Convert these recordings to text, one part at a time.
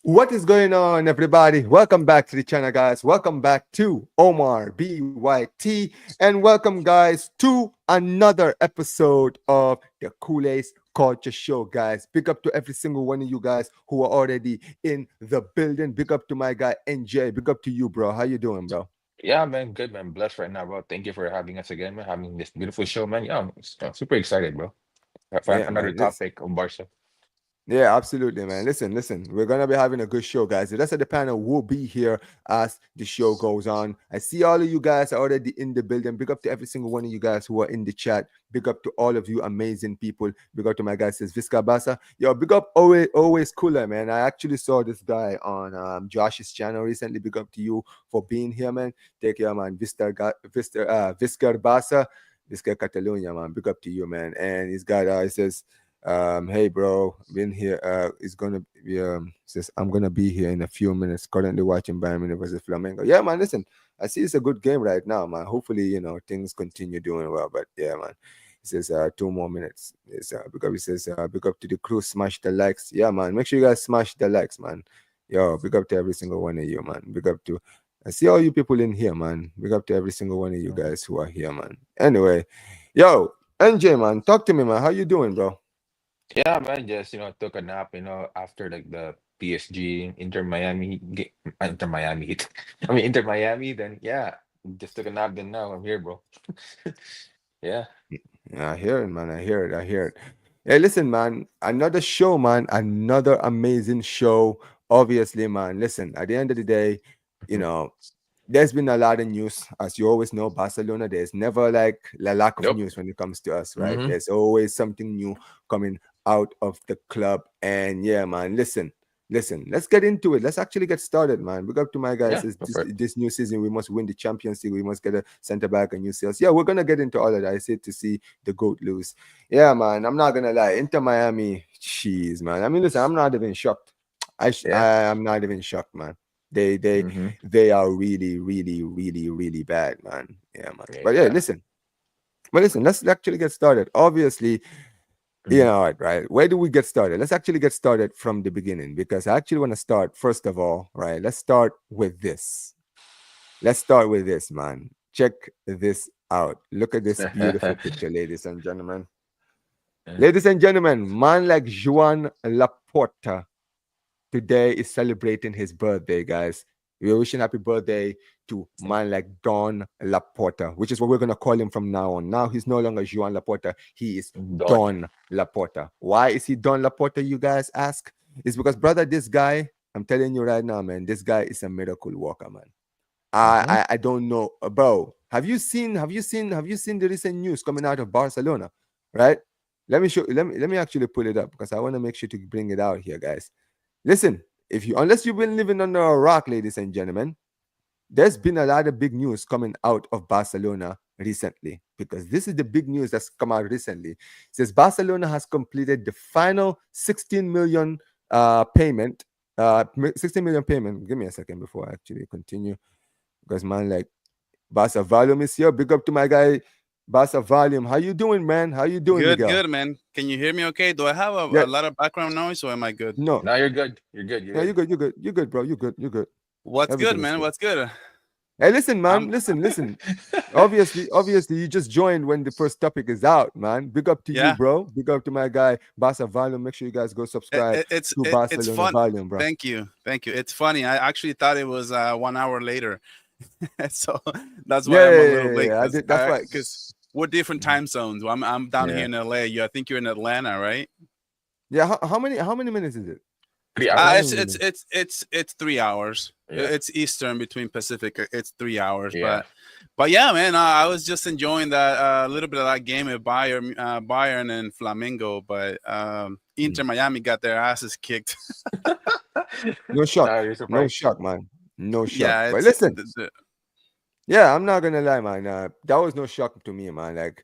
What is going on, everybody? Welcome back to the channel, guys. Welcome back to Omar BYT, and welcome, guys, to another episode of the Culers Culture Show, guys. Big up to every single one of you guys who are already in the building. Big up to my guy NJ. Big up to you, bro. How you doing, bro? Yeah, man, good man. Blessed right now, bro. Thank you for having us again, man. Having this beautiful show, man. Yeah, I'm super excited, bro. For Yeah, another man. Let's topic on Barca. Yeah, absolutely, man. Listen. We're gonna be having a good show, guys. The rest of the panel will be here as the show goes on. I see all of you guys are already in the building. Big up to every single one of you guys who are in the chat. Big up to all of you amazing people. Big up to my guy says Visca Basa. Yo, big up always cooler, man. I actually saw this guy on Josh's channel recently. Big up to you for being here, man. Take care, man. Visca Basa. Visca Catalonia, man. Big up to you, man. And he's got he says hey bro, been here. It's gonna be says I'm gonna be here in a few minutes. Currently watching Bayern Munich versus Flamengo. Yeah, man. Listen, I see it's a good game right now, man. Hopefully, things continue doing well. But yeah, man. He says 2 more minutes. It's because he says big up to the crew, smash the likes. Yeah, man. Make sure you guys smash the likes, man. Yo, big up to every single one of you, man. Big up to I see all you people in here, man. Big up to every single one of you guys who are here, man. Anyway, yo, NJ, man, talk to me, man. How you doing, bro? Yeah, man. Just took a nap. After like the PSG Inter Miami Inter Miami hit. I mean Inter Miami. Then yeah, just took a nap. Then now I'm here, bro. Yeah. Yeah, I hear it, man. I hear it. I hear it. Hey, listen, man. Another show, man. Another amazing show. Obviously, man. Listen, at the end of the day, you know, there's been a lot of news. As you always know, Barcelona, there's never like a lack of Nope. news when it comes to us, right? Mm-hmm. There's always something new coming out of the club. And yeah, man, listen, let's get into it. Let's actually get started, man. Big up to my guys. Yeah. This, Go this, for it. this new season, we must win the Champions League. We must get a center back and new sales. Yeah, we're going to get into all of that. I said to see the GOAT lose. Yeah, man, I'm not going to lie. Inter Miami, jeez, man. I mean, listen, I'm not even shocked. Yeah. I'm not even shocked, man. They they Mm-hmm. they are really, really, really, really bad, man. Yeah, man. But yeah, Yeah. listen, let's actually get started. Obviously, Mm-hmm. right. Where do we get started? Let's actually get started from the beginning because I actually want to start, first of all, right? Let's start with this. Let's start with this, man. Check this out. Look at this beautiful picture, ladies and gentlemen. Ladies and gentlemen, man like Joan Laporta today is celebrating his birthday, guys. We're wishing happy birthday to man like Don Laporta, which is what we're gonna call him from now on. Now he's no longer Joan Laporta, he is Done. Don Laporta. Why is he Don Laporta, you guys ask? It's because, brother, this guy, I'm telling you right now, man, this guy is a miracle worker, man. Mm-hmm. I don't know, bro. Have you seen the recent news coming out of Barcelona? Right? Let me show. Let me actually pull it up because I want to make sure to bring it out here, guys. Listen, if you unless you've been living under a rock, ladies and gentlemen, there's been a lot of big news coming out of Barcelona recently because this is the big news that's come out recently. It says Barcelona has completed the final 16 million payment. 16 million payment. Give me a second before I actually continue because man, like Barca Volume is here. Big up to my guy Barca Volume. How you doing, man? How you doing, Good, Miguel? good, man. Can you hear me okay? Do I have Yeah, a lot of background noise or am I good? no, Now you're good. You're good. You're no, you're good. good, you're good, you're good, bro. You're good. What's good, Everything is man? good. What's good? Hey, listen, man. I'm Listen. Obviously, you just joined when the first topic is out, man. Big up to you, yeah. bro. Big up to my guy, Barca Volume. Make sure you guys go subscribe It's to it's Barcelona fun. Volume, bro. Thank you, thank you. It's funny. I actually thought it was 1 hour later. So that's why I'm a little late. Yeah. That's why. Because we're different time zones. I'm down here in LA. I think you're in Atlanta, right? Yeah. How many minutes is it? 3 hours. It's 3 hours. Yeah. It's Eastern between Pacific. It's 3 hours. Yeah. But yeah, man, I was just enjoying that little bit of that game at Bayern and Flamengo. But Inter Miami got their asses kicked. No shock. You're No surprised. shock, man. No shock. Yeah, But it's listen, yeah, I'm not gonna lie, man. That was no shock to me, man. Like,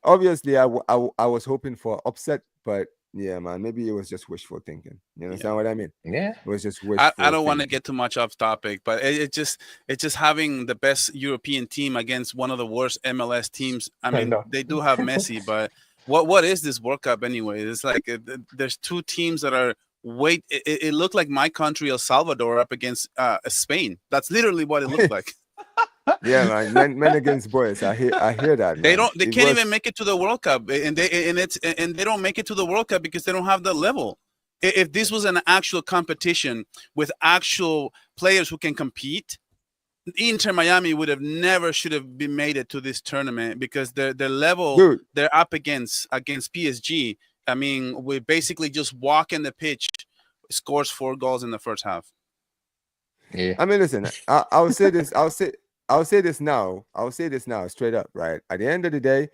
obviously, I was hoping for upset, but yeah, man, maybe it was just wishful thinking. You understand what I mean? Yeah. It was just wishful. I don't want to thinking. get too much off topic, but it's just having the best European team against one of the worst MLS teams. I mean, know. they do have Messi, but what is this World Cup anyway? It's like there's two teams that are it looked like my country, El Salvador, up against Spain. That's literally what it looked like. Yeah, man, men against boys. I hear that. They man. can't even make it to the World Cup, and they don't make it to the World Cup because they don't have the level. If this was an actual competition with actual players who can compete, Inter Miami would have never should have been made it to this tournament because their level Dude. they're up against PSG. I mean, we basically just walk in the pitch, scores 4 goals in the first half. Yeah. I mean, listen, I'll say this. I'll say this now. I'll say this now, straight up, right? At the end of the day,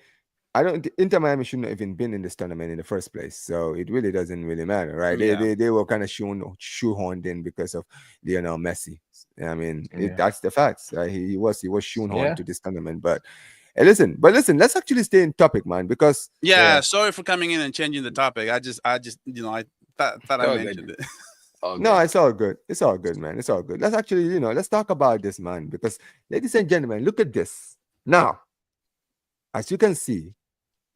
Inter Miami shouldn't have even been in this tournament in the first place. So it really doesn't really matter, right? Yeah. They were kind of shoehorned in because of Lionel Messi. I mean, Yeah. that's the facts. He was shoehorned Yeah. to this tournament. But listen, let's actually stay in topic, man, because Yeah, sorry for coming in and changing the topic. I just I thought I Oh, mentioned good. it. no, it's all good. It's all good, man. It's all good. Let's actually, let's talk about this, man, because ladies and gentlemen, look at this. Now, as you can see,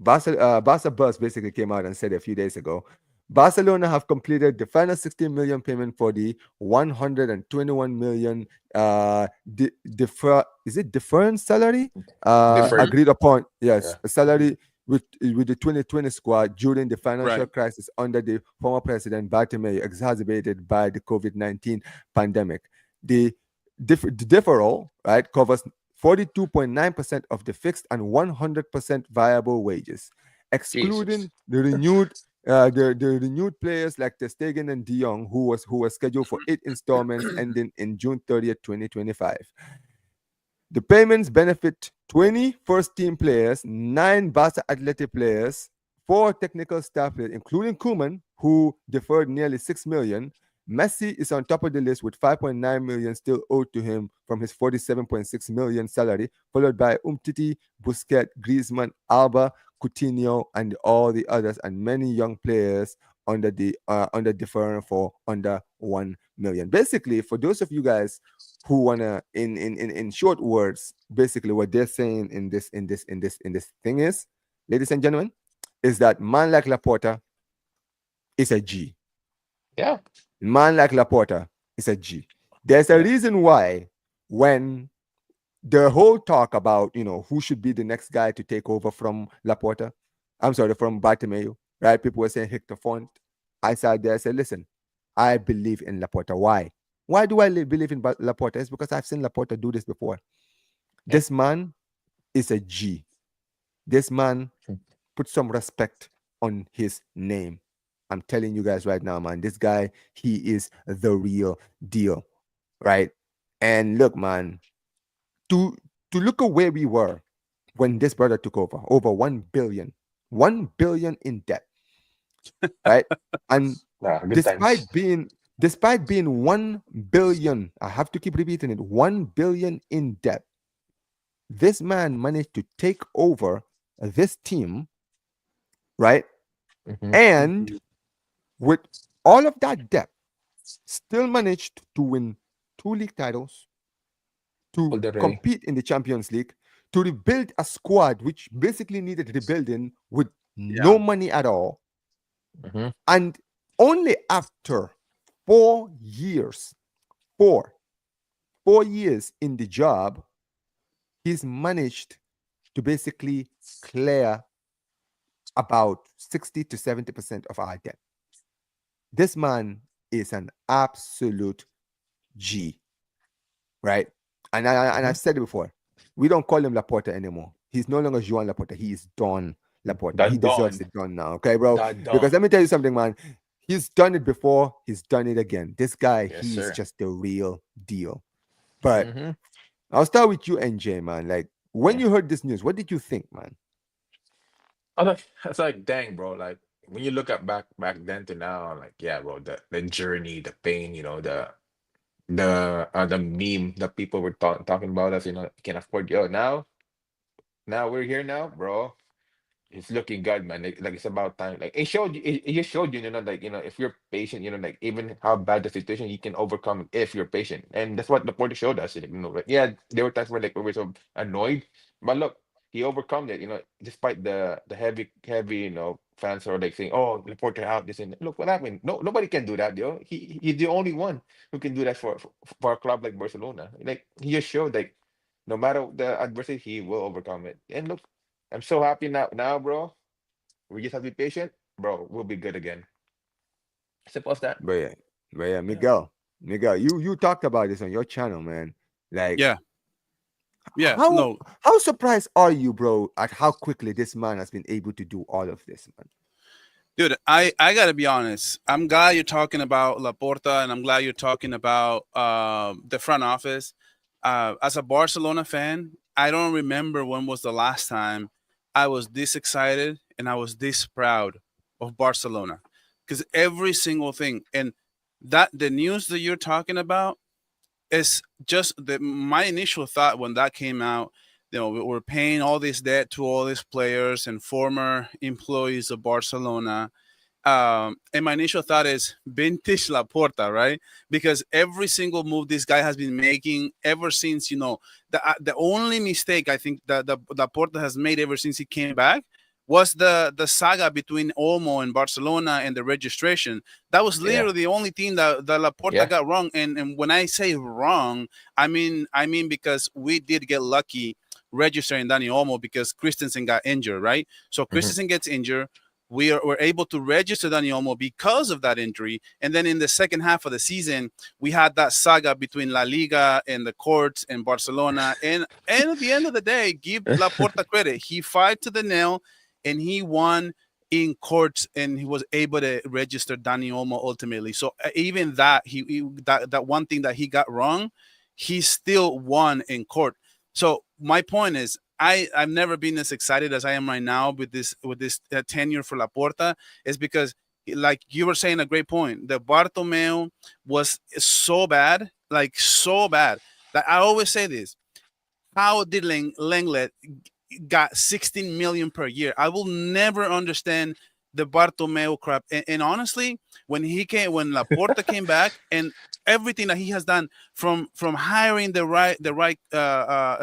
Barça Buzz basically came out and said a few days ago, Barcelona have completed the final 16 million payment for the 121 million deferred salary Deferred. agreed upon. Yes, Yeah. a salary with the 2020 squad during the financial Right. crisis under the former president Bartomeu, exacerbated by the COVID-19 pandemic. The deferral, right, covers 42.9% of the fixed and 100% variable wages, excluding the renewed players like Ter Stegen and De Jong, who was scheduled for 8 installments ending in June 30th, 2025. The payments benefit 20 first-team players, 9 Barça Athletic players, 4 technical staff players, including Koeman, who deferred nearly 6 million. Messi is on top of the list with 5.9 million still owed to him from his 47.6 million salary, followed by Umtiti, Busquets, Griezmann, Alba, Coutinho, and all the others, and many young players under deferral for under 1 million. Basically, for those of you guys who wanna, in short words, basically what they're saying in this thing is, ladies and gentlemen, is that man like Laporta is a G. Yeah. Man like Laporta is a G. There's a reason why when the whole talk about, who should be the next guy to take over from Laporta, from Bartomeu, right? People were saying Hector Font. I sat there, I said, listen, I believe in Laporta. Why? Why do I believe in Laporta? It's because I've seen Laporta do this before. Yeah. This man is a G. This man put some respect on his name. I'm telling you guys right now, man, this guy, he is the real deal, right? And look, man, to look at where we were when this brother took over 1 billion in debt, right? And Good times. despite being 1 billion, I have to keep repeating it, 1 billion in debt, this man managed to take over this team, right? Mhm. And with all of that debt, still managed to win 2 league titles, to Hold the ray. compete in the Champions League, to rebuild a squad which basically needed rebuilding with no money at all. Mhm. And only after 4 years, 4 years in the job, he's managed to basically clear about 60 to 70% of our debt. This man is an absolute G, right? And I've said it before. We don't call him Laporta anymore. He's no longer Joan Laporta. He is Don Laporta. The He deserves Don. it done now. Okay, bro? The Because let Don. me tell you something, man. He's done it before. He's done it again. This guy, Yes, he is sir. just the real deal. But Mm-hmm. I'll start with you, NJ, man. Like, when you heard this news, what did you think, man? It's like, dang, bro. Like when you look at back then to now, like, yeah, bro, the journey, the pain, the meme that people were talking about us, can afford. Now we're here now, bro. It's looking good, man. Like it's about time. Like it showed you, it just showed you, like if you're patient, like even how bad the situation, you can overcome it if you're patient. And that's what the party showed us. Like, yeah, there were times where like we were so annoyed, but look, he overcome it. Despite the heavy, fans are like saying, "Oh, Laporta out this and that." Look what happened. No, nobody can do that, yo. He's the only one who can do that for a club like Barcelona. Like he just showed like no matter the adversity, he will overcome it. And look. I'm so happy now, bro. We just have to be patient, bro. We'll be good again. Simple as that. But yeah, Yeah. Miguel, you talked about this on your channel, man. Like, Yeah. Yeah. how No, how surprised are you, bro, at how quickly this man has been able to do all of this, man? dude, I gotta be honest. I'm glad you're talking about Laporta, and I'm glad you're talking about the front office. As a Barcelona fan, I don't remember when was the last time I was this excited and I was this proud of Barcelona, because every single thing and that the news that you're talking about is just my initial thought when that came out. We're paying all this debt to all these players and former employees of Barcelona, and my initial thought is vintage Laporta, right? Because every single move this guy has been making ever since, the only mistake I think that the Laporta has made ever since he came back was the saga between Olmo and Barcelona and the registration. That was Yeah. literally the only thing that Laporta Yeah. got wrong. And when I say wrong, I mean because we did get lucky registering Dani Olmo because Christensen got injured, right? So Hmm. Christensen gets injured, we're able to register Dani Olmo because of that injury. And then in the second half of the season, we had that saga between La Liga and the courts and Barcelona. And at the end of the day, give Laporta credit. He fought to the nail and he won in courts and he was able to register Dani Olmo ultimately. So even that, that one thing that he got wrong, he still won in court. So my point is, I've never been as excited as I am right now with this tenure for Laporta, is because, like you were saying, a great point. The Bartomeu was so bad, like so bad, that I always say this: how did Lenglet got 16 million per year? I will never understand the Bartomeu crap. And honestly, when Laporta came back, and everything that he has done from hiring the right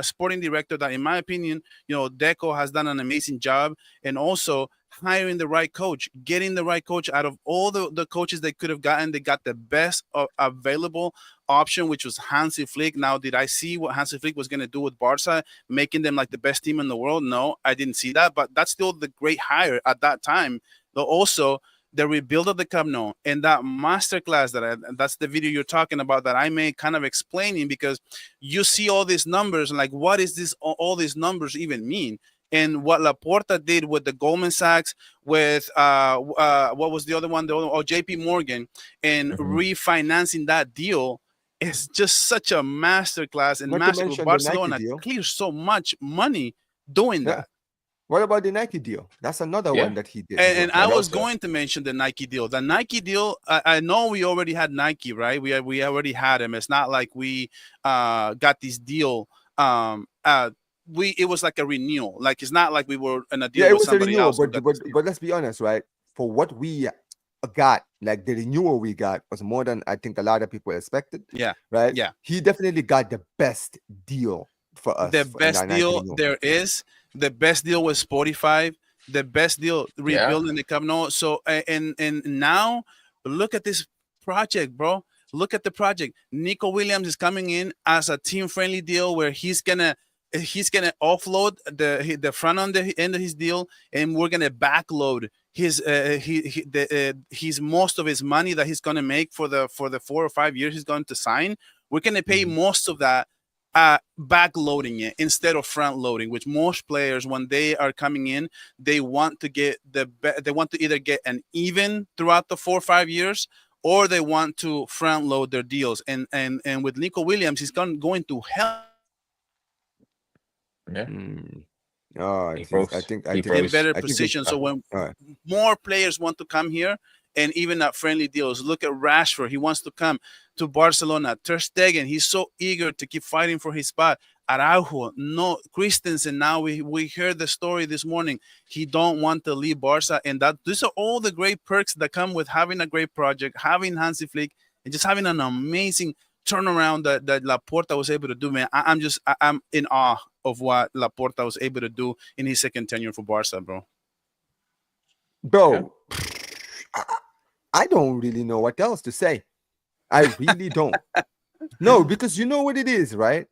sporting director, that in my opinion, Deco has done an amazing job, and also hiring the right coach, getting the right coach out of all the coaches they could have gotten. They got the best available option, which was Hansi Flick. Now, did I see what Hansi Flick was going to do with Barca, making them like the best team in the world? No, I didn't see that, but that's still the great hire at that time. Though also the rebuild of the Camp Nou and that masterclass that's the video you're talking about that I made, kind of explaining, because you see all these numbers and like, what is this? All these numbers even mean? And what Laporta did with the Goldman Sachs, with what was the other one? JP Morgan, and Hmm. refinancing that deal, it's just such a masterclass and Not to master. mention the Nike Barcelona deal. clears so much money doing Yeah. that. What about the Nike deal? That's another Yeah. one that he did as And well. I And was also, going to mention the Nike deal. The Nike deal, I know we already had Nike, right? We already had him. It's not like we got this deal. It was like a renewal. Like, it's not like we were in a Yeah, deal it with was a somebody renewal, else who but got but this deal. but let's be honest, right? For what we got, like the renewal we got was more than I think a lot of people expected, Yeah, right? yeah. He definitely got the best deal for The us in best that Nike deal renewal. there is. The best deal was Spotify. The best deal yeah. rebuilding the Camp Nou. So and now look at this project, bro. Look at the project. Nico Williams is coming in as a team friendly deal where he's gonna offload the front on the end of his deal, and we're gonna backload his most of his money that he's gonna make for the 4 or 5 years he's going to sign. We're gonna pay Mhm. most of that backloading it instead of front loading, which most players, when they are coming in, they want to get they want to either get an even throughout the 4 or 5 years, or they want to front load their deals. And with Nico Williams, he's going to help Yeah, Oh, he I froze. think He in froze. better I think it's position. So when all right. more players want to come here, and even at friendly deals, look at Rashford. He wants to come to Barcelona. Ter Stegen, he's so eager to keep fighting for his spot. Araujo, no, Christensen. Now we heard the story this morning. He don't want to leave Barca, and that these are all the great perks that come with having a great project, having Hansi Flick, and just having an amazing turnaround that Laporta was able to do. Man, I'm in awe of what Laporta was able to do in his second tenure for Barca, bro. Bro, I don't really know what else to say. I really don't. No, because you know what it is, right?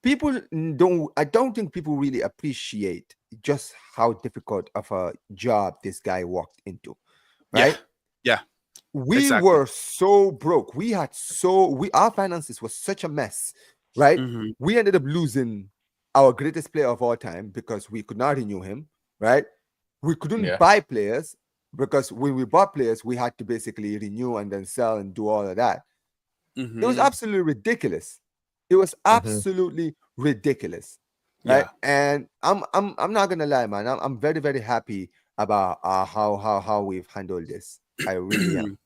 People don't. I don't think people really appreciate just how difficult of a job this guy walked into, right? Yeah, We exactly. were so broke. Our finances was such a mess, right? Mhm. We ended up losing our greatest player of all time because we could not renew him, right? We couldn't Yeah. buy players because when we bought players, we had to basically renew and then sell and do all of that. It was Mhm. absolutely ridiculous. It was absolutely ridiculous, right? Yeah. And I'm not gonna lie, man. I'm very very happy about how we've handled this. I really am.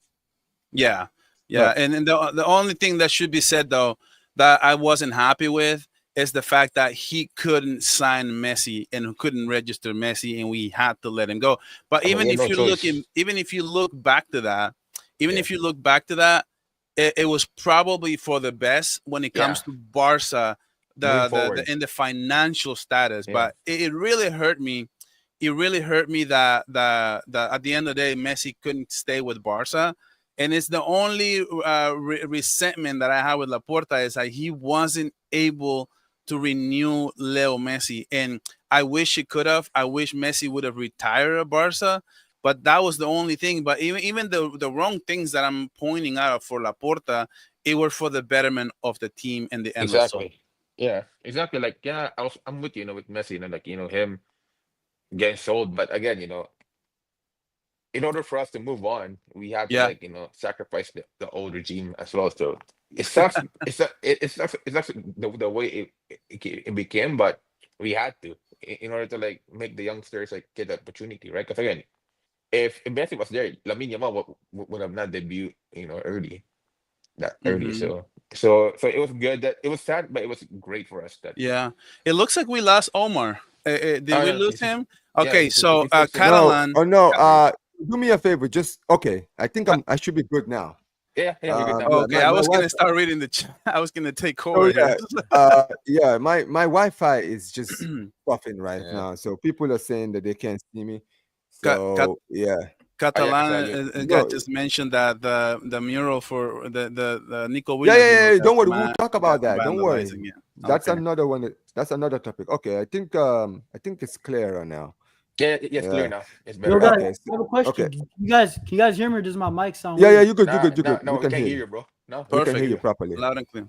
Yeah, But and the only thing that should be said though that I wasn't happy with is the fact that he couldn't sign Messi and couldn't register Messi, and we had to let him go. But I mean, we had no choice. even if you look back to that, even Yeah. if you look back to that, it was probably for the best when it Yeah. comes to Barca, Moving forward. in the financial status. Yeah. But it really hurt me. It really hurt me that at the end of the day, Messi couldn't stay with Barca. And it's the only resentment that I have with Laporta is that he wasn't able to renew Leo Messi. And I wish he could have. I wish Messi would have retired at Barca. But that was the only thing. But even the wrong things that I'm pointing out for Laporta, it were for the betterment of the team and the end result. Exactly. Yeah. Exactly. Like, yeah, I'm with you, with Messi, like, him getting sold. But again, in order for us to move on, we have to, Yeah. like, sacrifice the old regime as well. So it sucks. It's actually the way it became, but we had to in order to, like, make the youngsters, like, get the opportunity, right? Because again, if Messi was there, Lamine Yamal would have not debuted, early, that early. Hmm. So it was good. That it was sad, but it was great for us that. Yeah. It looks like we lost Omar. Did Oh we yeah, lose him? yeah, Okay. So he's still singing. no, Catalan. oh no. There you go. Do me a favor. Just okay. I think I should be good now. Yeah, you're good now. Yeah, Okay, I my was wife. gonna start reading the chat. I was gonna take Oh over here. yeah. My Wi-Fi is just buffing right Yeah. now, so people are saying that they can't see me. Ca- Ca- So yeah. Oh yeah, because Catalan you. got No, just mentioned that the mural for the Nico yeah, Williams mural Don't worry. We'll got talk about that. Don't worry. vandalizing. Yeah. That's Okay. another one. That's another topic. Okay. I think it's clearer now. Yeah, it's clear Yeah. now. It's Yo, better guys, now. Okay. I have a Okay. question. Can you guys hear me, or does my mic sound Yeah. weird? You good. Nah, You good. no, We we can can't hear hear you. you, bro. No. We can Perfect. hear you properly. Loud and clear.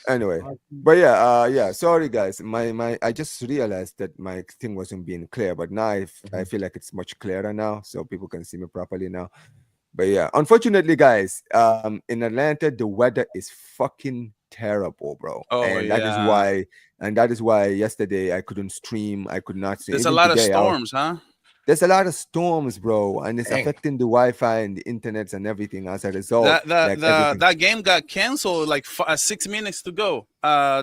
Anyway, All right. but yeah. Sorry guys. My I just realized that my thing wasn't being clear, but now I feel like it's much clearer now, so people can see me properly now. But yeah, unfortunately, guys, in Atlanta the weather is fucking terrible, bro, Oh and yeah. that is why yesterday I couldn't stream. I could not stream. There's a Even lot of today, storms, huh? there's a lot of storms, bro, and it's Dang. affecting the Wi-Fi and the internet and everything. As a result, like everything. That game got canceled like 6 minutes to go.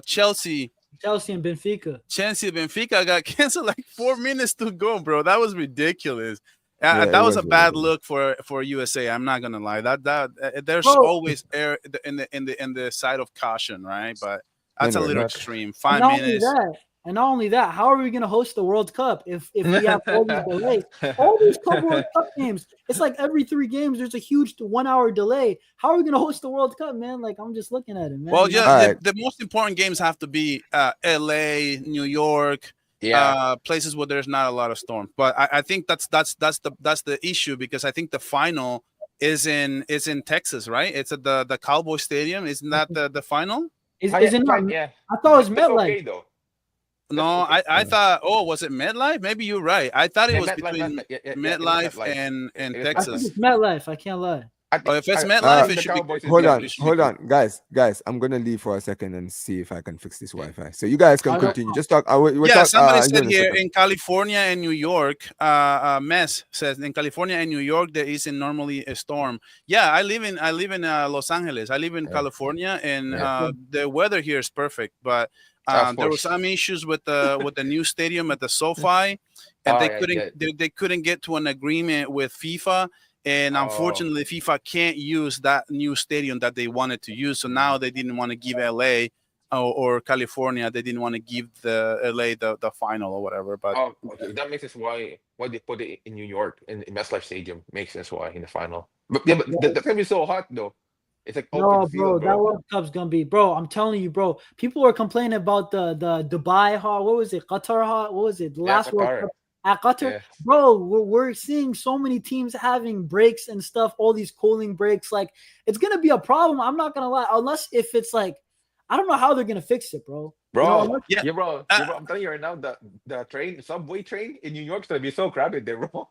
Chelsea Chelsea and Benfica got canceled like 4 minutes to go, bro. That was ridiculous. Yeah, it That was a was really bad good. look for USA. I'm not gonna lie. There's Bro, always air in the side of caution, right? But that's a Anyway, little Not. extreme. and 5 not only minutes. that, how are we gonna host the World Cup if we have all these delays? All these Club World Cup games, it's like every 3 games there's a huge 1 hour delay. How are we gonna host the World Cup, man? Like, I'm just looking at it, man. Well, You know? yeah, All right. the most important games have to be LA, New York, Yeah. places where there's not a lot of storm. But I think that's the issue, because I think the final is in Texas, right? It's at the Cowboy Stadium. Isn't that the final? Is it not? Fine, yeah. I thought it was That's MetLife. okay though. No, Okay. I thought. Oh, was it MetLife? Maybe you're right. I thought it was MetLife, between yeah, it was MetLife MetLife. and It was I think Texas. it's MetLife. I can't lie. I Oh, think if it's I MetLife, think it the should be. Cowboys is Hold good. on, It should be hold cool. on, guys. I'm gonna leave for a second and see if I can fix this Wi-Fi. So you guys can I don't continue. Just talk. We'll Yeah, talk. somebody said in a here second. in California and New York, Mess says in California and New York there isn't normally a storm. Yeah, I live in Los Angeles. I live in Yeah. California, and Yeah. the weather here is perfect. But Of there were course. some issues with the new stadium at the SoFi, and Oh they yeah, couldn't yeah. they couldn't get to an agreement with FIFA. And Oh. unfortunately, FIFA can't use that new stadium that they wanted to use. So now they didn't want to give LA or California. They didn't want to give the LA the final or whatever. But Oh, okay. That makes sense why they put it in New York in MetLife Stadium. Makes sense why in the final. But yeah, but that's gonna be so hot though. It's like open No, bro, field, that bro. World Cup's gonna be, bro. I'm telling you, bro. People were complaining about the Dubai hot. What was it? Qatar hot. What was it? The Yeah, last World Qatar. Cup at Qatar, Yeah. bro. We're seeing so many teams having breaks and stuff. All these cooling breaks. Like it's gonna be a problem. I'm not gonna lie. Unless if it's like, I don't know how they're gonna fix it, bro. You know, Bro, unless, yeah, bro, I'm telling you right now, the subway train in New York's gonna be so crowded there, bro.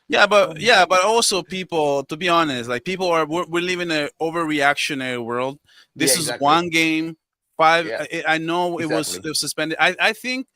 but also people. To be honest, like people we're living in an overreactionary world. Yeah, This is exactly. one game. Five. Yeah, I know it exactly. was suspended. I think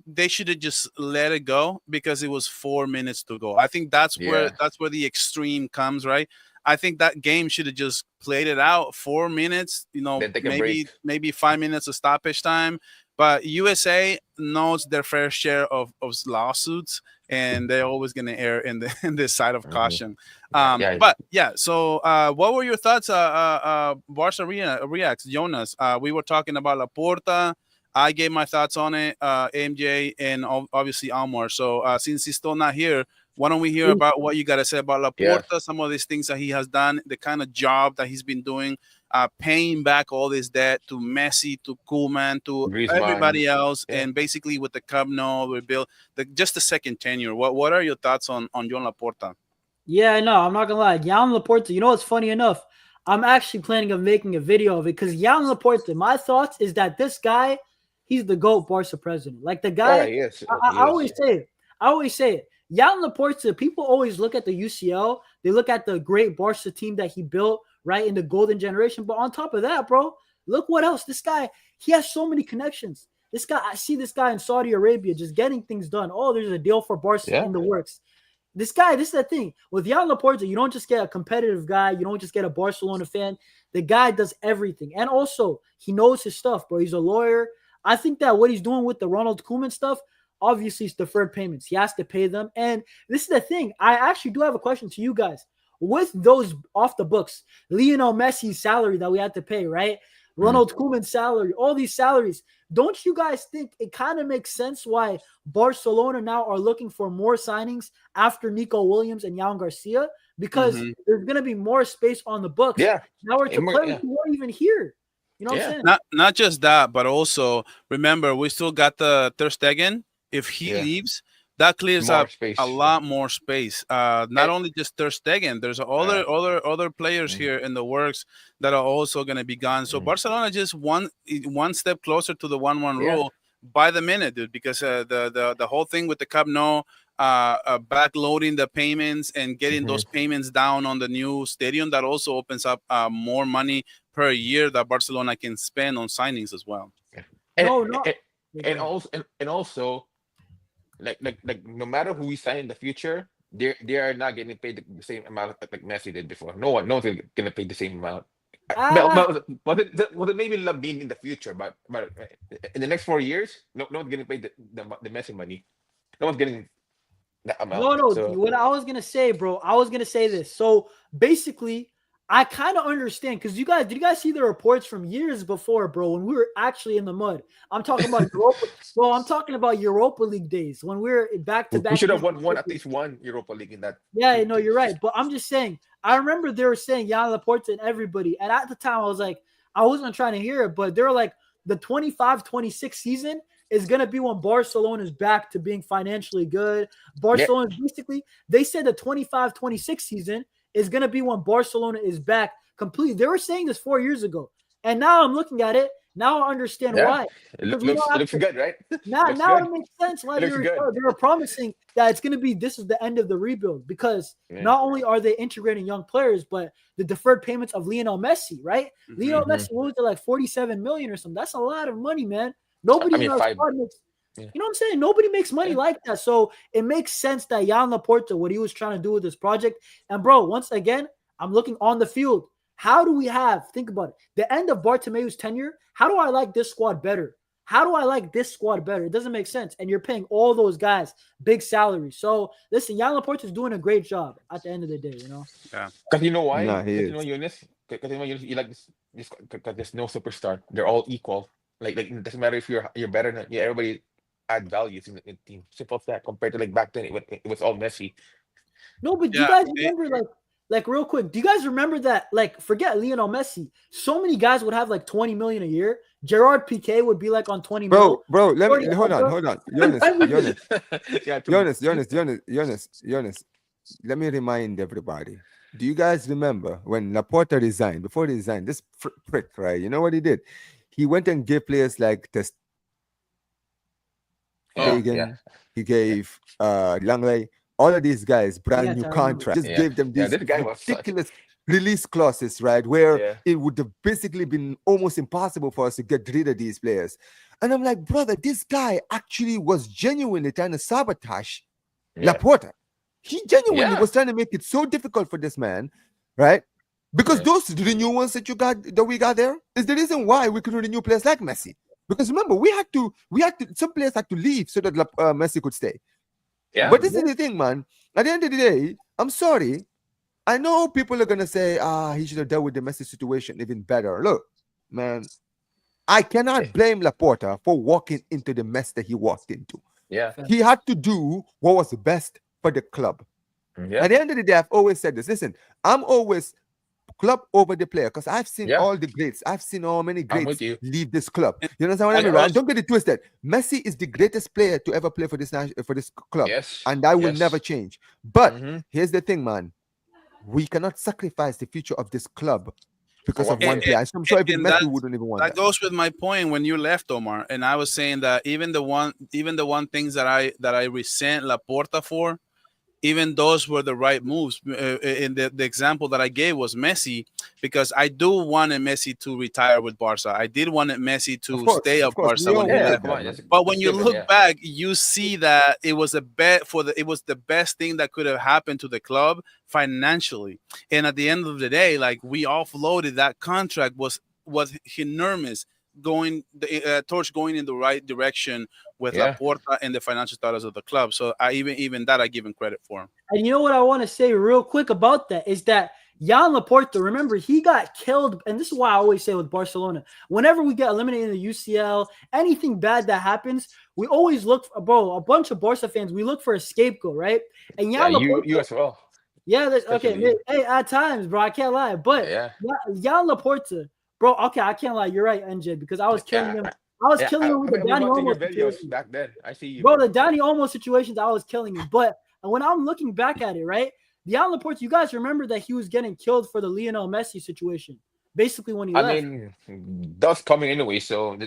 they should have just let it go because it was 4 minutes to go. I think that's Yeah. where the extreme comes, right? I think that game should have just played it out 4 minutes. You know, Then take a break. maybe 5 minutes of stoppage time. But USA knows their fair share of lawsuits, and they're always going to err in the in this side of Mhm. caution. Yeah. But yeah, so what were your thoughts, Barca reacts, Jonas? We were talking about Laporta. I gave my thoughts on it, MJ, and obviously Omar. So since he's still not here, why don't we hear about what you got to say about Yeah. Laporta, some of these things that he has done, the kind of job that he's been doing, paying back all this debt to Messi, to Koeman, to Griezmann. everybody else, Yeah. and basically with the Camp Nou rebuild, just the second tenure. What are your thoughts on Joan Laporta? yeah, no, I'm not gonna lie. Joan Laporta. You know what's funny enough? I'm actually planning on making a video of it because Joan Laporta. My thoughts is that this guy, he's the GOAT Barca president. Like the guy. Yeah, yes. I always say it. I always say it. Joan Laporta, people always look at the UCL. They look at the great Barca team that he built, right, in the golden generation. But on top of that, bro, look what else. This guy, he has so many connections. This guy, I see this guy in Saudi Arabia just getting things done. Oh, there's a deal for Barca in the works. This guy, this is the thing. With Joan Laporta, you don't just get a competitive guy. You don't just get a Barcelona fan. The guy does everything. And also, he knows his stuff, bro. He's a lawyer. I think that what he's doing with the Ronald Koeman stuff, obviously, it's deferred payments. He has to pay them. And this is the thing. I actually do have a question to you guys. With those off the books, Lionel Messi's salary that we had to pay, right? Ronald Koeman's salary, all these salaries. Don't you guys think it kind of makes sense why Barcelona now are looking for more signings after Nico Williams and Jan Garcia? Because there's going to be more space on the books. Yeah. Now we're to players who weren't even here. You know what I'm saying? Not just that, but also remember we still got the Ter Stegen. If he leaves, that clears up a lot more space. Not only just Ter Stegen, there's other players here in the works that are also going to be gone. So Barcelona just one step closer to the 1-1 rule by the minute, dude. Because the whole thing with the Camp Nou, backloading the payments and getting those payments down on the new stadium, that also opens up more money per year that Barcelona can spend on signings as well. And also. Like no matter who we sign in the future, they are not getting paid the same amount like Messi did before. No one's gonna pay the same amount. Was it maybe Lamine in the future, but in the next 4 years, no one's getting paid the Messi money. No one's getting that amount. No. So, what I was gonna say, bro, I was gonna say this. So basically, I kind of understand because did you guys see the reports from years before, bro, when we were actually in the mud? I'm talking about Europa, bro. I'm talking about Europa League days when we were back to back. We should have won at least one Europa League in that. Yeah, no, you're right. But I'm just saying, I remember they were saying Joan Laporta and everybody. And at the time, I was like, I wasn't trying to hear it, but they were like, the 25-26 season is going to be when Barcelona is back to being financially good. Barcelona, basically, they said the 25-26 season is going to be when Barcelona is back completely. They were saying this 4 years ago. And now I'm looking at it. Now I understand Yeah, why. Because we don't it have looks to. good, right? Now, Looks now good. it makes sense why It looks good. they were promising that it's going to be this is the end of the rebuild because Yeah. not only are they integrating young players, but the deferred payments of Lionel Messi, right? Lionel Mhm. Messi, what was it, like 47 million or something? That's a lot of money, man. Nobody I in mean, our five. squad makes, Yeah. you know what I'm saying? Nobody makes money Yeah. like that. So it makes sense that Joan Laporta, what he was trying to do with this project. And bro, once again, I'm looking on the field. How do we have, think about it, the end of Bartomeu's tenure? How do I like this squad better? How do I like this squad better? It doesn't make sense. And you're paying all those guys big salaries. So listen, Joan Laporta is doing a great job at the end of the day, you know? Because you know why? Nah, he Because you know is. Eunice. Because you know Eunice, you like this. Because there's no superstar. They're all equal. Like it doesn't matter if you're better than yeah. Everybody add values in the team. Simple as that. Compared to like back then, it was all Messi. No, but do you Yeah, guys remember like real quick? Do you guys remember that? Like, forget Lionel Messi. So many guys would have like 20 million a year. Gerard Piqué would be like on 20 mil. Bro, let Jordi me hold on, Alba, hold on. everything. Yeah, true. Jonas. Let me remind everybody. Do you guys remember when Laporta resigned? Before he resigned, this prick, right? You know what he did? He went and gave players like Ter Yeah, Stegen, yeah, he gave Langley, all of these guys brand Yes, new I remember. contracts. Just yeah, gave them yeah. these This guy was such. ridiculous release clauses, right? Where Yeah, it would have basically been almost impossible for us to get rid of these players. And I'm like, brother, this guy actually was genuinely trying to sabotage yeah, Laporta. He genuinely yeah, was trying to make it so difficult for this man, right? Because yeah, those renewals that we got there is the reason why we could renew players like Messi. Because remember, some players had to leave so that Messi could stay. yeah. But this is the thing, man. At the end of the day, I'm sorry. I know people are gonna say, he should have dealt with the Messi situation even better. Look, man, I cannot blame Laporta for walking into the mess that he walked into. Yeah, He had to do what was best for the club. yeah, At the end of the day, I've always said this. Listen, I'm always club over the player because I've seen yeah. all the greats. I've seen how many I'm with greats you. leave this club. And You understand what I and mean, right? And also, don't get it twisted. Messi is the greatest player to ever play for this club, Yes, and that will never yes. change. But Mm-hmm. here's the thing, man. We cannot sacrifice the future of this club For because one of one player. player. I'm sure even and Messi wouldn't even want that that. goes with my point when you left, Omar, and I was saying that even the one things that I resent Laporta for, even those were the right moves. In the example that I gave was Messi, because I do wanted Messi to retire with Barca. I did want Messi to stay Of at course, we Barca all when he Yeah, wanted left. come that, on, man. But when just you given. look Yeah, back, you see that it was it was the best thing that could have happened to the club financially. And at the end of the day, like, we offloaded that contract was enormous, going the torch going in the right direction with yeah, Laporta and the financial status of the club. So I even that I give him credit for. And you know what I want to say real quick about that is that Joan Laporta, remember, he got killed. And this is why I always say with Barcelona, whenever we get eliminated in the UCL, anything bad that happens, we always look for, bro, a bunch of Barca fans, we look for a scapegoat, right? And yeah. Joan You Laporta, as well, yeah, okay, especially you. hey, at times, bro, I can't lie. But Yeah, Joan Laporta, bro, okay, I can't lie. You're right, NJ, because I was killing yeah, him. I was yeah. killing him with the I was Dani watching your Olmo videos situation. back then. I see you, Bro, bro. the Dani Olmo situations, I was killing him. But when I'm looking back at it, right? Joan Laporta, you guys remember that he was getting killed for the Lionel Messi situation, basically when he I left. mean, that's coming anyway. So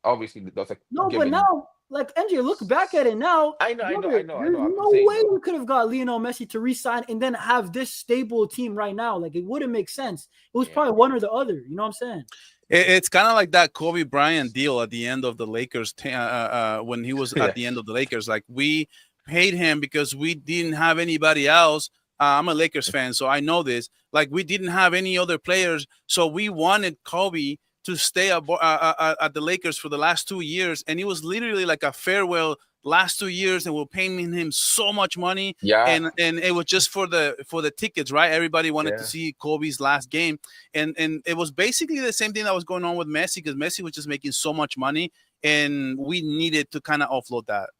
obviously that's a No, but given. now, like NJ, look back at it now. I know, I know, Brother, I know, I there's know. I'm no saying way though. we could have got Lionel Messi to re-sign and then have this stable team right now. Like, it wouldn't make sense. It was Yeah. probably one or the other. You know what I'm saying? It's kind of like that Kobe Bryant deal at the end of the Lakers when he was Yeah. at the end of the Lakers. Like, we paid him because we didn't have anybody else. I'm a Lakers fan, so I know this. Like, we didn't have any other players, so we wanted Kobe to stay at the Lakers for the last 2 years, and it was literally like a farewell last 2 years, and we're paying him so much money, Yeah, and it was just for the tickets, right? Everybody wanted to yeah. see Kobe's last game, and it was basically the same thing that was going on with Messi, because Messi was just making so much money, and we needed to kind of offload that.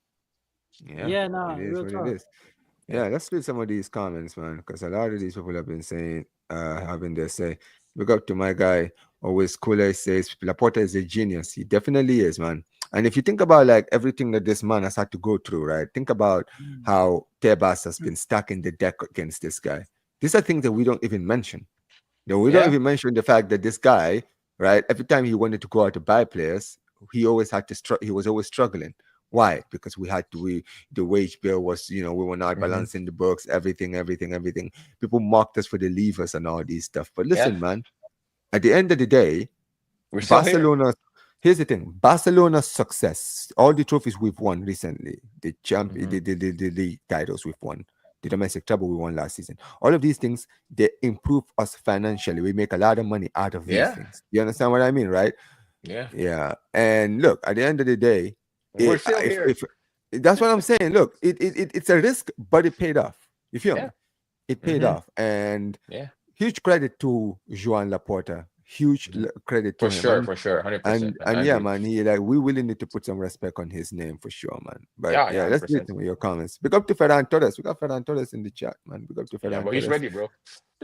Yeah, nah, It is real what it talk. is. Yeah, let's read some of these comments, man, because a lot of these people have been saying, having their say. Look up to my guy, always cooler, says Laporta is a genius. He definitely is, man. And if you think about like everything that this man has had to go through, right? Think about how Tebas has been stacking the deck against this guy. These are things that we don't even mention. We don't Yeah. even mention the fact that this guy, right? Every time he wanted to go out to buy players, he always had to he was always struggling. Why? Because the wage bill was, we were not Mhm. balancing the books, everything. People mocked us for the levers and all these stuff. But Yeah, listen, man, at the end of the day, we're still here. Barcelona. Here's the thing: Barcelona's success, all the trophies we've won recently, the champ, Mhm. the league titles we've won, the domestic treble we won last season, all of these things, they improve us financially. We make a lot of money out of these Yeah, things. You understand what I mean, right? yeah, Yeah. And look, at the end of the day, we're still here. if that's what I'm saying. Look, it's a risk, but it paid off. You feel Yeah. me? It paid Mhm. off, and Yeah, huge credit to Joan Laporta. Huge Mhm. credit to him, for sure, 100%, man. I and yeah, agree. man, he like we really need to put some respect on his name for sure, man. But Yeah, yeah, yeah, let's 100%. listen to your comments. Big up to Ferran Torres. We got Ferran Torres in the chat, man. Big up to Yeah, Ferran but he's Torres. ready, bro.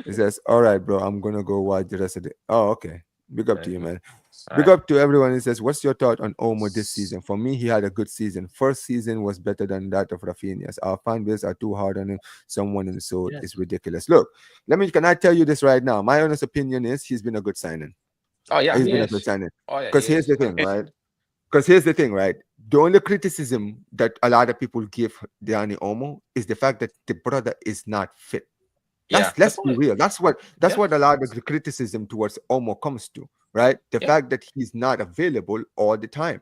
He says, "All right, bro, I'm gonna go watch the rest of the." Oh, okay. Big up to you, Mhm. man. All Big right. up to everyone. He says, "What's your thought on Olmo this season? For me, he had a good season. First season was better than that of Rafinha's. Our fan base are too hard on him. Someone in soul Yes. is ridiculous. Look, can I tell you this right now? My honest opinion is he's been a good signing. Oh yeah, He's he been Yeah. a good is. signing. Oh yeah, Because he here's is. the thing, right? 100%. Because here's the thing, right? The only criticism that a lot of people give Dani Olmo is the fact that the brother is not fit. Yeah, Let's that's be only. real. That's Yeah, what a lot of the criticism towards Olmo comes to, right? The yeah. fact that he's not available all the time.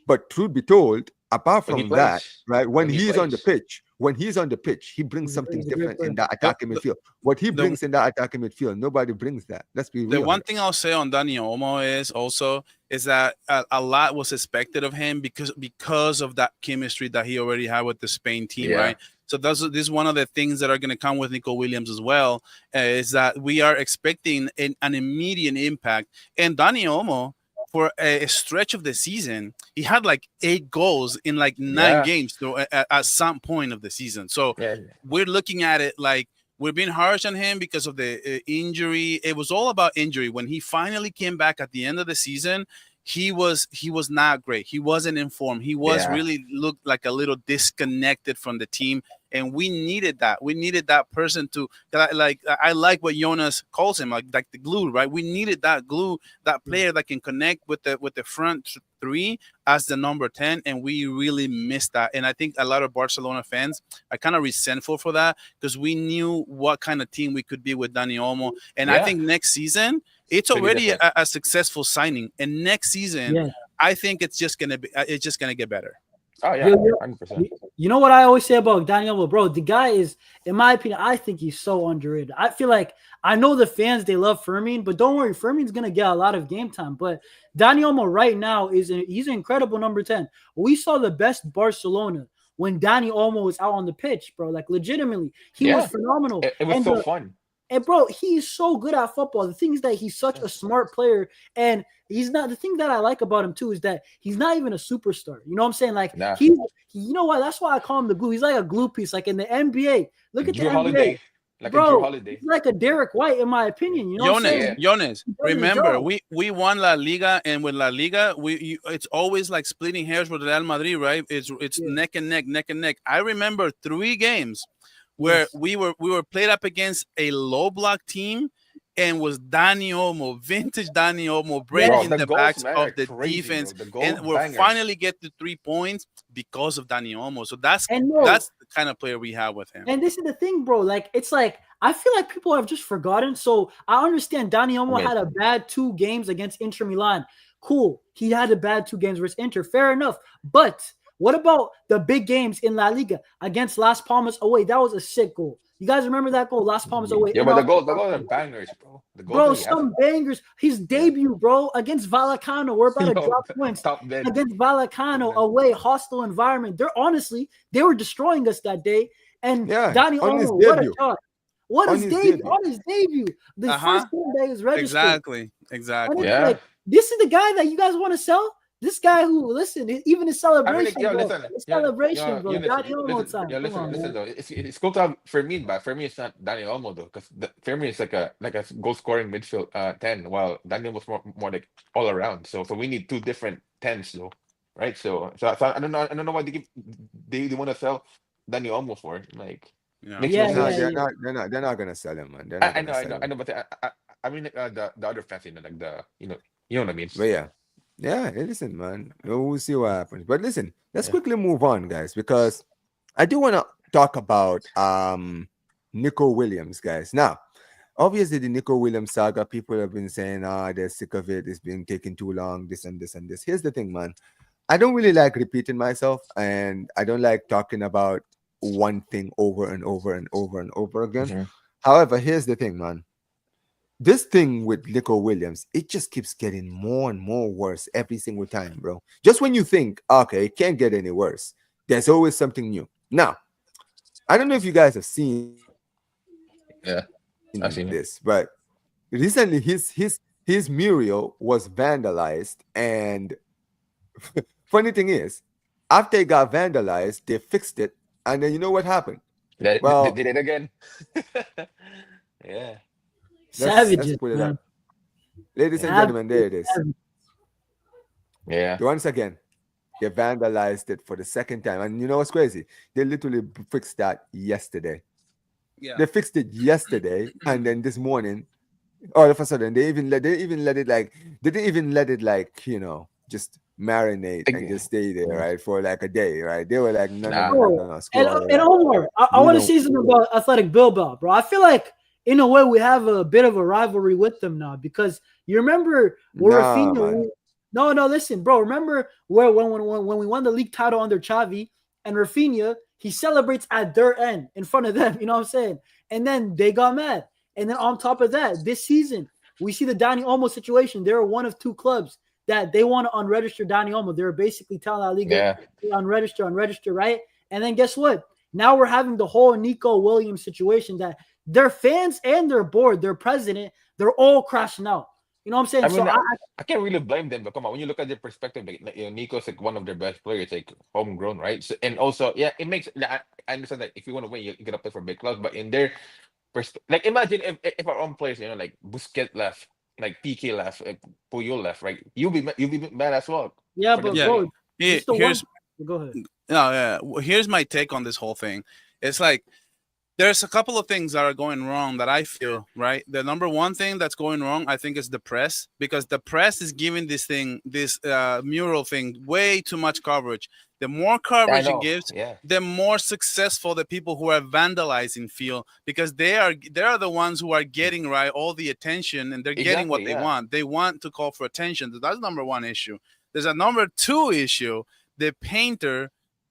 But truth be told, apart When he from that, plays, right, when he plays. when he's on the pitch, he brings something He's a great different in player. that The, attacking the, midfield. What he the brings in that attacking midfield, nobody brings that. Let's be the real one here. thing I'll say on Dani Olmo is that a lot was expected of him because of that chemistry that he already had with the Spain team, Yeah, right? So this is one of the things that are going to come with Nico Williams as well, is that we are expecting an immediate impact. And Dani Olmo, for a stretch of the season, he had like 8 goals in like 9 games at some point of the season. So yeah, we're looking at it like we're being harsh on him because of the injury. It was all about injury. When he finally came back at the end of the season, he was not great. He wasn't informed. He was yeah. really looked like a little disconnected from the team, and we needed that. We needed that person to I like what Jonas calls him, like the glue, right? We needed that glue, that player that can connect with the front three as the number 10, and we really missed that. And I think a lot of Barcelona fans are kind of resentful for that because we knew what kind of team we could be with Dani Olmo. And I Yeah, think next season it's it's gonna be already different. a successful signing, and next season Yeah. I think it's just gonna get better. Oh yeah, Yo, 100%. you know what I always say about Daniel, bro? The guy is, in my opinion, I think he's so underrated. I feel like I know the fans they love Fermin, but don't worry, Fermin's gonna get a lot of game time. But Daniel right now he's an incredible number 10. We saw the best Barcelona when Dani Olmo was out on the pitch, bro. Like legitimately, he was Yeah, phenomenal. it was And so fun. bro, he's so good at football. The thing is that he's such a smart player, and he's not. The thing that I like about him too is that he's not even a superstar. You know what I'm saying? Like Nah, you know what? That's why I call him the glue. He's like a glue piece. Like in the NBA, look like at the Drew NBA, Holiday, like a Drew bro. Holiday. He's like a Derek White, in my opinion. You know what I'm Jonas, saying? Yeah, Jonas, He does his remember job. we won La Liga, and with La Liga, it's always like splitting hairs with Real Madrid, right? It's Yeah. neck and neck, neck and neck. I remember 3 games where Yes. we were played up against a low block team, and was Dani Olmo, vintage Dani Olmo, Yes. bro, breaking the the goals, backs man, are of the crazy, bro. defense, The and goal we'll bangers. finally get the 3 points because of Dani Olmo. So that's And no, that's the kind of player we have with him. and this is the thing, bro. Like, it's like I feel like people have just forgotten. So I understand Dani I Olmo mean, had a bad 2 games against Inter Milan. Cool. He had a bad 2 games versus Inter. Fair enough. But what about the big games in La Liga against Las Palmas away? That was a sick goal. You guys remember that goal? Las Palmas away. yeah, And but the goals are bangers, bro. The goals bro, that he has, some bangers. His yeah, debut, bro, against Vallecano. We're about to yo, drop points top dead. against Vallecano away, hostile environment. They were destroying us that day. And Yeah, Dani on his Olmo, what a debut. shot! What On is his debut debut. on his debut? The Uh-huh. first game that is registered. Exactly. And it's Yeah, like, this is the guy that you guys want to sell? This guy who, listen, even his I mean, like, celebration, yo, bro. listen, His yo, celebration, yo, bro. you Dani listen, Olmo listen, time. yo, Come on, listen man. though. It's cool to have Fermin, but for me, it's not Dani Olmo though, because Fermin is like a goal scoring midfield 10, while Daniel was more like all around. So we need two different tens though, right? So I don't know why they want to sell Dani Olmo for, like, Yeah. makes no Yeah, No, yeah, sense. they're yeah. not. They're not gonna sell him, man. They're I, not I gonna know, I sell know, I him. know, but I mean, the other fans, like You know what I mean? But yeah. Hey, listen, man, we'll see what happens. But listen, let's Yeah. quickly move on, guys, because I do want to talk about Nico Williams, guys. Now, obviously, the Nico Williams saga, people have been saying, they're sick of it. It's been taking too long, this and this and this. Here's the thing, man. I don't really like repeating myself, and I don't like talking about one thing over and over and over and over again. Mhm. However, here's the thing, man. This thing with Nico Williams, it just keeps getting more and more worse every single time, bro. Just when you think, okay, it can't get any worse, there's always something new. Now, I don't know if you guys have seen Yeah, I've seen it. this, but recently his mural was vandalized, and funny thing is, after it got vandalized, they fixed it, and then you know what happened? They Well, did it again. Yeah. let's Savages, put it man. up, ladies and Absolute gentlemen. There it is. savages. Yeah. Once again, they vandalized it for the second time, and you know what's crazy? They literally fixed that yesterday. Yeah. They fixed it yesterday, and then this morning, all of a sudden, they didn't let it like just marinate and Like, just stay there, mm, right, for like a day, right? They were like, no, no, nah. no, no, Bro, no, no, screw all of and that. Omar, I We want to don't. say something about Athletic Bilbao, bro. I feel like in a way we have a bit of a rivalry with them now because you remember where Nah, Rafinha. man. No, listen, bro. Remember where when we won the league title under Xavi and Rafinha, he celebrates at their end in front of them. You know what I'm saying? And then they got mad. And then on top of that, this season we see the Dani Olmo situation. They're one of two clubs that they want to unregister Dani Olmo. They're basically telling La Liga Yeah. unregister, right? And then guess what? Now we're having the whole Nico Williams situation that their fans and their board, their president, they're all crashing out. You know what I'm saying? I So mean, I can't really blame them, but come on, when you look at their perspective, Nico's like one of their best players, like homegrown, right? So, and also, yeah, it makes. I understand that if you want to win, you gotta play for big clubs. But in their like, imagine if our own players, like Busquets left, like PK left, like Puyol left, right? You'll be mad as well yeah, for them but to Yeah. bro, leave. just the Here's one. Go ahead. no, yeah. Here's my take on this whole thing. It's like there's a couple of things that are going wrong that I feel, right? The number one thing that's going wrong, I think, is the press, because the press is giving this mural thing, way too much coverage. The more I coverage it know. gives, Yeah. the more successful the people who are vandalizing feel, because they are the ones who are getting right all the attention, and they're getting what Exactly. they Yeah. want. They want to call for attention. That's number one issue. There's a number two issue. The painter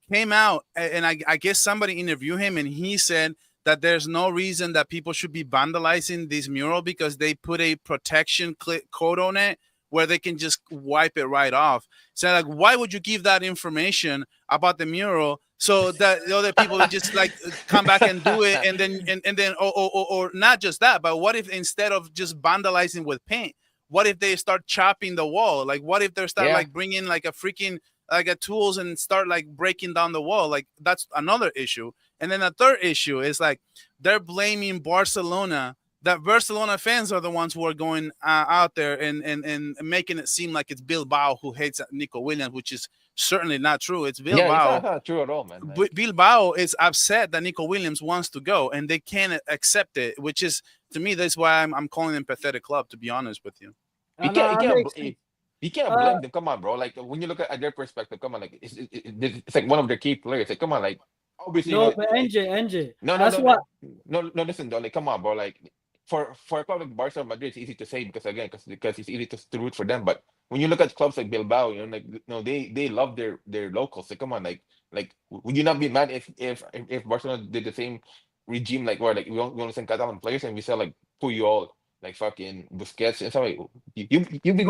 came out, and I guess somebody interviewed him, and he said that there's no reason that people should be vandalizing this mural because they put a protection code on it where they can just wipe it right off. So, like, why would you give that information about the mural so that the other people would just like come back and do it, and then or not just that, but what if instead of just vandalizing with paint, what if they start chopping the wall? Like, what if they start Yeah. like bringing like a freaking like a tools and start like breaking down the wall? Like, that's another issue. And then the third issue is like they're blaming Barcelona. That Barcelona fans are the ones who are going out there and making it seem like it's Bilbao who hates Nico Williams, which is certainly not true. It's Yeah. It's Bilbao. not true at all, man. Like, Bilbao is upset that Nico Williams wants to go, and they can't accept it. Which is, to me, that's why I'm calling them pathetic club. To be honest with you. You No, can't, you that can't, makes sense. you can't Uh, blame them. Come on, bro. Like, when you look at their perspective, come on, like it's like one of their key players. Like, come on, like, obviously, no, but NJ, no, no, that's no, what. no. Listen, though, like, come on, bro. Like, for a club like Barca or Madrid, it's easy to say because again, because it's easy to root for them. But when you look at clubs like Bilbao, like, they love their locals. Like, come on, like, would you not be mad if Barcelona did the same regime, like, where like we only send Catalan players and we sell like Puyol, like fucking Busquets and stuff? Like, No,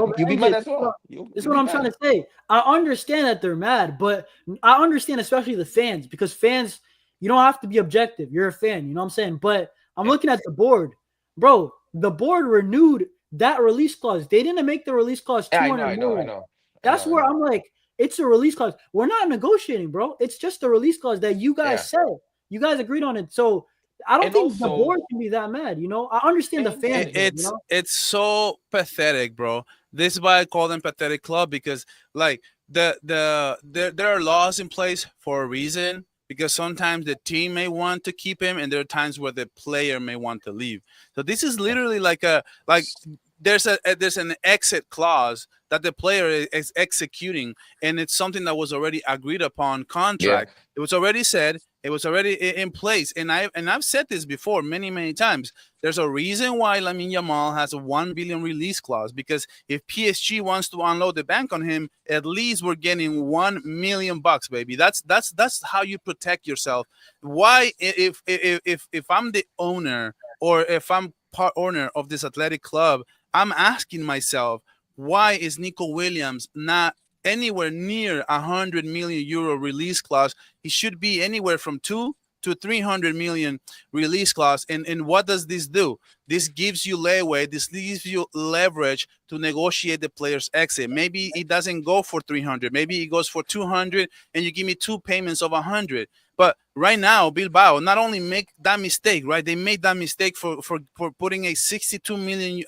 but you be NJ, mad as well. this is You what be I'm trying mad. to say. I understand that they're mad, but I understand especially the fans, because fans, you don't have to be objective. You're a fan, you know what I'm saying? But I'm Yeah. looking at the board, bro. The board renewed that release clause. They didn't make the release clause Yeah, 200 I million. know. That's where I'm like, it's a release clause. We're not negotiating, bro. It's just a release clause that you guys Yeah. said. You guys agreed on it. So I don't And think the also, board can be that mad. I understand the and fans, though, It's so pathetic, bro. This is why I call them pathetic club, because like there are laws in place for a reason, because sometimes the team may want to keep him and there are times where the player may want to leave. So this is literally like there's an exit clause that the player is executing, and it's something that was already agreed upon Yeah. contract. It was already said. It was already in place, and I've said this before many times. There's a reason why Lamine Yamal has a 1 billion release clause, because if PSG wants to unload the bank on him, at least we're getting 1 million bucks, baby. That's how you protect yourself. Why, if I'm the owner, or if I'm part owner of this athletic club, I'm asking myself, why is Nico Williams not anywhere near 100 million euro release clause? He should be anywhere from 2 to 300 million release clause. And what does this do? This gives you leeway. This gives you leverage to negotiate the player's exit. Maybe it doesn't go for 300. Maybe it goes for 200, and you give me 2 payments of 100. But right now, Bilbao not only make that mistake, right? They made that mistake for putting a 62 million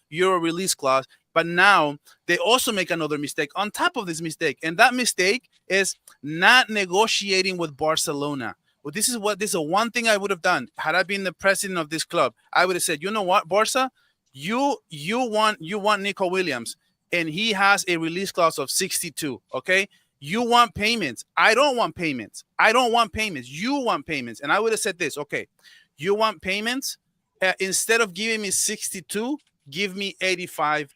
euro release clause. But now they also make another mistake on top of this mistake. And that mistake is not negotiating with Barcelona. Well, this is a one thing I would have done had I been the president of this club. I would have said, you know what, Barca, you want Nico Williams, and he has a release clause of 62. Okay, you want payments. I don't want payments. You want payments. And I would have said this. Okay, you want payments. Instead of giving me 62, give me 85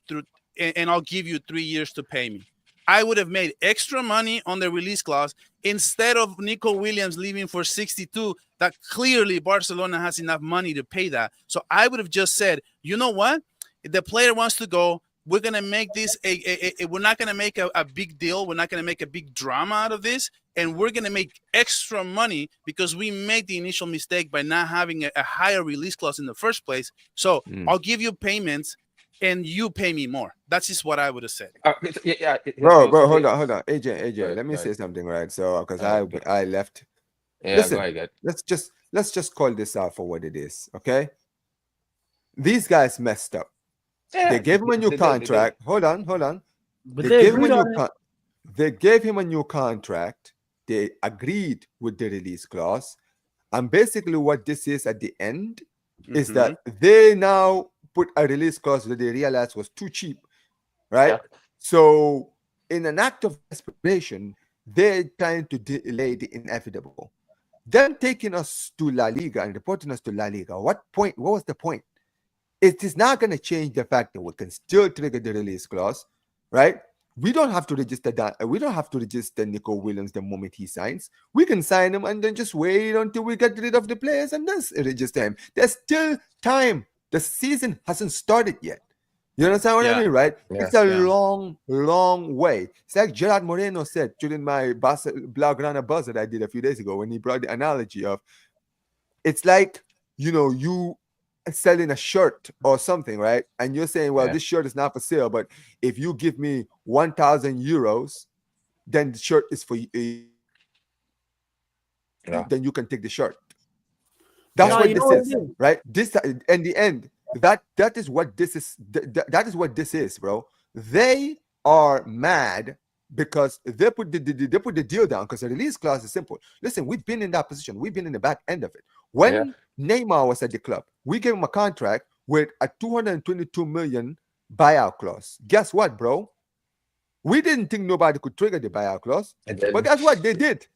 and I'll give you 3 years to pay me. I would have made extra money on the release clause instead of Nico Williams leaving for 62. That clearly Barcelona has enough money to pay that. So I would have just said, you know what? If the player wants to go, we're going to make this we're not going to make a big deal. We're not going to make a big drama out of this. And we're going to make extra money because we made the initial mistake by not having a higher release clause in the first place. So I'll give you payments and you pay me more. That's just what I would have said. Yeah. Bro, So hold on. AJ, Go ahead, let me go say ahead. something, right? So, because Okay. I left. Yeah, Listen, go ahead. let's just call this out for what it is, okay? These guys messed up. Yeah, They gave him a new they did. contract. Hold on. But They they gave him a agreed new on it. They gave him a new contract. They agreed with the release clause. And basically what this is at the end is that they now put a release clause that they realized was too cheap, right? Yeah. So in an act of desperation, they're trying to delay the inevitable. Them taking us to La Liga and reporting us to La Liga, what was the point? It is not going to change the fact that we can still trigger the release clause, right? We don't have to register that. We don't have to register Nico Williams the moment he signs. We can sign him and then just wait until we get rid of the players and then register him. There's still time. The season hasn't started yet. You understand what I mean, right? Yeah. It's a long way. It's like Gerard Moreno said during my Blaugrana buzz that I did a few days ago when he brought the analogy of, it's like, you selling a shirt or something, right? And you're saying, well, this shirt is not for sale, but if you give me 1,000 euros, then the shirt is for you. Then you can take the shirt. That's what this is, right? This, in the end, that is what this is. That is what this is, bro. They are mad because they put the deal down because the release clause is simple. Listen, we've been in that position. We've been in the back end of it. When Neymar was at the club, we gave him a contract with a 222 million buyout clause. Guess what, bro? We didn't think nobody could trigger the buyout clause, but guess what? They did.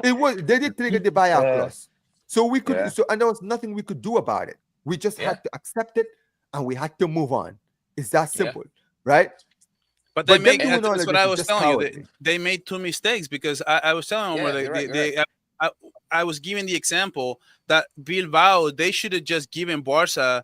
They did trigger the buyout clause. So we could, and there was nothing we could do about it. We just had to accept it, and we had to move on. It's that simple, right? But they made. That's what I was telling you. They made two mistakes because I was telling Omar I was giving the example that Bilbao, they should have just given Barça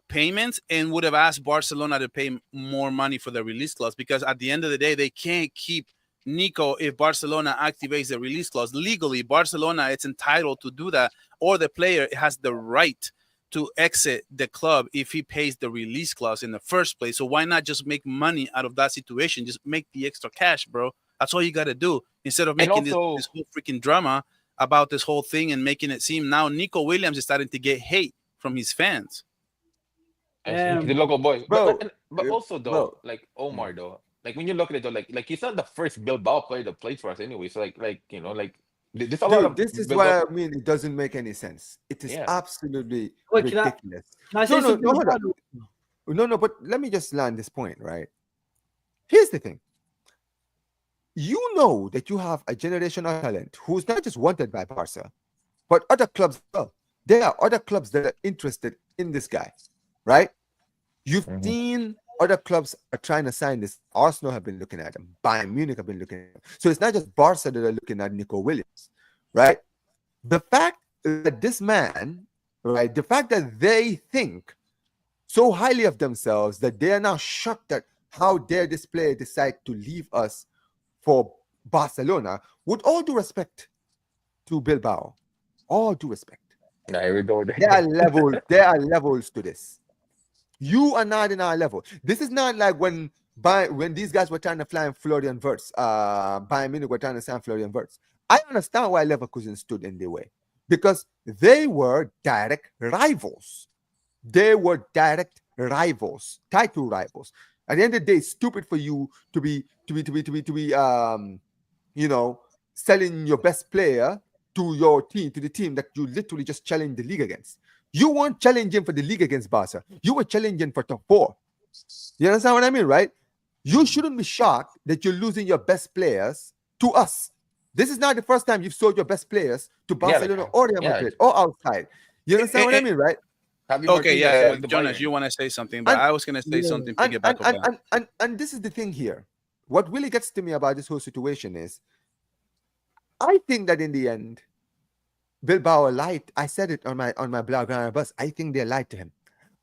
payments and would have asked Barcelona to pay more money for the release clause, because at the end of the day, they can't keep Nico if Barcelona activates the release clause. Legally, Barcelona is entitled to do that, or the player has the right to exit the club if he pays the release clause in the first place. So why not just make money out of that situation? Just make the extra cash, bro. That's all you got to do, instead of making this whole freaking drama about this whole thing and making it seem now Nico Williams is starting to get hate from his fans. The local boy, bro. But also though, like Omar though, like when you look at it though, like he's not the first Bilbao player that played for us anyway. So this a lot of this is what I mean. It doesn't make any sense. It is absolutely ridiculous. Can I say something? No, but let me just land this point, right? Here's the thing. You know that you have a generational talent who's not just wanted by Barca, but other clubs as well. There are other clubs that are interested in this guy, right? You've Mhm. seen other clubs are trying to sign this. Arsenal have been looking at him. Bayern Munich have been looking at him. So it's not just Barca that are looking at Nico Williams, right? The fact that this man, right, the fact that they think so highly of themselves that they are now shocked at how dare this player decide to leave us for Barcelona, with all due respect to Bilbao, all due respect. Nah, here we go There are again. levels. There are levels to this. You are not in our level. This is not like when these guys were trying to fly in Florian Wirtz, Bayern Munich were trying to sign Florian Wirtz. I understand why Leverkusen stood in their way because they were direct rivals. They were direct rivals, title rivals. At the end of the day, it's stupid for you to be you know, selling your best player to your team, to the team that you literally just challenged the league against. You weren't challenging for the league against Barca. You were challenging for top 4. You understand what I mean, right? You shouldn't be shocked that you're losing your best players to us. This is not the first time you've sold your best players to Yeah, like Barcelona or Real yeah, Madrid or outside. You understand what I mean, right? Javi Okay, Martinez yeah, sold to Jonas, you Bayern. want to say something, but And I was gonna say Yeah. something piggyback of that. and this is the thing here. What really gets to me about this whole situation is I think that in the end, Bilbao lied. I said it on my blog on our bus. I think they lied to him.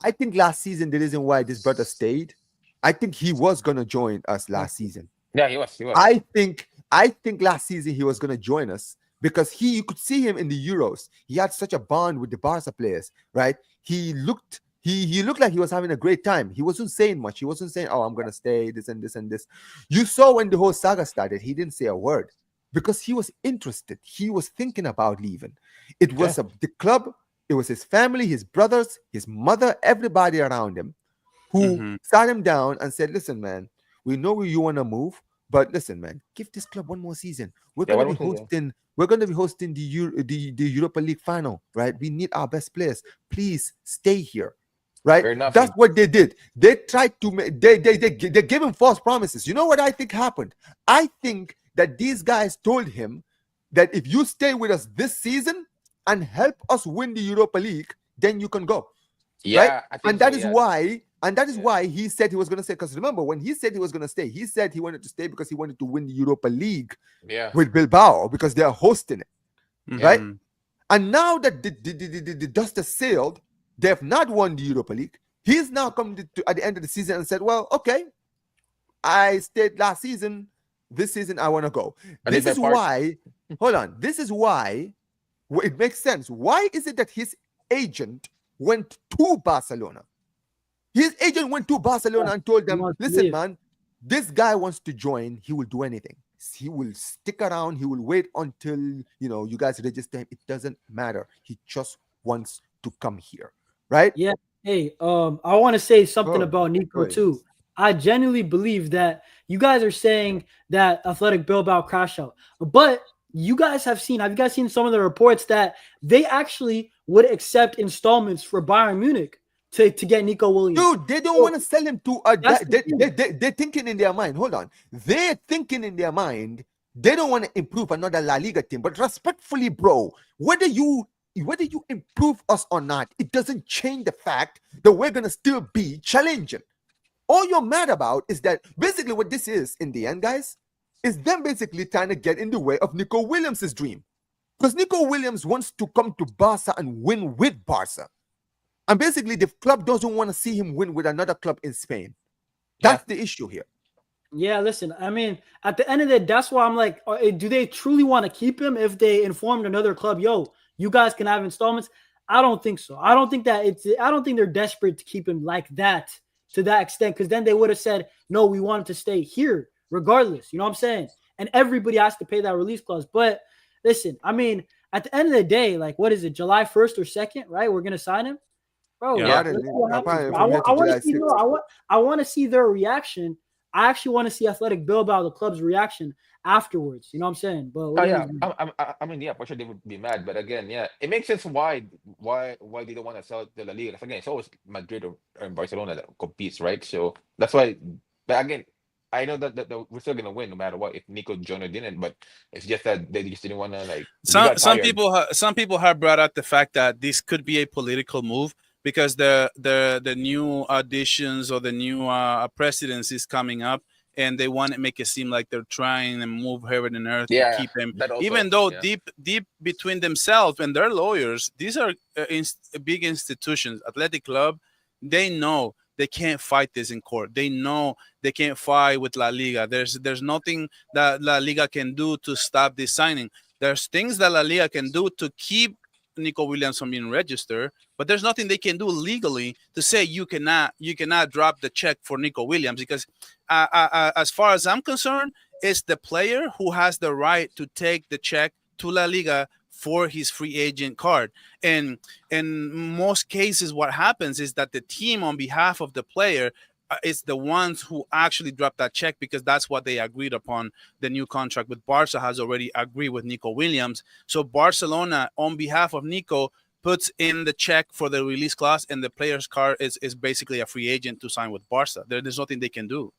I think last season the reason why this brother stayed, I think he was gonna join us last season. Yeah, he was. He was. I think last season he was gonna join us because you could see him in the Euros. He had such a bond with the Barca players, right? He looked like he was having a great time. He wasn't saying much. He wasn't saying, "Oh, I'm gonna stay," this and this and this. You saw when the whole saga started, he didn't say a word because he was interested. He was thinking about leaving. It was the club. It was his family, his brothers, his mother, everybody around him who Mhm. sat him down and said, "Listen, man, we know you want to move, but listen, man, give this club one more season. We're Yeah, gonna one be more season. hosting. We're gonna be hosting the Europa League final, right? We need our best players. Please stay here." Right? Fair enough. That's what they did. They tried to make they gave him false promises. You know what I think happened? I think that these guys told him that if you stay with us this season and help us win the Europa League, then you can go. Right? Yeah, I And think so. that is Yeah. why Yeah. he said he was gonna stay. Because remember, when he said he was gonna stay, he said he wanted to stay because he wanted to win the Europa League Yeah. with Bilbao because they are hosting it. Right? Mhm. And now that the dust has sailed, they have not won the Europa League. He's now come at the end of the season and said, "Well, okay, I stayed last season. This season, I want to go." I did This my is part. why. Hold on. This is why it makes sense. Why is it that his agent went to Barcelona? His agent went to Barcelona and told He them, wants to "Listen, leave. man, this guy wants to join. He will do anything. He will stick around. He will wait until you guys register him. It doesn't matter. He just wants to come here, right?" Yeah. Hey, I want to say something Go, about go Nico ahead. too. I genuinely believe that you guys are saying that Athletic Bilbao crash out, but you guys have you guys seen some of the reports that they actually would accept installments for Bayern Munich to get Nico Williams? Dude, they don't So want to sell him to a. that's the thing. They're thinking in their mind. Hold on, they're thinking in their mind. They don't want to improve another La Liga team. But respectfully, bro, whether you improve us or not, it doesn't change the fact that we're gonna still be challenging. All you're mad about is that basically what this is in the end, guys, is them basically trying to get in the way of Nico Williams' dream. Because Nico Williams wants to come to Barca and win with Barca. And basically, the club doesn't want to see him win with another club in Spain. That's the issue here. Yeah, listen, I mean, at the end of the day, that's why I'm like, do they truly want to keep him if they informed another club, yo, you guys can have installments? I don't think so. I don't think they're desperate to keep him like that to that extent, because then they would have said, no, we want him to stay here regardless. You know what I'm saying? And everybody has to pay that release clause. But listen, I mean, at the end of the day, like, what is it, July 1st or 2nd, right? We're going to sign him? Bro, Yeah. let's see what happens, Apparently bro. from here to I want July to see 6th. I want to see their reaction I actually want to see Athletic Bilbao, the club's reaction afterwards. You know what I'm saying? But Oh what yeah, is I mean, yeah, for sure they would be mad, but again, yeah, it makes sense why they don't want to sell it to La Liga. Again, it's always Madrid or Barcelona that competes, right? So that's why. But again, I know that we're still gonna win no matter what if Nico Jonah didn't, but it's just that they just didn't want to like they got tired. Some people have brought out the fact that this could be a political move because the new auditions or the new presidents is coming up, and they want to make it seem like they're trying and move heaven and earth to Yeah, keep him. that also, Even though yeah, deep between themselves and their lawyers, these are big institutions. Athletic Club, they know they can't fight this in court. They know they can't fight with La Liga. There's nothing that La Liga can do to stop this signing. There's things that La Liga can do to keep Nico Williams from being registered, but there's nothing they can do legally to say you cannot drop the check for Nico Williams because as far as I'm concerned, it's the player who has the right to take the check to La Liga for his free agent card. And in most cases, what happens is that the team on behalf of the player is the ones who actually drop that check because that's what they agreed upon. The new contract with Barça has already agreed with Nico Williams. So Barcelona, on behalf of Nico, puts in the check for the release clause, and the player's card is basically a free agent to sign with Barça. There's nothing they can do.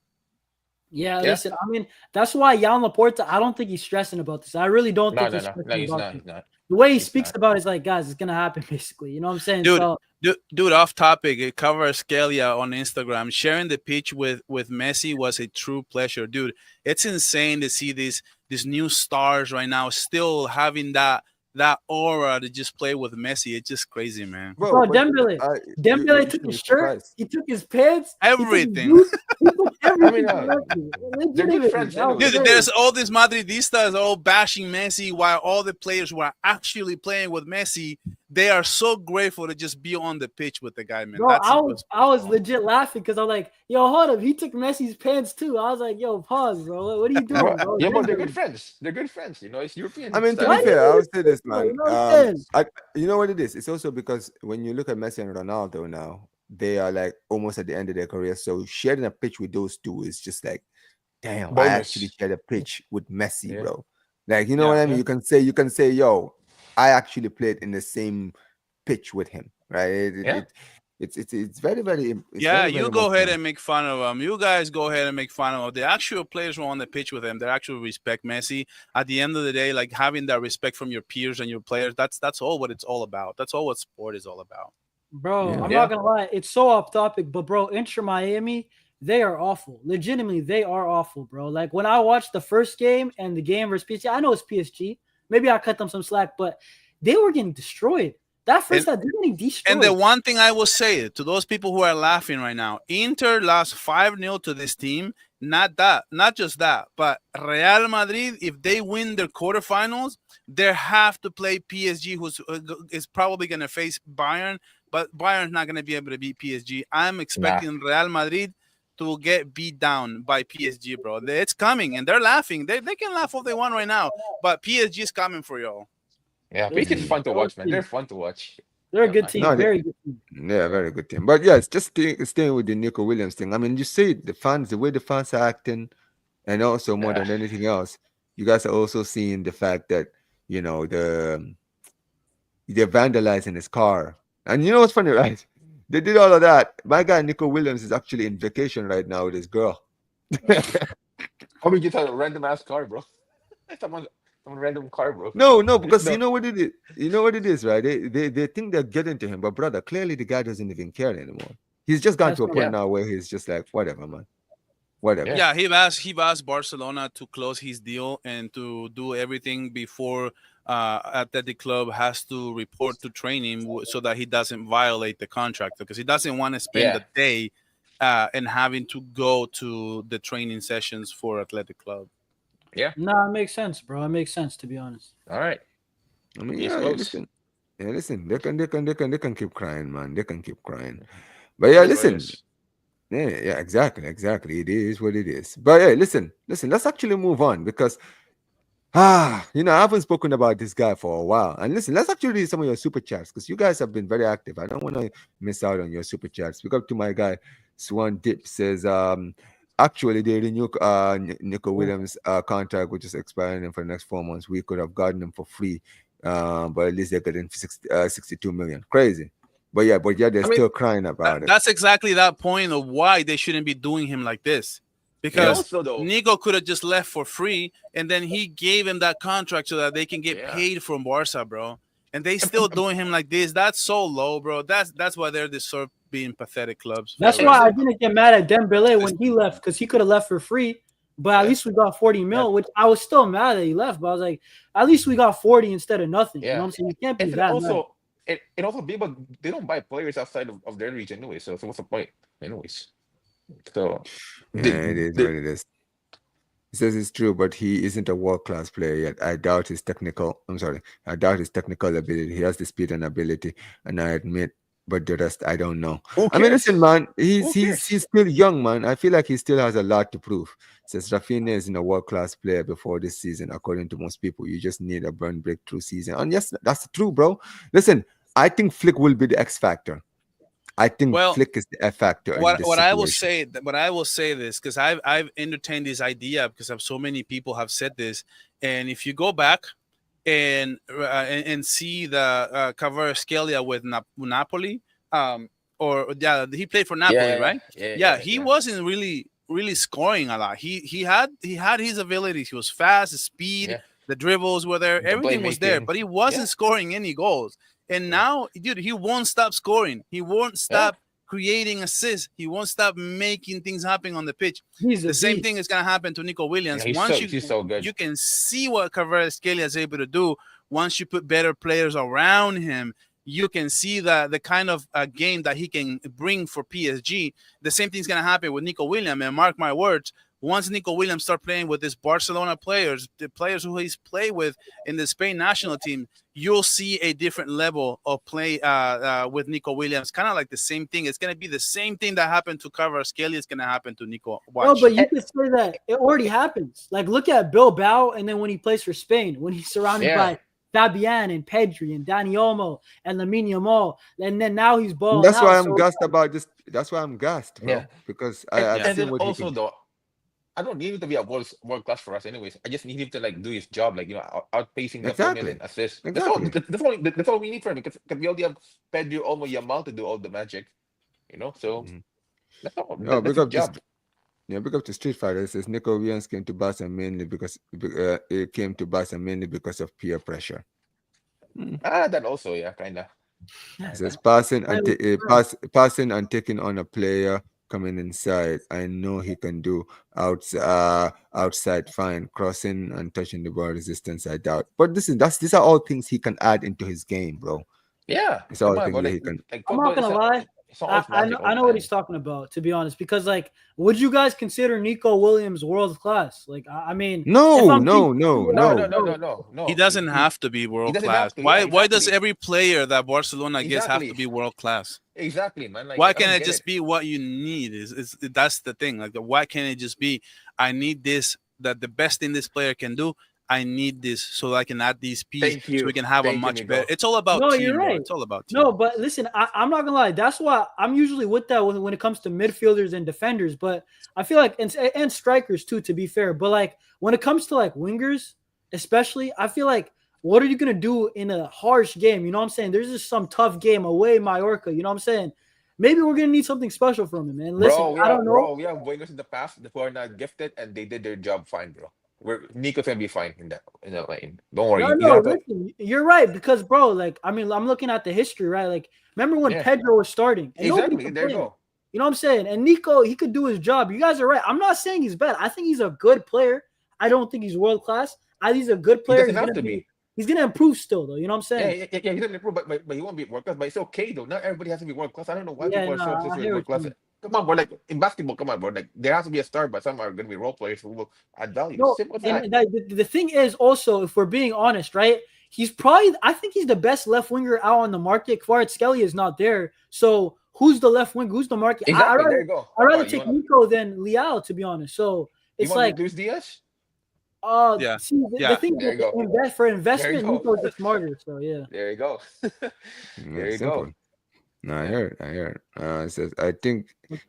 Yeah, listen, I mean, that's why Joan Laporta, I don't think he's stressing about this. I really don't think he's stressing he's about not, this. he's not. The way he He's speaks not. about it is like, guys, it's gonna happen basically. You know what I'm saying? Dude, So dude, off topic. Cover Scalia on Instagram sharing the pitch with Messi was a true pleasure, dude. It's insane to see these new stars right now still having that aura to just play with Messi. It's just crazy, man. bro, but Dembele you took shouldn't be his shirt, surprised. he took his pants, Everything. he took I everything mean, from Messi. they're good Legitimately, friends that was anyway. Dude, great. there's all these Madridistas all bashing Messi while all the players who are actually playing with Messi, they are so grateful to just be on the pitch with the guy, man. Bro, That's I was legit laughing because I'm like, yo, hold up, he took Messi's pants too. I was like, yo, pause, bro. What are you doing, bro? Yeah, but they're good friends. They're good friends. You know, it's European I mean, to style. be Why fair, I would you say this, you know man. what I'm saying? You know what it is? It's also because when you look at Messi and Ronaldo now, they are like almost at the end of their career. So sharing a pitch with those two is just like, damn, I actually Bonus. shared a pitch with Messi, Yeah. bro. Like, you know what I mean? Yeah. You can say, yo, I actually played in the same pitch with him, right? Yeah. It's very, very. It's Yeah, very, you very go much ahead so. and make fun of him. You guys go ahead and make fun of him. The actual players who are on the pitch with him, they actually respect Messi. At the end of the day, like having that respect from your peers and your players, that's all what it's all about. That's all what sport is all about. Bro, Yeah. I'm Yeah. not gonna lie, it's so off topic, but bro, Inter Miami, they are awful. Legitimately, they are awful, bro. Like when I watched the first game and the game versus PSG, I know it's PSG. Maybe I cut them some slack, but they were getting destroyed. That first half, they're getting destroyed. And the one thing I will say to those people who are laughing right now, Inter lost 5-0 to this team. Not just that, but Real Madrid, if they win their quarterfinals, they have to play PSG, who's is probably going to face Bayern, but Bayern's not going to be able to beat PSG. I'm expecting Real Madrid to get beat down by PSG, bro. It's coming, and they're laughing. They can laugh all they want right now, but PSG is coming for y'all. Yeah. They're Peach is fun to a watch, man. team. They're fun to watch. They're a Yeah, good man. team, No, very good team. yeah, very good team. But yes, just staying with the Nico Williams thing. I mean, you see the fans, the way the fans are acting, and also more Yeah. than anything else, you guys are also seeing the fact that they're vandalizing his car. And you know what's funny, right? They did all of that. My guy Nico Williams is actually in vacation right now with his girl. Probably just a random ass car, bro. Someone random car, bro. No, because No. you know what it is. You know what it is, right? They think they're getting to him, but brother, clearly the guy doesn't even care anymore. He's just gone That's to a right. point Yeah. now where he's just like, whatever, man, whatever. Yeah. Yeah, he asked Barcelona to close his deal and to do everything before Athletic Club has to report to training so that he doesn't violate the contract because he doesn't want to spend Yeah. the day and having to go to the training sessions for Athletic Club. Yeah. No, it makes sense, bro. It makes sense to be honest. All right. I mean, He's yeah, close. listen, they can keep crying, man. They can keep crying. But yeah, That's what it listen, is. yeah, exactly. It is what it is. But yeah, listen. Let's actually move on because I haven't spoken about this guy for a while. And listen, let's actually read some of your super chats because you guys have been very active. I don't want to miss out on your super chats. Pick up to my guy, Swan Dip says, actually they renew Nico Williams' contract, which is expiring for the next 4 months. We could have gotten him for free, but at least they're getting 62 million. Crazy. But yeah, they're I mean, still crying about it. That's exactly that point of why they shouldn't be doing him like this. and Because also though, Nico could have just left for free, and then he gave him that contract so that they can get yeah. paid from Barca, bro. And they still doing him like this. That's so low, bro. That's why they're deserve being pathetic clubs. That's For why I real. didn't get mad at Dembele when he left, because he could have left for free. But at Yeah. least we got 40 mil, which I was still mad that he left. But I was like, at least we got 40 instead of nothing. You know Yeah. what I'm saying? You can't be And that mad. also, and also, people they don't buy players outside of their region anyway. So what's the point, anyways? So Yeah, they, it is they, what it is. He says it's true, but he isn't a world-class player yet. I doubt his technical ability. He has the speed and ability, and I admit, but the rest I don't know. who I mean, cares? listen, man, Who he's cares? still young, man. I feel like he still has a lot to prove. Says Rafinha isn't a world-class player before this season, according to most people. You just need a burn breakthrough season. And yes, that's true, bro. Listen, I think Flick will be the X factor. I think Well, Flick is the F factor in this what I will situation. say, but I will say this because I've entertained this idea because of so many people have said this, and if you go back and see the Kvaratskhelia with Napoli, or yeah, he played for Napoli, right? Yeah, he wasn't really scoring a lot. He had his abilities. He was fast, his speed, Yeah. the dribbles were there, The everything was there, playmaking. but he wasn't Yeah. scoring any goals. And now, dude, he won't stop scoring. He won't stop creating assists. He won't stop making things happen on the pitch. He's a The same beast. thing is gonna happen to Nico Williams. Yeah, Once he's so good. you can see what Kvaratskhelia is able to do. Once you put better players around him, you can see the kind of game that he can bring for PSG. The same thing's gonna happen with Nico Williams. And mark my words, once Nico Williams start playing with his Barcelona players, the players who he's played with in the Spain national team, you'll see a different level of play with Nico Williams. Kind of like the same thing. It's gonna be the same thing that happened to Kvaratskhelia. It's gonna happen to Nico. No, Watch. but you could say that it already happens. Like, look at Bilbao, and then when he plays for Spain, when he's surrounded Yeah. by Fabian and Pedri and Dani Olmo and Lamine Yamal, and then now he's balling That's why out. I'm So gassed about this. That's why I'm gassed, bro. Yeah. Because And, I've and seen then what he also can. though, I don't need him to be a world class for us, anyways. I just need him to like do his job, like outpacing the Exactly. formula and assists. Exactly. That's all we need from him because we already have Pedro, Olmo, Yamal to do all the magic, So Mhm. that's all. Oh, That's big his up to job. big up to Street Fighter. It says Nico Williams came to Barca mainly because it came to Barca mainly because of peer pressure. That also, yeah, kinda. It says passing and That is passing and taking on a player coming inside. I know he can do outside fine, crossing and touching the ball resistance. I doubt, but these are all things he can add into his game, bro. Yeah, It's all come on, things bro. that he can. Like I'm football not gonna lie. it's always I magic know, all I the know what time. he's talking about, to be honest. Because, like, would you guys consider Nico Williams world class? Like, I mean, if No, I'm no, thinking- No. He doesn't have to be world doesn't class. have to, Why yeah, why does exactly. every player that Barcelona gets have to Exactly. be world class? Exactly, man. Like Why I can't don't it get just be what you need? Is that's the thing. Like, why can't it just be I need this, that the best thing this player can do, I need this so I can add these pieces Thank so you. we can have a Thank you, much Nico. better. It's all about No, team, you're bro. right. It's all about team. No, but listen, I'm not gonna lie. That's why I'm usually with that when it comes to midfielders and defenders. But I feel like and strikers too, to be fair. But like when it comes to like wingers, especially, I feel like what are you gonna do in a harsh game? You know what I'm saying? There's just some tough game away, Mallorca. You know what I'm saying? Maybe we're gonna need something special from him, man. Listen, I don't know. We have wingers in the past who are not gifted and they did their job fine, bro. Nico's gonna be fine in that lane. Don't worry. No, You no, don't have to. listen, you're right because, bro, like, I mean, I'm looking at the history, right? Like, remember when Yeah. Pedro was starting? And nobody Exactly. There you complained. go. You know what I'm saying? And Nico, he could do his job. You guys are right. I'm not saying he's bad. I think he's a good player. I don't think he's world class. I think he's a good He player. doesn't have to be. He's gonna improve still, though. You know what I'm Yeah, saying? he doesn't improve, but he won't be world class. But it's okay though. Not everybody has to be world class. I don't know why Yeah, people are so no, obsessed I with hear world what you class. mean. Come on, bro. Like in basketball, come on, bro. Like there has to be a star, but some are gonna be role players who will add value. No, Simple as that. and the thing is also, if we're being honest, right? I think he's the best left winger out on the market. Kvaratskhelia is not there. So who's the left wing? Who's the market? Exactly. There you go. I'd rather You take wanna- Nico than Leao, to be honest. So You it's want like, Luis Diaz? Yeah. see, the Yeah. thing There is, you go. for investment, go. Nico's just smarter. So yeah. There you go. Yeah, There you simple. go. No, I Yeah. heard, I heard. It says, I think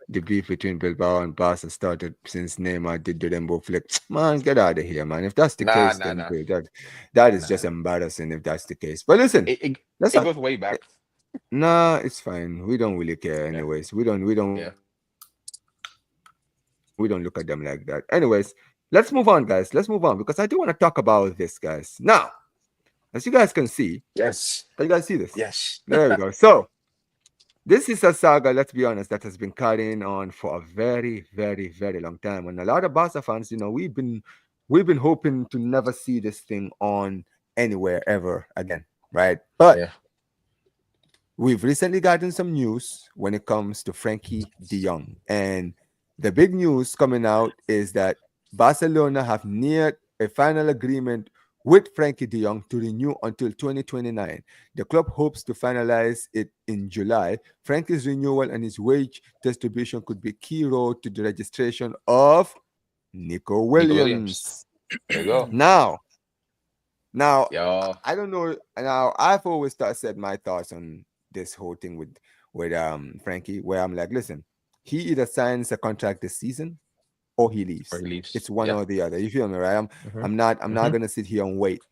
the beef between Bilbao and Barca started since Neymar did the Dembo flick. Man, get out of here, man. If that's the Nah, case, nah, then nah, dude, that is just nah. embarrassing if that's the case. But listen, It, it let's it not. goes way back. Nah, it's fine. We don't really care, Yeah, anyways. We don't yeah. look at them like that. Anyways, let's move on, guys. Let's move on because I do want to talk about this, guys. Now, as you guys can see, can you guys see this? Yes, There we go. yes. So this is a saga, let's be honest, that has been carrying on for a very, very, very long time. And a lot of Barca fans, we've been hoping to never see this thing on anywhere ever again, right? But Yeah, we've recently gotten some news when it comes to Frenkie de Jong. And the big news coming out is that Barcelona have neared a final agreement with Frenkie de Jong to renew until 2029. The club hopes to finalize it in July. Frankie's renewal and his wage distribution could be key role to the registration of Nico Nico Williams. Williams. There you go. Now, now, Yo, I don't know. Now, I've always said my thoughts on this whole thing with Frankie, where I'm like, listen, he either signs a contract this season or he or leaves. he leaves. It's one Yeah. or the other. You feel me, right? Mm-hmm. I'm not Mm-hmm. gonna sit here and wait.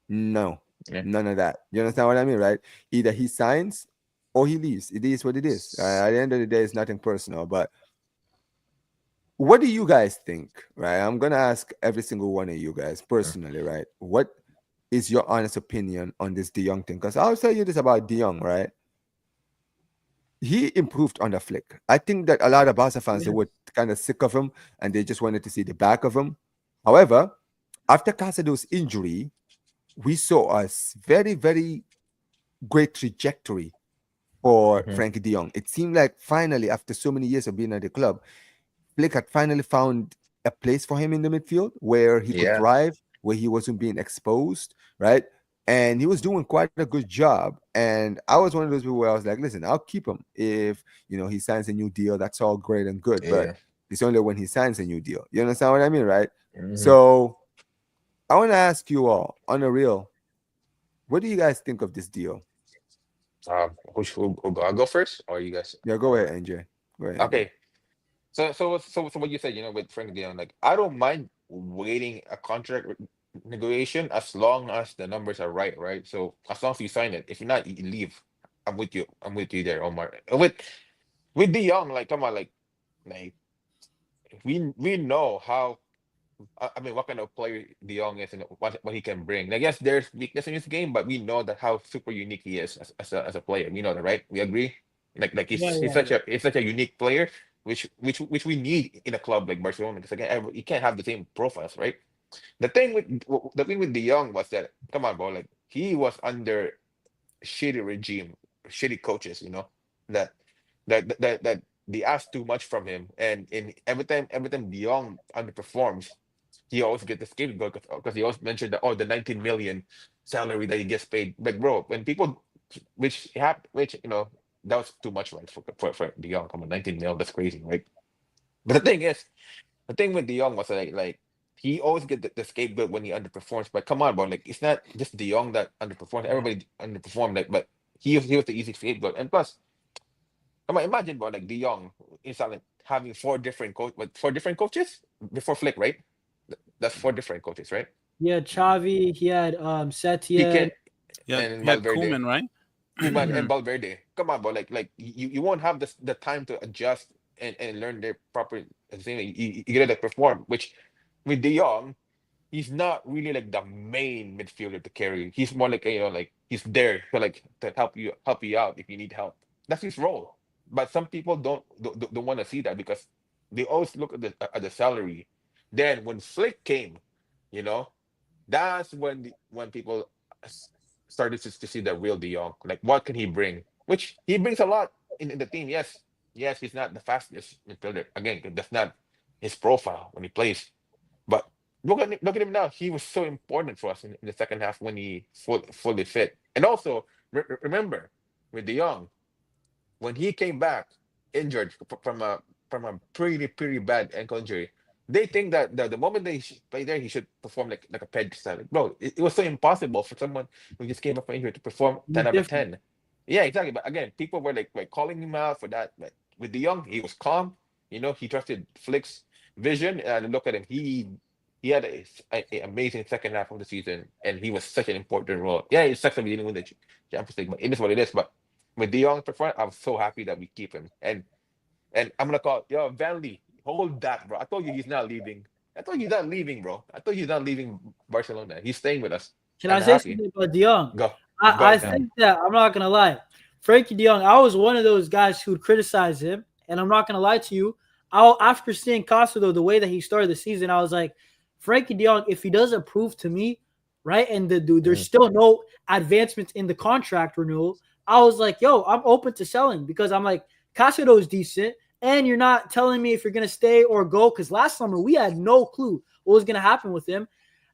No, Yeah. none of that. You understand what I mean, right? Either he signs or he leaves. It is what it is. At the end of the day, it's nothing personal. But what do you guys think, right? I'm gonna ask every single one of you guys personally, right? What is your honest opinion on this De Jong thing? Because I'll tell you this about De Jong, right? He improved on the flick. I think that a lot of Barca fans they Yeah. were kind of sick of him and they just wanted to see the back of him. However, after Casado's injury, we saw a very, very great trajectory for Mm-hmm. Frankie De Jong. It seemed like finally, after so many years of being at the club, Flick had finally found a place for him in the midfield where he could Yeah. thrive, where he wasn't being exposed, right? And he was doing quite a good job. And I was one of those people where I was like, listen, I'll keep him if he signs a new deal. That's all great and good, but Yeah. it's only when he signs a new deal. You understand what I mean, right? Mm-hmm. So I want to ask you all on a real, what do you guys think of this deal? I'll go first, or you guys? Yeah, go ahead, NJ. Go ahead, NJ. Okay. So what you said, with Frank Dion, like I don't mind waiting a contract negotiation as long as the numbers are right, right? So as long as you sign it, if you're not, you leave. I'm with you. I'm with you there, Omar. With De Jong, like come on, like we know how. I mean, what kind of player De Jong is and what he can bring. Like yes, there's weakness in his game, but we know that how super unique he is as a player. We know that, right? We agree. Like Yeah, he's yeah, such a unique player, which we need in a club like Barcelona. Because again, you can't have the same profiles, right? The thing with De Jong was that come on, bro, like he was under shitty regime, shitty coaches, that that they ask too much from him, and in every time De Jong underperforms, he always get the scapegoat because he always mentioned that, oh, the 19 million salary that he gets paid. Like bro, when people which that was too much, right, for De Jong. Come on, 19 mil, that's crazy, right? But the thing with De Jong was like he always get the scapegoat when he underperforms. But come on, bro, like it's not just De Jong that underperformed. Everybody underperformed, like, but he was the easy scapegoat. And plus, come on, imagine, bro, like De Jong is like having four different coaches before Flick, right? That's four different coaches, right? he had Xavi, he had He Setien. can Yeah, and he had Valverde, Koeman, right? Koeman and Valverde. Come on, bro, like you won't have the time to adjust and learn their proper thing. You get to perform, which with De Jong, he's not really like the main midfielder to carry. He's more like like he's there to help you out if you need help. That's his role. But some people don't want to see that because they always look at the salary. Then when Flick came, you know, that's when people s- started to see the real De Jong. Like what can he bring? Which he brings a lot in the team. Yes, yes, he's not the fastest midfielder. Again, that's not his profile when he plays. But look at him now. He was so important for us in the second half when he fully fit. And also remember with De Jong when he came back injured from a pretty bad ankle injury. They think that the moment they play there, he should perform like a Pedri style. Like, bro, it was so impossible for someone who just came up from injury to perform He's 10 out of different. 10. Yeah, exactly. But again, people were like calling him out for that. Like with De Jong, he was calm. He trusted Flick's vision. And look at him. He had a amazing second half of the season, and he was such an important role. Yeah, it sucks that we didn't win the Champions League, but it is what it is. But with De Jong performance, I'm so happy that we keep him. And I'm gonna call Van Lee. Hold that, bro. I told you he's not leaving. I told you he's not leaving, bro. I told you he's not leaving Barcelona. He's staying with us. Can I'm I say happy. something about De Jong? Go. Go I ahead, Sam. think that I'm not gonna lie, Frenkie de Jong. I was one of those guys who would criticize him, and I'm not gonna lie to you. After seeing Costa though, the way that he started the season, I was like, Frenkie de Jong, if he doesn't prove to me, right, and there's still no advancements in the contract renewal, I was like, yo, I'm open to selling because I'm like, Casado is decent, and you're not telling me if you're gonna stay or go. Because last summer we had no clue what was gonna happen with him.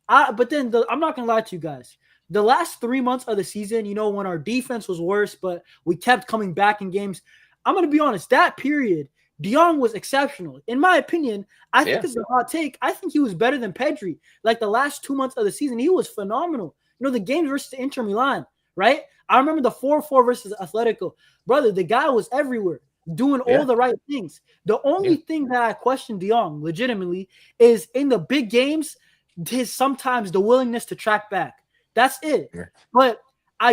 But then I'm not gonna lie to you guys. The last 3 months of the season, when our defense was worse, but we kept coming back in games. I'm gonna be honest. That period, De Jong was exceptional. In my opinion, I think it's a hot take. I think he was better than Pedri. Like the last 2 months of the season, he was phenomenal. The games versus Inter Milan, right? I remember the 4-4 versus Atletico. Brother, the guy was everywhere, doing all the right things. The only thing that I question De Jong legitimately is in the big games, sometimes the willingness to track back. That's it. Yeah. But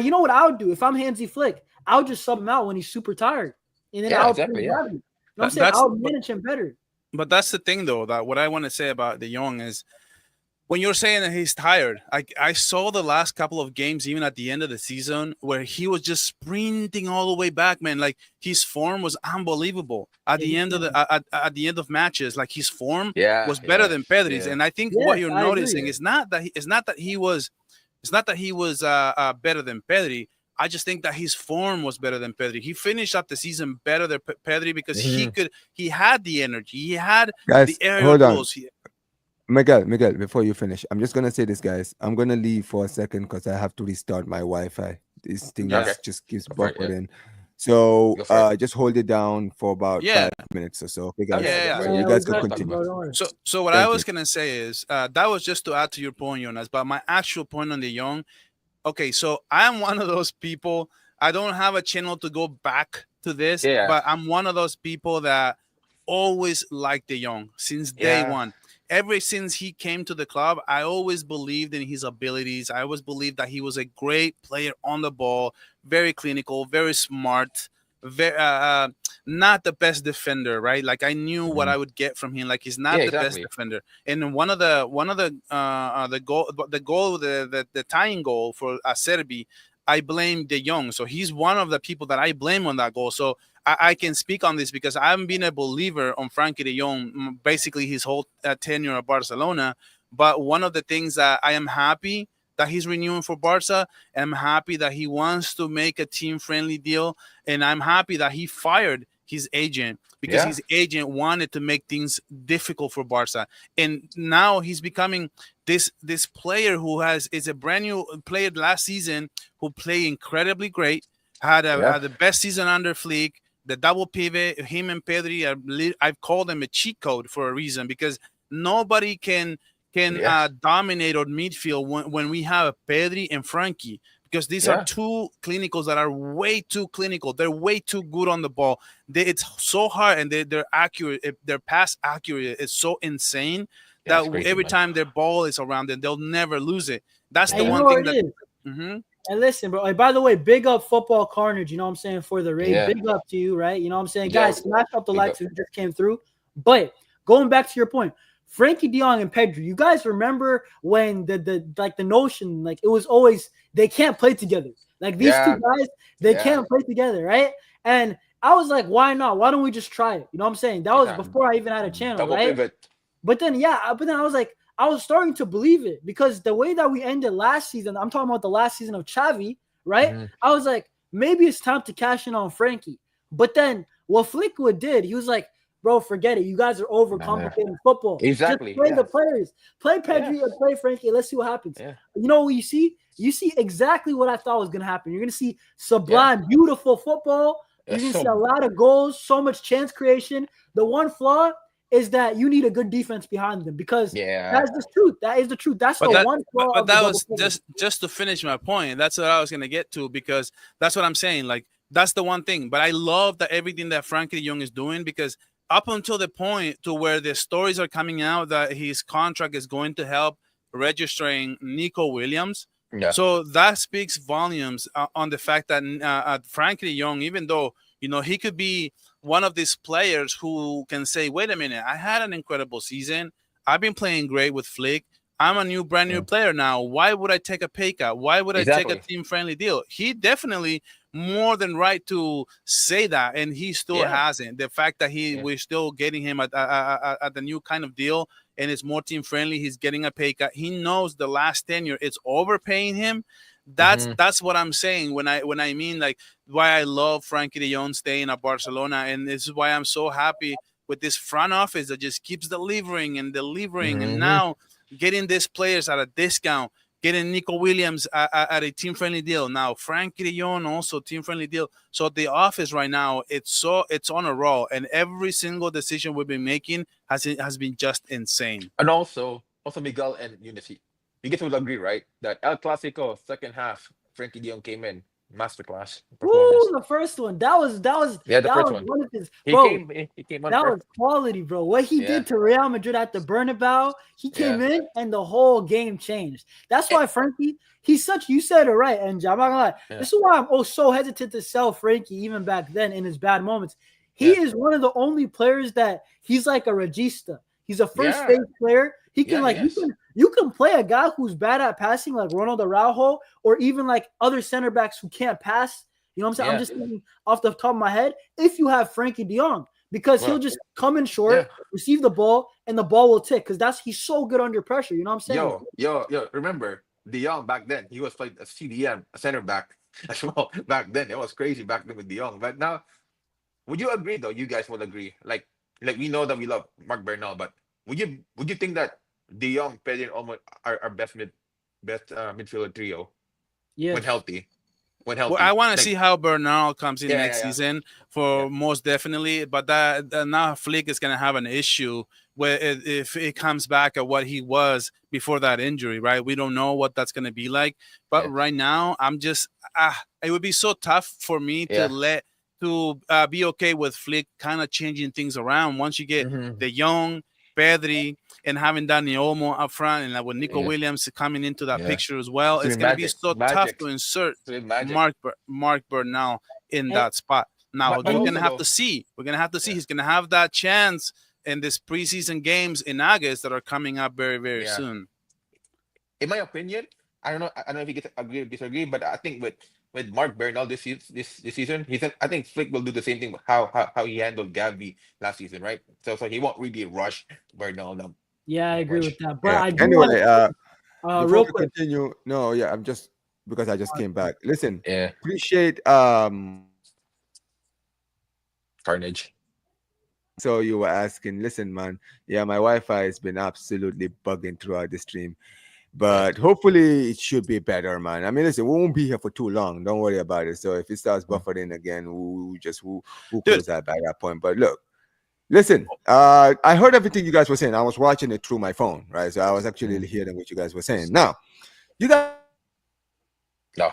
you know what I would do if I'm Hansi Flick? I would just sub him out when he's super tired, and then I would exactly. Yeah. You know what I'm saying? I would manage him better. But that's the thing, though. That what I want to say about De Jong is when you're saying that he's tired. I saw the last couple of games, even at the end of the season, where he was just sprinting all the way back, man. Like his form was unbelievable at the end of at the end of matches. Like his form was better than Pedri's, and I think what you're noticing is not that he was. It's not that he was better than Pedri. I just think that his form was better than Pedri. He finished up the season better than Pedri because he had the energy. He had the aerial goals. Miguel, before you finish, I'm just going to say this, guys. I'm going to leave for a second because I have to restart my Wi-Fi. This thing just keeps buffering. So just hold it down for about 5 minutes or so. Okay, guys. So you guys can continue. So what I was going to say is that was just to add to your point, Jonas, but my actual point on De Jong. Okay, so I'm one of those people. I don't have a channel to go back to this, but I'm one of those people that always liked De Jong since day one. Ever since he came to the club, I always believed in his abilities. I always believed that he was a great player on the ball, very clinical, very smart, very not the best defender, right? Like I knew what I would get from him. Like he's not the best defender. And one of the tying goal for Acerbi, I blame De Jong. So he's one of the people that I blame on that goal. So I can speak on this because I haven't been a believer on Frenkie de Jong basically his whole tenure at Barcelona. But one of the things that I am happy that he's renewing for Barça, and I'm happy that he wants to make a team-friendly deal, and I'm happy that he fired his agent because his agent wanted to make things difficult for Barça. And now he's becoming this player who is a brand new player last season who played incredibly great, had the best season under Flick. The double pivot, him and Pedri, I've called them a cheat code for a reason because nobody can dominate our midfield when we have Pedri and Frenkie because these are two clinicals that are way too clinical. They're way too good on the ball. It's so hard and they're accurate. Their pass accurate is so insane that every time their ball is around them, they'll never lose it. That's the one thing that. And listen, bro. By the way, big up Football Carnage. You know what I'm saying for the raid. Big up to you, right? You know what I'm saying, guys. Smash up the likes if you just came through. But going back to your point, Frenkie de Jong and Pedri. You guys remember when the notion it was always they can't play together. Like these two guys, they can't play together, right? And I was like, why not? Why don't we just try it? You know what I'm saying? That was before I even had a channel, Double right? pivot. But then I was like. I was starting to believe it because the way that we ended last season, I'm talking about the last season of Xavi, right? I was like, maybe it's time to cash in on Frenkie. But then what Flickwood did, he was like, bro, forget it. You guys are overcomplicating football. Exactly. Just play the players. Play Pedri or play Frenkie. Let's see what happens. You know what you see? You see exactly what I thought was going to happen. You're going to see sublime, beautiful football. You're going to see a lot of goals, so much chance creation. The one flaw is that you need a good defense behind them because Yeah. that's the truth. That is the truth. That's the one flaw but of the that double was pivot. just to finish my point. That's what I was gonna get to because that's what I'm saying. Like that's the one thing. But I love that everything that Frenkie de Jong is doing because up until the point to where the stories are coming out that his contract is going to help registering Nico Williams. Yeah. So that speaks volumes on the fact that Frenkie de Jong, even though he could be one of these players who can say, "Wait a minute, I had an incredible season. I've been playing great with Flick. I'm a brand new player now. Why would I take a pay cut? Why would I take a Exactly. team-friendly deal?" He definitely more than right to say that, and he still hasn't. The fact that we're still getting him at the new kind of deal, and it's more team-friendly. He's getting a pay cut. He knows the last tenure it's overpaying him. That's what I'm saying when I mean like why I love Frenkie de Jong staying at Barcelona, and this is why I'm so happy with this front office that just keeps delivering and delivering, and now getting these players at a discount, getting Nico Williams at a team-friendly deal. Now Frenkie de Jong also team-friendly deal. So the office right now it's on a roll, and every single decision we've been making has been just insane. And also Miguel and Unity. You guys will agree, right? That El Clasico second half, Frenkie de Jong came in, masterclass performance. Woo, the first one. That was Yeah, the that first was one. one of his He bro. came on That was perfect. quality, bro. What he did to Real Madrid at the Bernabeu, he came in and the whole game changed. That's why Frenkie, you said it right. And I'm not gonna lie. This is why I'm so hesitant to sell Frenkie even back then in his bad moments. He is one of the only players that he's like a regista. He's a first phase player. He can you can play a guy who's bad at passing like Ronald Araujo or even like other center backs who can't pass. You know what I'm saying? I'm just thinking off the top of my head. If you have Frenkie de Jong, because he'll just come in short, receive the ball, and the ball will tick. Because he's so good under pressure. You know what I'm saying? Yo. Remember de Jong back then? He was playing a CDM, a center back as well. Back then, it was crazy back then with de Jong. But now, would you agree though? You guys will agree. Like we know that we love Mark Bernal, but would you think that de Jong, Pedri, and Olmo are best midfielder trio when healthy? Well, I want to see how Bernal comes in next season for most definitely, but that now Flick is going to have an issue where if it comes back at what he was before that injury, right? We don't know what that's going to be like, but right now I'm just it would be so tough for me to be okay with Flick kind of changing things around once you get De Jong, Pedri, and having Dani Olmo up front, and with Nico Williams coming into that picture as well. It's going to be so tough to insert Mark Bernal in that spot. Now we're going to have to see. We're going to have to see. He's going to have that chance in this preseason games in August that are coming up very, very soon. In my opinion, I don't know if you guys agree or disagree, but I think with Mark Bernal this season, I think Flick will do the same thing with how he handled Gavi last season, right? So he won't really rush Bernal. Yeah, I agree with that. But I do anyway, real before we quick. continue, I'm just because I just came back. Listen, Yeah. appreciate Carnage. So you were asking, listen, man, my Wi-Fi has been absolutely bugging throughout the stream. But hopefully it should be better, man. I mean, listen, we won't be here for too long. Don't worry about it. So if it starts buffering again, we'll close that by that point. But look, listen, I heard everything you guys were saying. I was watching it through my phone, right? So I was actually hearing what you guys were saying. Now, you guys. No.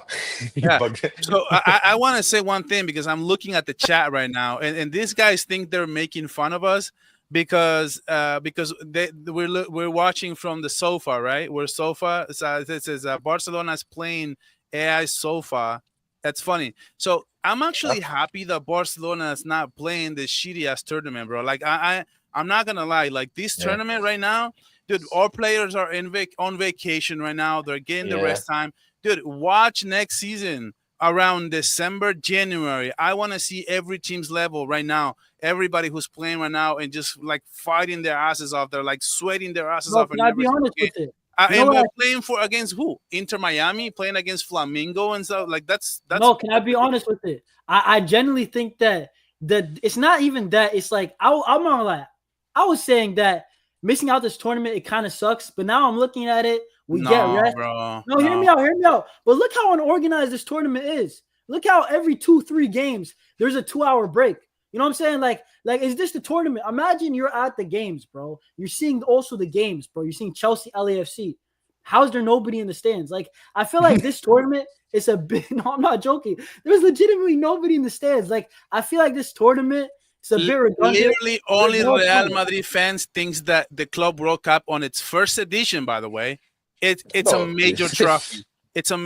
So I want to say one thing because I'm looking at the chat right now, and these guys think they're making fun of us because we're watching from the sofa, right? We're sofa. It says Barcelona's playing AI sofa. That's funny. So I'm actually happy that Barcelona is not playing this shitty ass tournament, bro. Like I'm not gonna lie. Like this tournament right now, dude. Our players are on vacation right now. They're getting the rest time. Dude, watch next season around December, January. I want to see every team's level right now. Everybody who's playing right now and just like fighting their asses off. They're like sweating their asses off. Can I be honest with it? And we're playing against who? Inter Miami, playing against Flamingo and stuff. Like that's. No, can I be honest with it? I genuinely think that it's not even that. It's like I'm not gonna lie. I was saying that missing out this tournament, it kind of sucks. But now I'm looking at it. We get rest. Bro, no, hear me out. But look how unorganized this tournament is. Look how every 2-3 games there's a 2-hour break. You know what I'm saying? Like, is this the tournament? Imagine you're at the games, bro. You're seeing also the games, bro. You're seeing Chelsea, LAFC. How's there nobody in the stands? Like, I feel like this tournament is a bit. No, I'm not joking. There's legitimately nobody in the stands. Like, I feel like this tournament is a bit redundant. Literally, only Real Madrid fans thinks that the Club World Cup on its first edition, by the way, it's a major trophy. It's a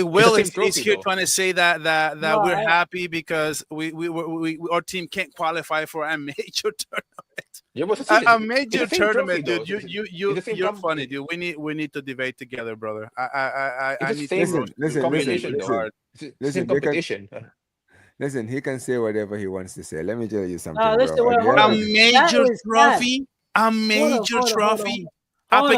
Will is here trying to say that we're happy because we our team can't qualify for a major tournament. Yeah, a major tournament, dude. You're funny, dude. We need to debate together, brother. I need to listen, competition. Listen, he can say whatever he wants to say. Let me tell you something, listen, bro. A major trophy. Up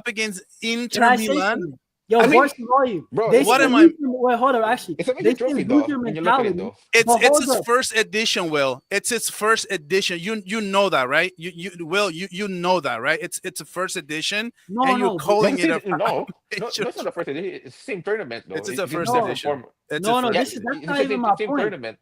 against Inter Milan. Yo, voice volume. Bro, what am I? Wait, hold on. Actually, it's a major trophy, though. When you look at it, though. It's its first edition, Will. It's its first edition. You know that, right? You know that, right? It's a first edition, and you're calling it a no, it's not the first edition. It's the same tournament, though. It's a first edition. That's not even my point.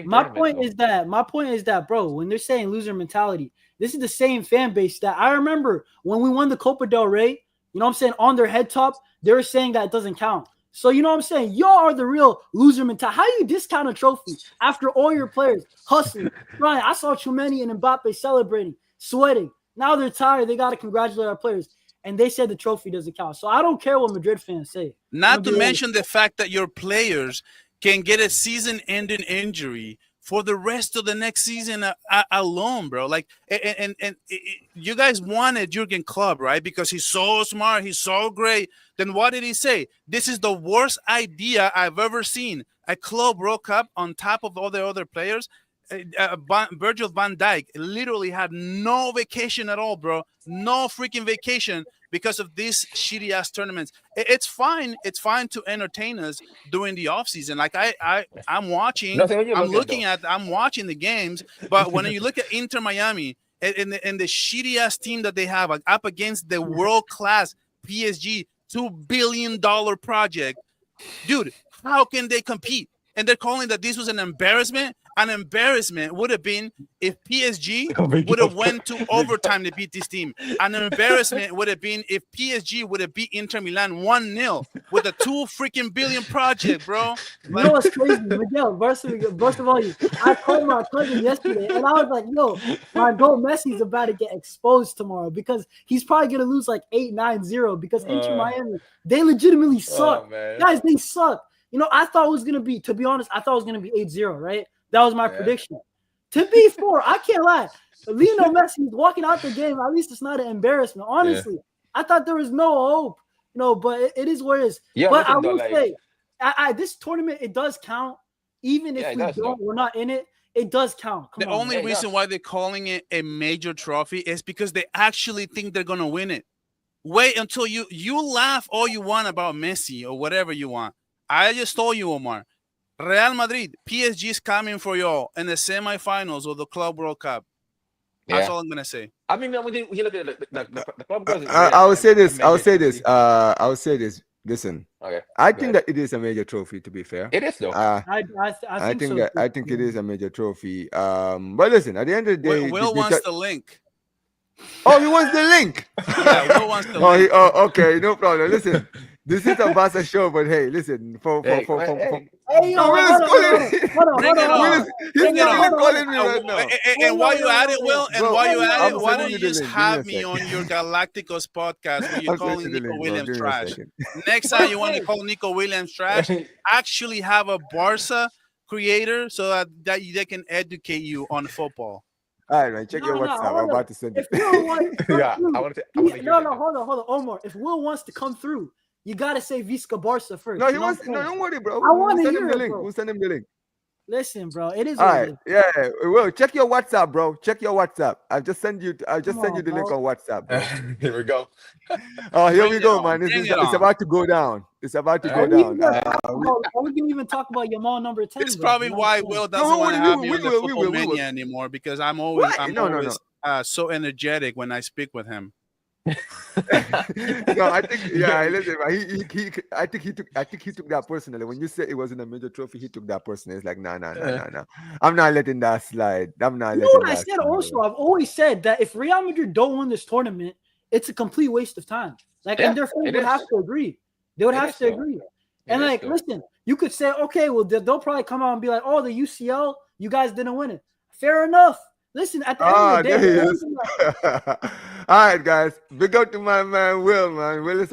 My point is that, bro, when they're saying loser mentality, this is the same fan base that I remember when we won the Copa del Rey. You know what I'm saying? On their head top, they were saying that it doesn't count. So you know what I'm saying? Y'all are the real loser mentality. How do you discount a trophy after all your players hustling? Ryan, I saw Tchouameni and Mbappe celebrating, sweating. Now they're tired. They got to congratulate our players. And they said the trophy doesn't count. So I don't care what Madrid fans say. Not to mention the fact that your players can get a season-ending injury for the rest of the next season alone, bro. Like, and you guys wanted Jurgen Klopp, right? Because he's so smart, he's so great. Then what did he say? This is the worst idea I've ever seen. A Club World Cup on top of all the other players. Virgil van Dijk literally had no vacation at all, bro. No freaking vacation because of these shitty ass tournaments. It's fine. It's fine to entertain us during the off season. Like I'm watching. I'm watching the games. But when you look at Inter Miami and the shitty ass team that they have up against the world class PSG $2 billion project, dude, how can they compete? And they're calling that this was an embarrassment. An embarrassment would have been if PSG would have went to overtime to beat this team. An embarrassment would have been if PSG would have beat Inter Milan 1-0 with a $2 billion project, bro. You know what's crazy? Miguel, first of all, I called my cousin yesterday, and I was like, yo, my goal Messi's about to get exposed tomorrow because he's probably going to lose like 8-9-0 because Inter Miami, they legitimately suck. Guys, they suck. You know, I thought it was going to be, to be honest, I thought it was going to be 8-0, right? That was my prediction. To be fair, I can't lie. Lionel Messi walking out the game, at least it's not an embarrassment. Honestly, I thought there was no hope. You know, but it is what it is. Yeah, but I will say, this tournament, it does count. Even if we're not in it, it does count. The only reason why they're calling it a major trophy is because they actually think they're going to win it. Wait until you laugh all you want about Messi or whatever you want. I just told you, Omar. Real Madrid, PSG is coming for y'all in the semifinals of the Club World Cup. That's all I'm gonna say. I mean, when you look at the Club World Cup, I will say this. Listen, I think that it is a major trophy. To be fair, it is though. I think it is a major trophy. But listen, at the end of the day, Will wants the link. Oh, he wants the link. Yeah, Will wants the link. Okay, no problem. Listen. This is a Barça show, but hey, listen. Hey, hold on. He's calling me right now. And while you at it, Will, why don't you just have me on your Galacticos podcast where you're calling Nico Williams trash? Next time you want to call Nico Williams trash, actually have a Barça creator so that they can educate you on football. All right, man. Check your WhatsApp. I'm about to send it. Hold on, Omar. If Will wants to come through, you gotta say Visca Barca first. No, he wants. No, don't worry, bro. I want to hear the link. Bro. We'll send him the link. Listen, bro. It is. All right. Yeah. Well, check your WhatsApp, bro. Check your WhatsApp. I'll just send you the link on WhatsApp. Bro. Here we go. Oh, here we go, man. It's about to go down. It's about to go down. We can even talk about Yamal number 10. It's probably why Will doesn't want to have me on the Football Mania anymore because I'm always so energetic when I speak with him. No, I think listen, man, I think he took that personally. When you said it wasn't a major trophy, he took that personally. It's like, no. I'm not letting that slide. I'm not You know letting what I that said slide. also? I've always said that if Real Madrid don't win this tournament, it's a complete waste of time. Like, Yeah, and their fans it would is. have to agree. They would It have is, to though. agree. It And is, like, though. listen, you could say, okay, well, they'll probably come out and be like, oh, the UCL, you guys didn't win it. Fair enough. Listen, at the end of the day, There he it is. wasn't like- All right, guys. Big up to my man Will, man. Will is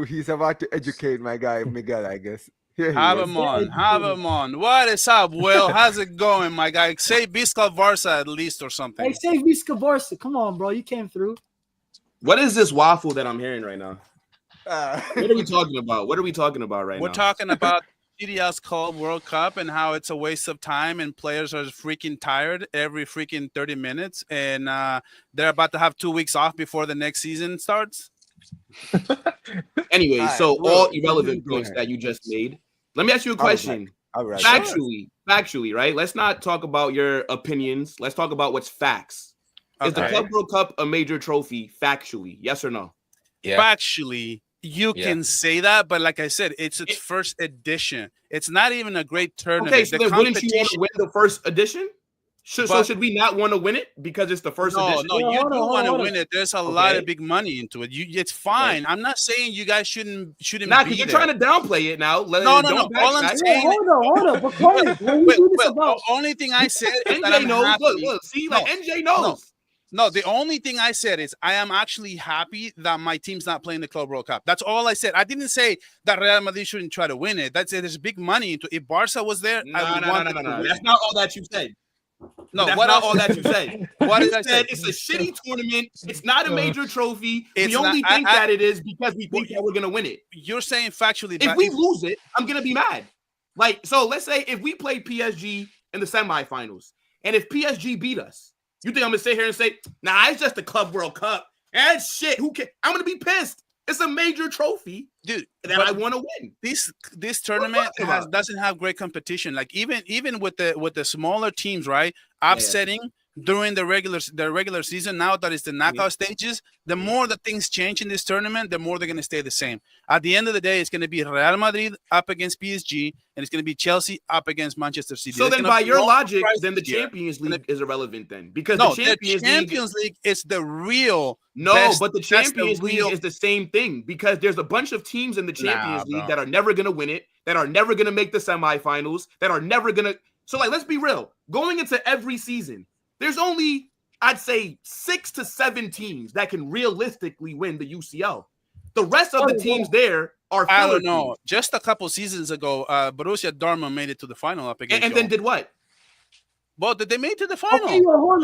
he's about to educate my guy Miguel, I guess. Here he Have is. him on. Have him on. What is up, Will? How's it going, my guy? Say Biscal Barça at least or something. Hey, say Visca Barca. Come on, bro. You came through. What is this waffle that I'm hearing right now? Uh, What are we talking about? What are we talking about right We're now? talking about GDS called World Cup and how it's a waste of time and players are freaking tired every freaking 30 minutes. And they're about to have 2 weeks off before the next season starts. Anyway, All right, so Will, all continue irrelevant going points ahead. that you just made. Let me ask you a question. All right. Factually, right? Let's not talk about your opinions. Let's talk about what's facts. Is the Okay. Club World Cup a major trophy? Factually, yes or no? Yeah. Factually, you Yeah. can say that, but like I said, it's its first edition. It's not even a great tournament. Okay, so The then wouldn't you want competition- to win the first edition? So But- should we not want to win it because it's the first No, edition? no, Yeah, you hold do on, want to hold on. win it. There's a lot Okay. of big money into it. It's fine. I'm not saying you guys shouldn't Nah, be because you're there. trying to downplay it now. No. Don't All I'm backtrack. saying- Hold on. But Corey, when you Wait, do this wait, about the only thing I said is that NJ I'm knows. happy. Look, see, like NJ knows. No, the only thing I said is I am actually happy that my team's not playing the Club World Cup. That's all I said. I didn't say that Real Madrid shouldn't try to win it. There's big money into it. If Barca was there, I would want them to win. That's not all that you said. No, That's what not else? all that you said. What You did I said say? it's a shitty tournament. It's not a major trophy. It's We only not- think I- that it is because we think that we're gonna win it. You're saying factually. If we lose it, I'm gonna be mad. Like, so let's say if we play PSG in the semifinals, and if PSG beat us, you think I'm gonna sit here and say, nah, it's just the Club World Cup? That's shit. Who can? I'm gonna be pissed. It's a major trophy dude, that but I want to win. this tournament talking about? doesn't have great competition. Like even with the smaller teams, right? Upsetting during the regular season. Now that it's the knockout stages, the more the things change in this tournament, the more they're gonna stay the same. At the end of the day, it's gonna be Real Madrid up against PSG, and it's gonna be Chelsea up against Manchester City. So There's then, gonna by be your no logic, surprise then the this year. Champions League is irrelevant then, because No, the Champions League. is the real. No, best- but the that's the Champions real- League is the same thing because there's a bunch of teams in the Champions Nah, League bro. that are never going to win it, that are never going to make the semifinals, that are never going to. So, like, let's be real. Going into every season, there's only, I'd say, 6 to 7 teams that can realistically win the UCL. The rest of the teams there are I filler don't know. teams. Just a couple seasons ago, Borussia Dortmund made it to the final up against. And then did what? Well, did they make it to the final? okay, yo, hold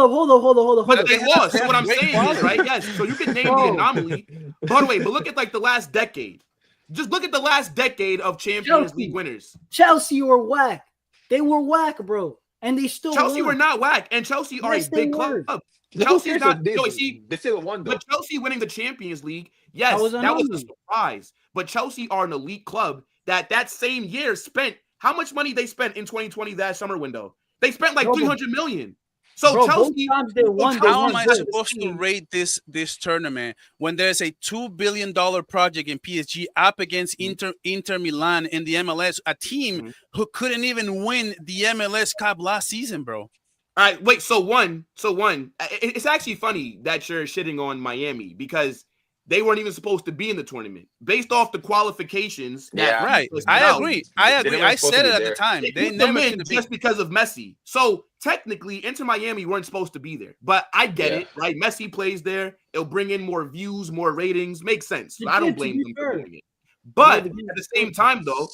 up. But they lost. they So have what I'm great saying quality. is, right? Yes. So you can name the Bro. anomaly. By the way, but look at like the last decade. Just look at the last decade of Champions League winners. Chelsea were whack. They were whack, bro. And they still Chelsea won. were not whack, and Chelsea are Yes, a they big were. club. Who Chelsea's cares not. what they No, do? see, They still won though. but Chelsea winning the Champions League, yes, That was that was a anomaly. surprise. But Chelsea are an elite club that same year spent how much money they spent in 2020 that summer window? They spent like Bro, but- 300 million. So Bro, Chelsea, both times they won. Chelsea- How am I good. supposed to rate this tournament when there's a $2 billion project in PSG up against Inter Milan in the MLS, a team who couldn't even win the MLS Cup last season, bro? All right, wait. So one. It's actually funny that you're shitting on Miami because they weren't even supposed to be in the tournament based off the qualifications. that Yeah. Right. was I out. agree. They weren't I supposed said to it be at there. the time. They They put them never in should have been. just because of Messi. So technically, Inter Miami weren't supposed to be there. But I get it, right? Messi plays there. It'll bring in more views, more ratings. Makes sense. It I don't did, to blame be them for fair. doing it. But Yeah, the at the same time, though,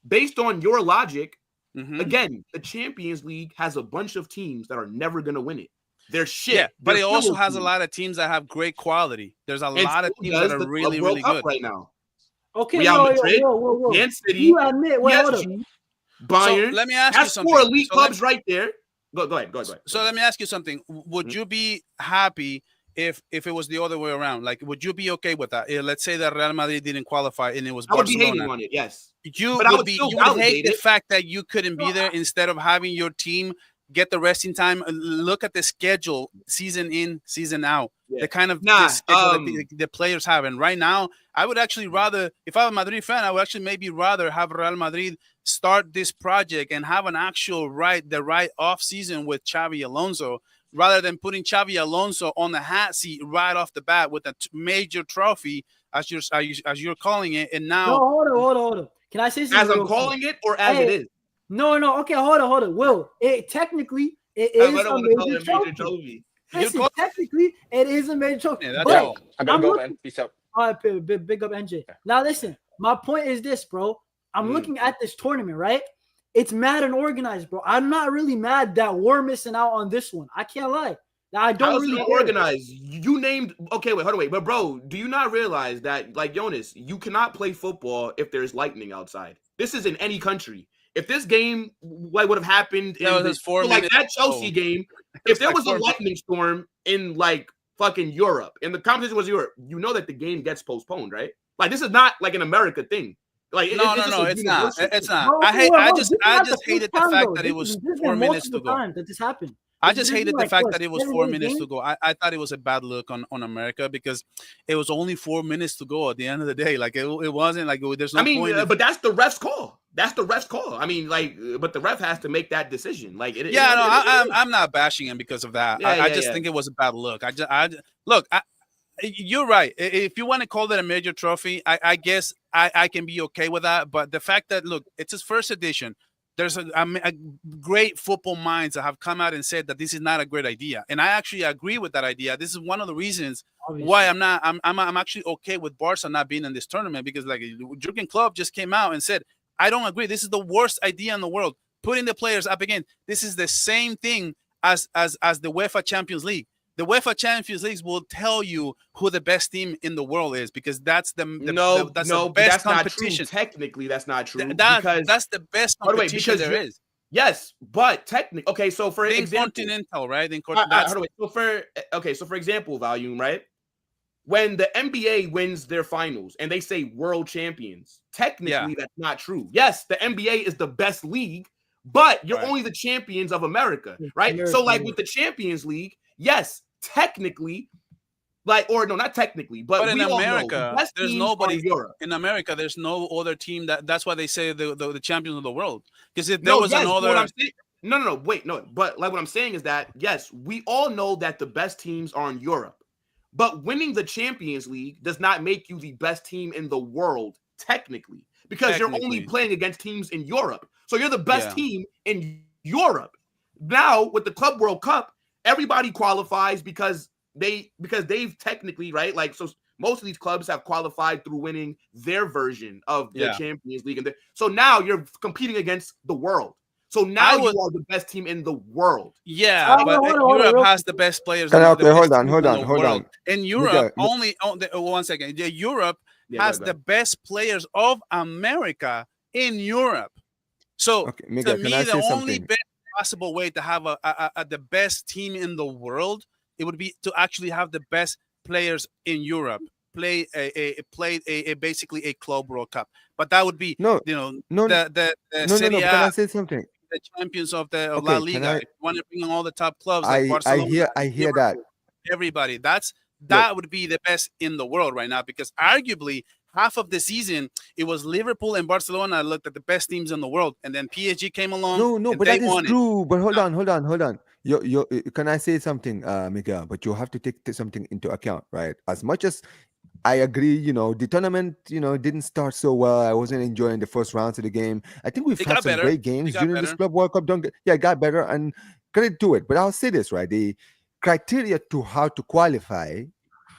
based on your logic, Mhm. again, the Champions League has a bunch of teams that are never going to win it. They're shit. Yeah, but They're it also filler has a teams. lot of teams that have great quality. There's a And lot of so teams does that the are really, Club World really Cup good. right now. Okay, Real Madrid, whoa. Man City, You admit, wait, hold up. PSG, Bayern. So let me ask you That's something. 4 elite So let- clubs right there. Go ahead. So let me ask you something. Would you be happy if it was the other way around? Like, would you be okay with that? Let's say that Real Madrid didn't qualify and it was I would be hating Barcelona. on it, yes. You But I would would be still you would hate validate the it. fact that you couldn't be there instead of having your team get the resting time. Look at the schedule, season in, season out. Yeah. The kind of Nah, schedule that the players have. And right now, I would actually rather, if I'm a Madrid fan, I would actually maybe rather have Real Madrid start this project and have an actual the right off season with Xavi Alonso, rather than putting Xavi Alonso on the hot seat right off the bat with a major trophy, as you're calling it. And now, No, hold on. Can I say something? as I'm real calling quick? it, or as it is? No. Okay, hold on. Will, technically it is I don't a want to call major it a major trophy. trophy. Listen, technically it is a major trophy. Yeah, that's but all. I gotta I'm go, looking. man. Peace out. All right, big up NJ. Now listen, my point is this, bro. I'm looking at this tournament, right? It's mad and organized, bro. I'm not really mad that we're missing out on this one. I can't lie. Now, I don't How's really it care. organized? You named. Okay, wait, hold on, wait. But bro, do you not realize that, like Jonas, you cannot play football if there's lightning outside? This is in any country. If this game like would have happened in like that Chelsea game, if there was a lightning storm in like fucking Europe, and the competition was Europe, you know that the game gets postponed, right? Like this is not like an America thing. Like no, it's not. It's not. I just hated the fact that it was 4 minutes to go. That this happened. I just hated the fact that it was 4 minutes to go. I thought it was a bad look on America because it was only 4 minutes to go at the end of the day. Like it wasn't like there's no point. But that's the ref's call. That's the ref's call. I mean, like, but the ref has to make that decision. Like, I'm not bashing him because of that. I just think it was a bad look. You're right. If you want to call that a major trophy, I guess I can be okay with that. But the fact that, look, it's his first edition. There's a great football minds that have come out and said that this is not a great idea. And I actually agree with that idea. This is one of the reasons why I'm actually okay with Barça not being in this tournament, because like Jurgen Klopp just came out and said, I don't agree. This is the worst idea in the world. Putting the players up again. This is the same thing as the UEFA Champions League. The UEFA Champions League will tell you who the best team in the world is, because that's the best competition. Not true. Technically, that's not true. Because that's the best competition there is. Yes, but technically, okay. So for example, Continental, right? So for example, volume, right? When the NBA wins their finals and they say world champions, technically that's not true. Yes, the NBA is the best league, but you're only the champions of America, right? So like with the Champions League, yes, technically, not technically, but in America, there's nobody. Europe. In America, there's no other team that's why they say the champions of the world. Because if there was another, but like what I'm saying is that yes, we all know that the best teams are in Europe, but winning the Champions League does not make you the best team in the world technically, because you're only playing against teams in Europe. So you're the best team in Europe. Now with the Club World Cup, everybody qualifies because they've technically, right? Like, so most of these clubs have qualified through winning their version of the Champions League. So now you're competing against the world. So now you are the best team in the world. Yeah, but Europe has the best players. Okay, hold on. In Europe, only 1 second. Europe has the best players of America in Europe. So to me, the only best possible way to have the best team in the world, it would be to actually have the best players in Europe play basically a Club World Cup. But that would be the Serie A, can I say something? The champions of the La Liga. If you want to bring in all the top clubs, like I Barcelona, hear that. Everybody, that would be the best in the world right now, because arguably half of the season it was Liverpool and Barcelona looked at the best teams in the world, and then PSG came along. No, but that is true. But hold on. You can I say something, Miguel? But you have to take something into account, right? As much as I agree, the tournament, didn't start so well. I wasn't enjoying the first rounds of the game. I think we've had some great games during this Club World Cup. It got better, and credit to it. But I'll say this, right? The criteria to how to qualify,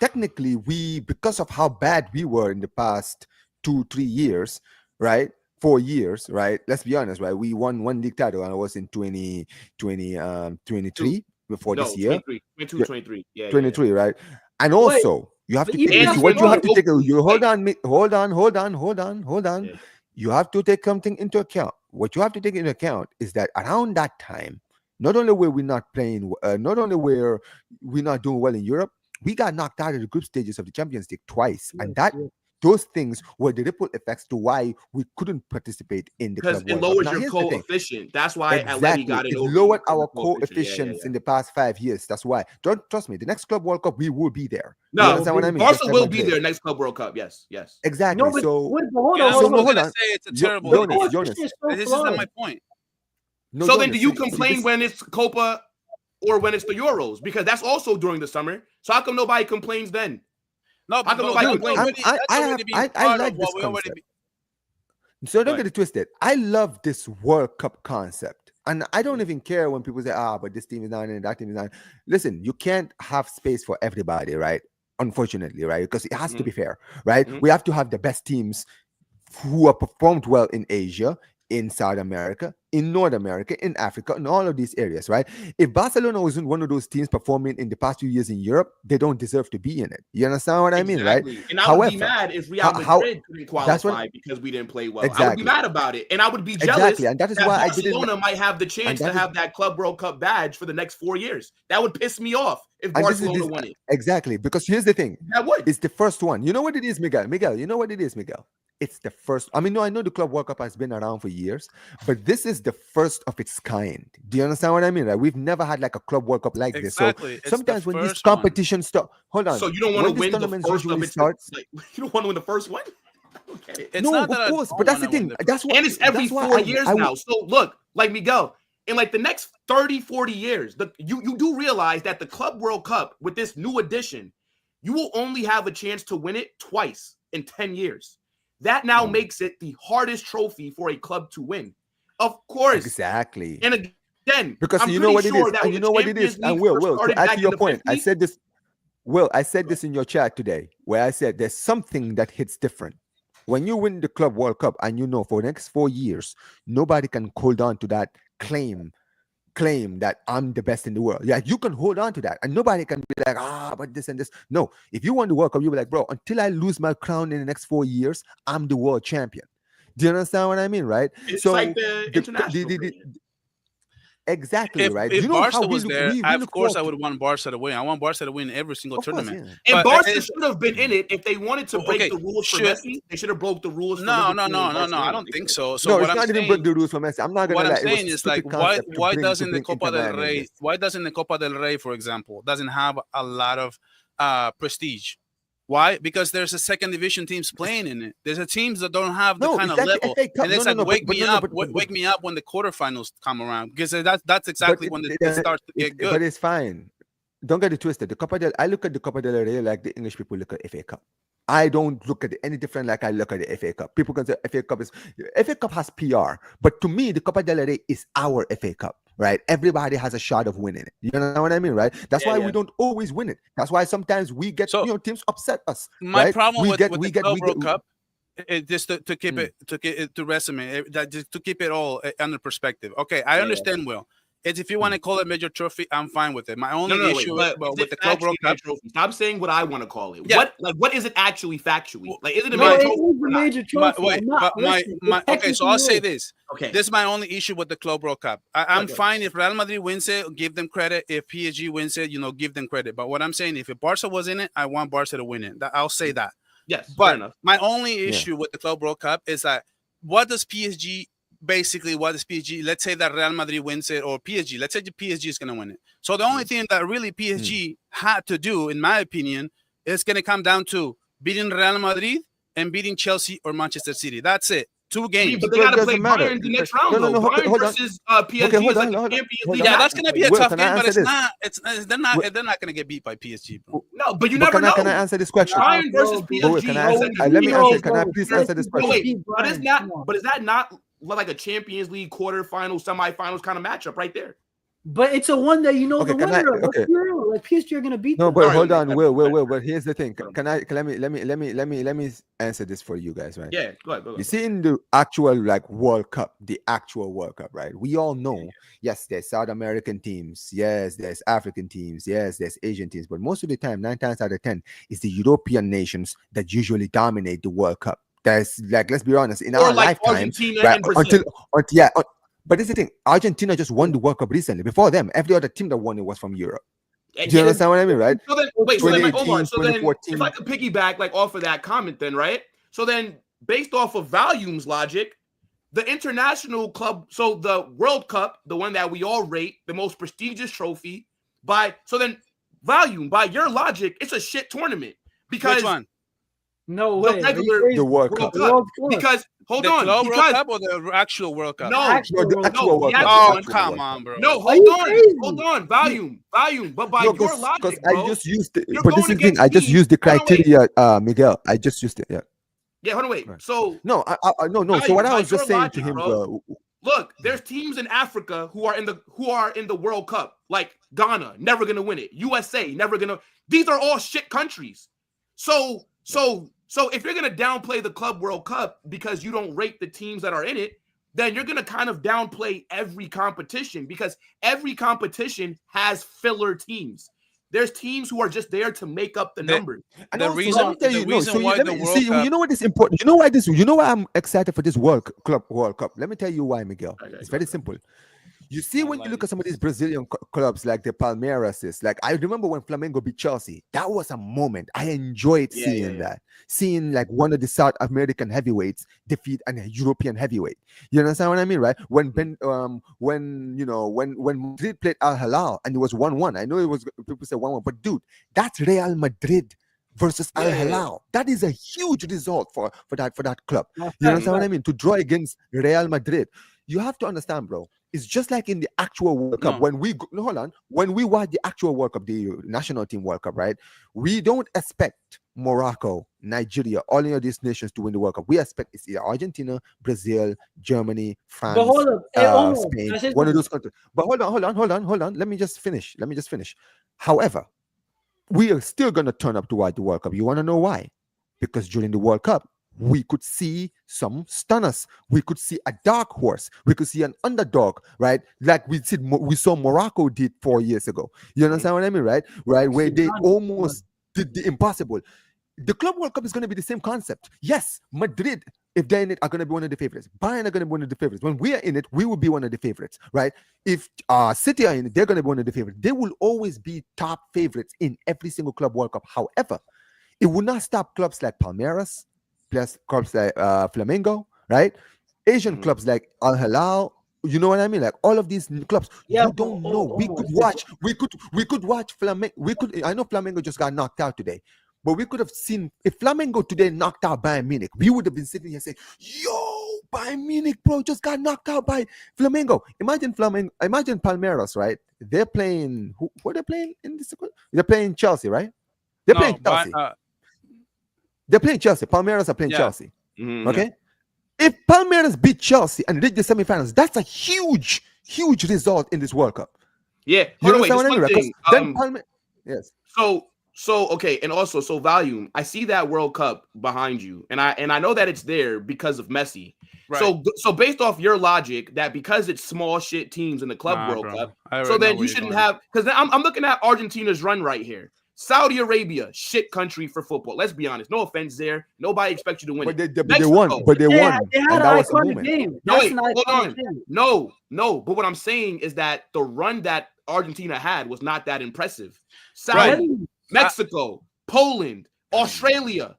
technically, because of how bad we were in the past 2-3 years, right? 4 years, right? Let's be honest, right? We won one league title, and it was in 2023 before this year. 23. Yeah. 23, right? And also, you have to take what you have to take. Hold on. Yeah. You have to take something into account. What you have to take into account is that around that time, not only were we not playing, not only were we not doing well in Europe, we got knocked out of the group stages of the Champions League twice, and that those things were the ripple effects to why we couldn't participate in the Because Club it World Cup. lowers Now, your here's the thing. coefficient. That's why Atleti Exactly. got it It over. lowered because our of the coefficient. coefficients in the past 5 years. That's why. Don't trust me. The next Club World Cup, we will be there. You No, understand what I mean? Just Barca like will Madrid. be there next Club World Cup. Yes, yes. Exactly. No, but So wait, but hold Yeah, on, I'm hold still on. gonna on. say it's a Yo- terrible Jonas, idea. Jonas. It's so This isn't my flawed. point. No, So then, Jonas, do you see, complain this- when it's Copa or when it's the Euros? Because that's also during the summer. So how come nobody complains then? No, How but come nobody that's complains? already, I being like part this of what we already concept. So don't get it twisted. I love this World Cup concept. And I don't even care when people say, but this team is not in, that team is not. Listen, you can't have space for everybody, right? Unfortunately, right? Because it has to be fair, right? Mhm. We have to have the best teams who have performed well in Asia, in South America, in North America, in Africa, in all of these areas, right? If Barcelona wasn't one of those teams performing in the past few years in Europe, they don't deserve to be in it. You understand what I mean, right? Exactly. And I would be mad if Real Madrid couldn't qualify because we didn't play well. I would Exactly. be mad about it. And I would be jealous Exactly, and that is why I didn't. Barcelona might have the chance to have that Club World Cup badge for the next 4 years. That would piss me off if And this is Barcelona won it. Exactly, because here's the thing. That would. It's the first one. You know what it is, Miguel? Miguel, you know what it is, Miguel? It's the first. I mean, no, I know the Club World Cup has been around for years, but this is the first of its kind. Do you understand what I mean? Right? We've never had like a Club World Cup like Exactly. this. So sometimes when these competitions start, hold on. So you don't want to win the first of its like, you don't want to win the first one? Okay. It's no, not of that course, but that's the thing. That's what, and it's every 4 years now. So look, like Miguel, in like the next 30, 40 years, you do realize that the Club World Cup with this new edition, you will only have a chance to win it twice in 10 years. That now makes it the hardest trophy for a club to win. Of course. Exactly. And again, because you know what it is. And you know what it is. And Will, to add to your point, I said this. Will, I said this in your chat today, where I said there's something that hits different. When you win the Club World Cup and you know for the next 4 years, nobody can hold on to that claim that I'm the best in the world. Yeah, you can hold on to that. And nobody can be like, but this and this. No, if you want the World Cup, you'll be like, bro, until I lose my crown in the next 4 years, I'm the world champion. Do you understand what I mean, right? It's so like the international exactly, right? If you know Barca how was there, of course I would want Barca to win. I want Barca to win every single tournament. Yeah. And Barca should have been in it if they wanted to break the rules for Messi. They should have broke the rules. No. I don't think so. So no, what it's I'm not saying, even break the rules for Messi. I'm not gonna. What lie, I'm saying is like, why doesn't the Copa del Rey? Why doesn't the Copa del Rey, for example, doesn't have a lot of prestige? Why? Because there's a second division teams playing in it. There's a teams that don't have the kind of level, and it's wake me up when the quarterfinals come around, because that's exactly when it starts to get good. But it's fine. Don't get it twisted. I look at the Copa del Rey like the English people look at FA Cup. I don't look at it any different like I look at the FA Cup. People can say FA Cup has PR, but to me, the Copa del Rey is our FA Cup. Right, everybody has a shot of winning it. You know what I mean, right? That's why we don't always win it. That's why sometimes we get teams upset us. My problem with the Club World Cup, just to keep it to resume that, just to keep it all under perspective. Okay, I understand. Will, it's if you want to call it major trophy, I'm fine with it. My only issue with the Club World Cup trophy. Stop saying what I want to call it. Yeah. What is it actually factually? Like, is it a major trophy? Okay, so I'll say this. Okay, this is my only issue with the Club World Cup. I'm fine if Real Madrid wins it, give them credit. If PSG wins it, give them credit. But what I'm saying, if Barca was in it, I want Barca to win it. I'll say that. Yes, but my only issue with the Club World Cup is that what does PSG? Basically, what is PSG? Let's say that Real Madrid wins it, or PSG. Let's say the PSG is going to win it. So the only thing that really PSG had to do, in my opinion, is going to come down to beating Real Madrid and beating Chelsea or Manchester City. That's it. 2 games. But they got to play Bayern the next round, though. Bayern versus PSG is like the Champions League. Yeah, that's going to be a tough game, but it's not. They're not going to get beat by PSG, bro. No, but you never know. Can I answer this question? Bayern versus PSG. Let me answer. Can I please answer this question? Wait, but is that not like a Champions League quarterfinals, semifinals kind of matchup right there? But it's a one that the winner of. Like PSG are gonna beat them. No, but hold on, Will. But here's the thing. Let me answer this for you guys, right? Yeah, go ahead. You see, in the actual World Cup, right? We all know, yes, there's South American teams, yes, there's African teams, yes, there's Asian teams, but most of the time, 9 times out of 10, it's the European nations that usually dominate the World Cup. That's let's be honest, in our lifetime, Argentina and Brazil. But this is the thing. Argentina just won the World Cup recently. Before them, every other team that won it was from Europe. Do you understand what I mean, right? So then, Omar, if I could 2014. piggyback off of that comment, then, right? So then, based off of volumes logic, the international club, so the World Cup, the one that we all rate, the most prestigious trophy, by your logic, it's a shit tournament because Which one? No the way. Are you regular crazy? The World World Cup. The Cup. World Cup. Because hold The on, Club World because Cup or the actual World Cup? no, Actual the World actual Cup. World Yeah. Cup. Oh, the actual come World Cup. on, bro. no, Are you crazy? hold on, volume. But by No, your because logic, I bro, just used it. you're But this going is the thing. against I just teams. used the Hold on, wait. criteria, Miguel. I just used it. Yeah. Yeah, hold on, wait. Right. So No, no. So Volume, what I by was just your saying to logic, him, bro. Look, there's teams in Africa who are in the World Cup, like Ghana, never gonna win it. USA, never gonna. These are all shit countries. So if you're gonna downplay the Club World Cup because you don't rate the teams that are in it, then you're gonna kind of downplay every competition because every competition has filler teams. There's teams who are just there to make up the numbers. And The also, reason- let me tell the you, no. reason So why let the me World see. Cup- You know what is important. You know why this. You know why I'm excited for this World Cup. Let me tell you why, Miguel. Okay, It's go very ahead. simple. You see, when you Online. look at some of these Brazilian clubs like the Palmeiras, like I remember when Flamengo beat Chelsea, that was a moment. I enjoyed Yeah, seeing yeah. that, seeing like one of the South American heavyweights defeat a European heavyweight. You understand what I mean, right? When when Madrid played Al Hilal and it was 1-1. I know it was people say 1-1, but dude, that's Real Madrid versus Al Yeah. Hilal. That is a huge result for that club. That's You right, understand what right. I mean? To draw against Real Madrid. You have to understand, bro. It's just like in the actual World Cup. No. When we no, hold on, when we watch the actual World Cup, the national team World Cup, right? We don't expect Morocco, Nigeria, all of these nations to win the World Cup. We expect it's either Argentina, Brazil, Germany, France, But hold up. Hey, Olmo, Spain, can I say one of something? those countries. But hold on. Let me just finish. However, we are still gonna turn up to watch the World Cup. You want to know why? Because during the World Cup, we could see some stunners. We could see a dark horse. We could see an underdog, right? Like we saw Morocco did 4 years ago. You understand what I mean, right? Right, where they almost did the impossible. The Club World Cup is going to be the same concept. Yes, Madrid, if they're in it, are going to be one of the favorites. Bayern are going to be one of the favorites. When we are in it, we will be one of the favorites, right? If City are in it, they're going to be one of the favorites. They will always be top favorites in every single Club World Cup. However, it will not stop clubs like Palmeiras, plus clubs like Flamengo, right? Asian clubs like Al Hilal. You know what I mean? Like all of these clubs, Yeah, you don't know. We could watch Flamengo. I know Flamengo just got knocked out today, but we could have seen if Flamengo today knocked out Bayern Munich, we would have been sitting here saying, "Yo, Bayern Munich, bro, just got knocked out by Flamengo." Imagine Palmeiras, right? They're playing. Who are they playing in this? They're playing Chelsea, right? They're playing Chelsea. They're playing Chelsea. Palmeiras are playing Chelsea. Mhm, Okay. If Palmeiras beat Chelsea and reach the semifinals, that's a huge result in this World Cup. Yeah. You Hold on, wait. understand what I Just mean? one Right? thing. Yes. So okay, and also volume. I see that World Cup behind you, and I know that it's there because of Messi. Right. So based off your logic, that because it's small shit teams in the Club World Cup, so then you shouldn't have. Because I'm looking at Argentina's run right here. Saudi Arabia, shit country for football. Let's be honest. No offense there. Nobody expects you to win. But it. they won. But they won. They had And an that was a iconic moment. game. No, That's wait, an hold iconic on. game. No. But what I'm saying is that the run that Argentina had was not that impressive. Saudi, Right. Mexico, Poland, Australia.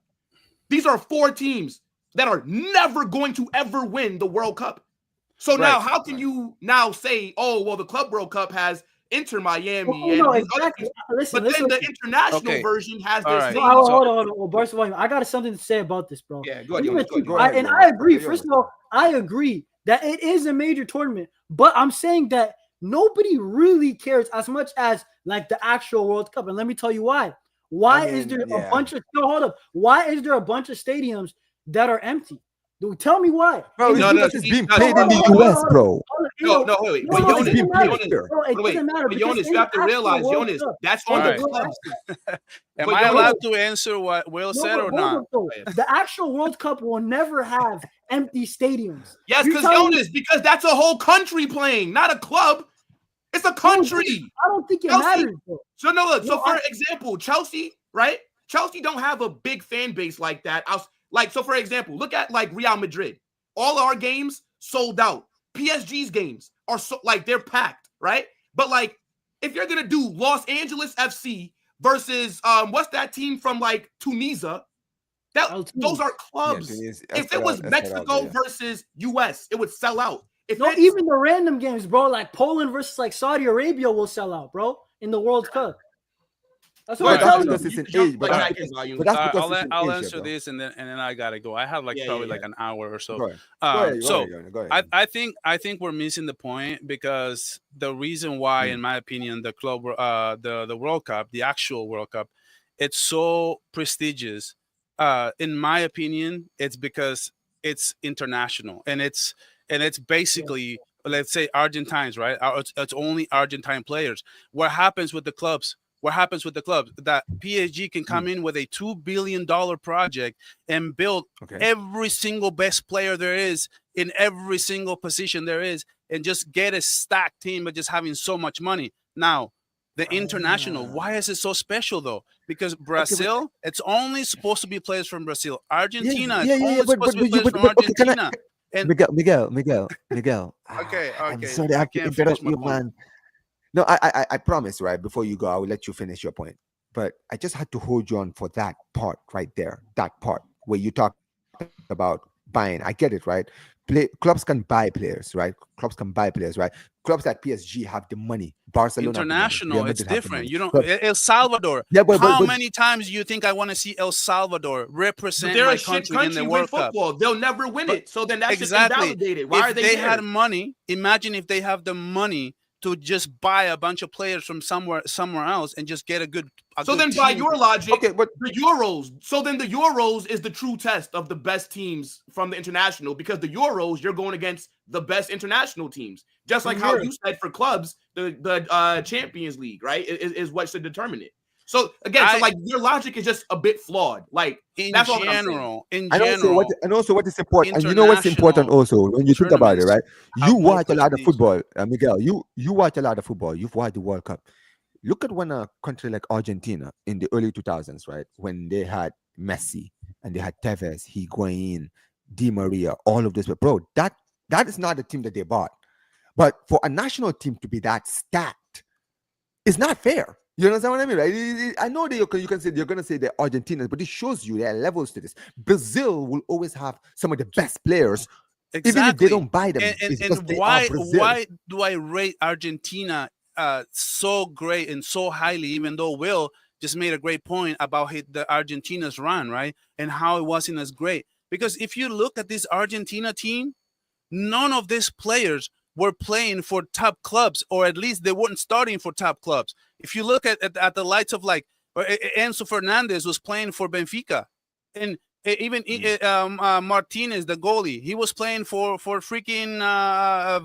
These are 4 teams that are never going to ever win the World Cup. So now, how can you now say, "Oh, well, the Club World Cup has Inter Miami Oh, and no, these other exactly. teams," Listen, but then the international version has their right. same. Hold on. Oh, Barcelona, I got something to say about this, bro. Yeah, go ahead. Even too, Go ahead, and Jonas. I agree. Okay, First of Jonas. all, I agree that it is a major tournament, but I'm saying that nobody really cares as much as like the actual World Cup. And let me tell you why. Why is there a bunch of hold up? Why is there a bunch of stadiums that are empty? Dude, tell me why. Bro, No, because it's being played hold in on, the US, bro. No, wait. But No, Jonas, it's being played here. Bro, it doesn't matter. But because Jonas, in you have to the realize, actual World Jonas, Cup, that's in on the the World clubs. Am But I Jonas- allowed to answer what Will No, said but or hold not? up, though. The actual World Cup will never have empty stadiums. Yes, You because telling me- Jonas, because that's a whole country playing, not a club. It's a country. I don't think it Chelsea- matters, bro. So no, look. So No, for example, Chelsea, right? Chelsea don't have a big fan base like that. So for example, look at like Real Madrid. All our games sold out. PSG's games are so like they're packed, right? But like if you're gonna do Los Angeles FC versus what's that team from like Tunisia? Those are clubs. If it was Mexico versus US, it would sell out. Even the random games, bro, like Poland versus like Saudi Arabia will sell out, bro, in the World Cup. That's what I'm telling you. I'll answer this and then I gotta go. I have like an hour or so. Go ahead. I think we're missing the point, because the reason why, in my opinion, the World Cup, the actual World Cup, it's so prestigious. In my opinion, it's because it's international and it's basically, let's say, Argentines, right? It's only Argentine players. What happens with the clubs? That PSG can come in with a $2 billion project and build every single best player there is in every single position there is, and just get a stacked team, but just having so much money. Now, the international, why is it so special though? Because Brazil, it's only supposed to be players from Brazil. Argentina, it's only supposed to be players from Argentina. Miguel. Okay. I'm sorry, I have to interrupt you, man. No, I promise, right? Before you go, I will let you finish your point. But I just had to hold you on for that part right there. That part where you talk about buying. I get it, right? Clubs can buy players, right? Clubs at PSG have the money. Barcelona international, it's different. You don't. El Salvador. How many times do you think I want to see El Salvador represent my country in the World Cup? They'll never win it. So then that's invalidated. Why are they had money? Imagine if they have the money to just buy a bunch of players from somewhere else and just get a good. By your logic, but the Euros. So then the Euros is the true test of the best teams from the international, because the Euros, you're going against the best international teams. Just like how you said for clubs, the Champions League, right, is what should determine it. So again, your logic is just a bit flawed. Like that's all I'm saying. And also what is important, and you know what's important also when you think about it, right? You watch a lot of football, Miguel. You watch a lot of football. You've watched the World Cup. Look at when a country like Argentina in the early 2000s, right, when they had Messi and they had Tevez, Higuain, Di Maria, all of this. But bro, that is not the team that they bought. But for a national team to be that stacked is not fair. You understand what I mean, right? I know that you can say you're going to say they're Argentinians, but it shows you there are levels to this. Brazil will always have some of the best players, even if they don't buy them. And why do I rate Argentina so great and so highly, even though Will just made a great point about the Argentina's run, right? And how it wasn't as great. Because if you look at this Argentina team, none of these players were playing for top clubs, or at least they weren't starting for top clubs. If you look at the likes of like Enzo Fernandez was playing for Benfica, and even Martinez, the goalie, he was playing for freaking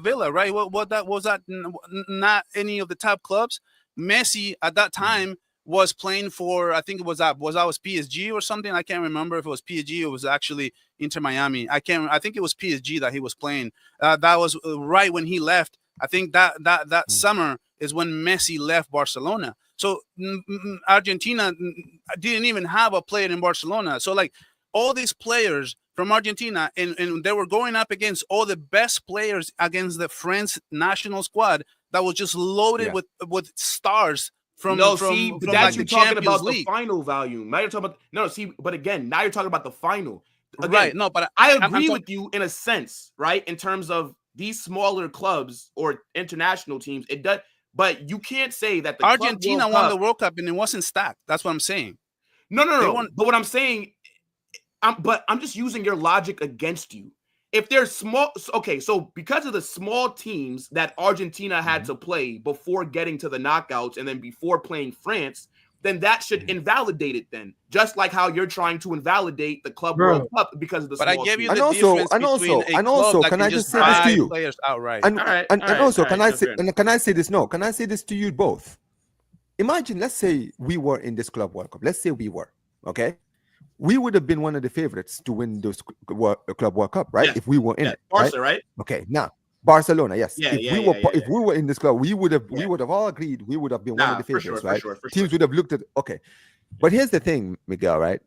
Villa, right? What that was that not any of the top clubs. Messi at that time was playing for, I think it was PSG or something. I can't remember if it was PSG or it was actually Inter Miami. I think it was PSG that he was playing. That was right when he left. I think that summer is when Messi left Barcelona. So Argentina didn't even have a player in Barcelona. So like all these players from Argentina, and they were going up against all the best players against the French national squad that was just loaded with stars. But that's you're talking about the final value. Now you're talking about but again, now you're talking about the final. Again, right? No, but I agree with you in a sense, right? In terms of these smaller clubs or international teams, it does. But you can't say that the Argentina won the World Cup and it wasn't stacked. That's what I'm saying. No. But what I'm saying, I'm just using your logic against you. If they're small, okay, so because of the small teams that Argentina had to play before getting to the knockouts and then before playing France, then that should invalidate it then. Just like how you're trying to invalidate the Club World Cup because of the small teams. But I gave you the difference between a club that can just buy players outright. Can I say this? No, can I say this to you both? Imagine, let's say we were in this Club World Cup. Let's say we were, okay? We would have been one of the favorites to win this Club World Cup, right? If we were in it, Barca, right? Okay, now Barcelona, yes. If we were in this club, we would have all agreed we would have been one of the favorites, right? Teams would have looked at but here's the thing, Miguel, right?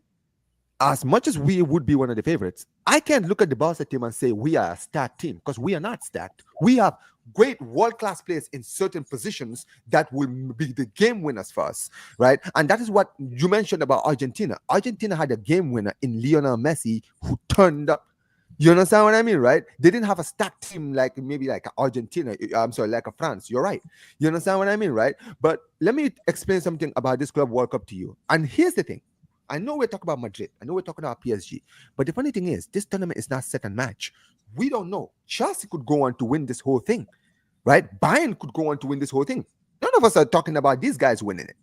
as much as we would be one of the favorites, I can't look at the Barca team and say we are a stacked team because we are not stacked. We have great world-class players in certain positions that will be the game winners for us, right? And that is what you mentioned about Argentina. Argentina had a game winner in Lionel Messi who turned up. You understand what I mean, right? They didn't have a stacked team like maybe like Argentina. I'm sorry, like a France. You're right. You understand what I mean, right? But let me explain something about this Club World Cup to you. And here's the thing. I know we're talking about Madrid. I know we're talking about PSG. But the funny thing is, this tournament is not set and match. We don't know. Chelsea could go on to win this whole thing, right? Bayern could go on to win this whole thing. None of us are talking about these guys winning it.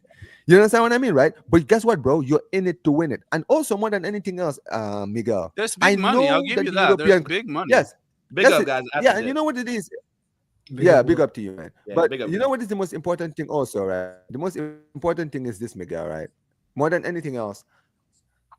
You understand what I mean, right? But guess what, bro? You're in it to win it. And also, more than anything else, Miguel, There's I big money. I'll know give that you the that. There's European, big money. yes, Big that's up, it. guys. Yeah, and you know what it is? Big Yeah, up, big bro. up to you, man. Yeah, But big up, you man. know what is the most important thing also, right? The most important thing is this, Miguel, right? More than anything else,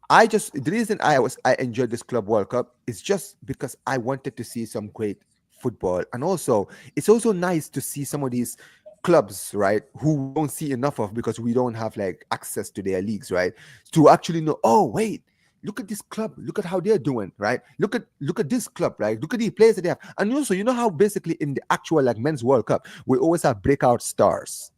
the reason I enjoyed this Club World Cup is just because I wanted to see some great football. And also it's also nice to see some of these clubs, right, who we don't see enough of because we don't have like access to their leagues, right? To actually know, oh wait, look at this club, look at how they're doing, right? Look at this club, right? Look at the players that they have. And also, you know how basically in the actual like men's World Cup, we always have breakout stars.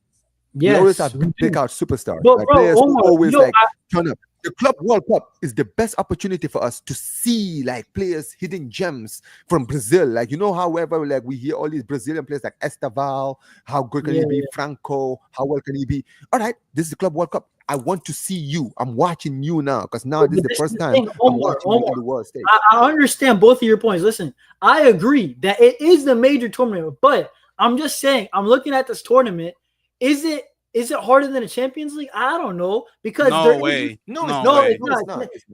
We always Yes, have we do. breakout superstars, But like bro, players who Omar, always yo, like turn up. The Club World Cup is the best opportunity for us to see like players hitting gems from Brazil. Like, you know, however, like we hear all these Brazilian players like Estaval, how good can yeah, he be? Franco, how well can he be? All right, this is the Club World Cup. I want to see you. I'm watching you now because now this is but the this is first the time thing, I'm Omar. watching you in the world stage. I understand both of your points. Listen, I agree that it is the major tournament, but I'm just saying, I'm looking at this tournament. Is it harder than the Champions League? I don't know because No there is way. No, it's No no, not. way. it's No, not. it's not. It's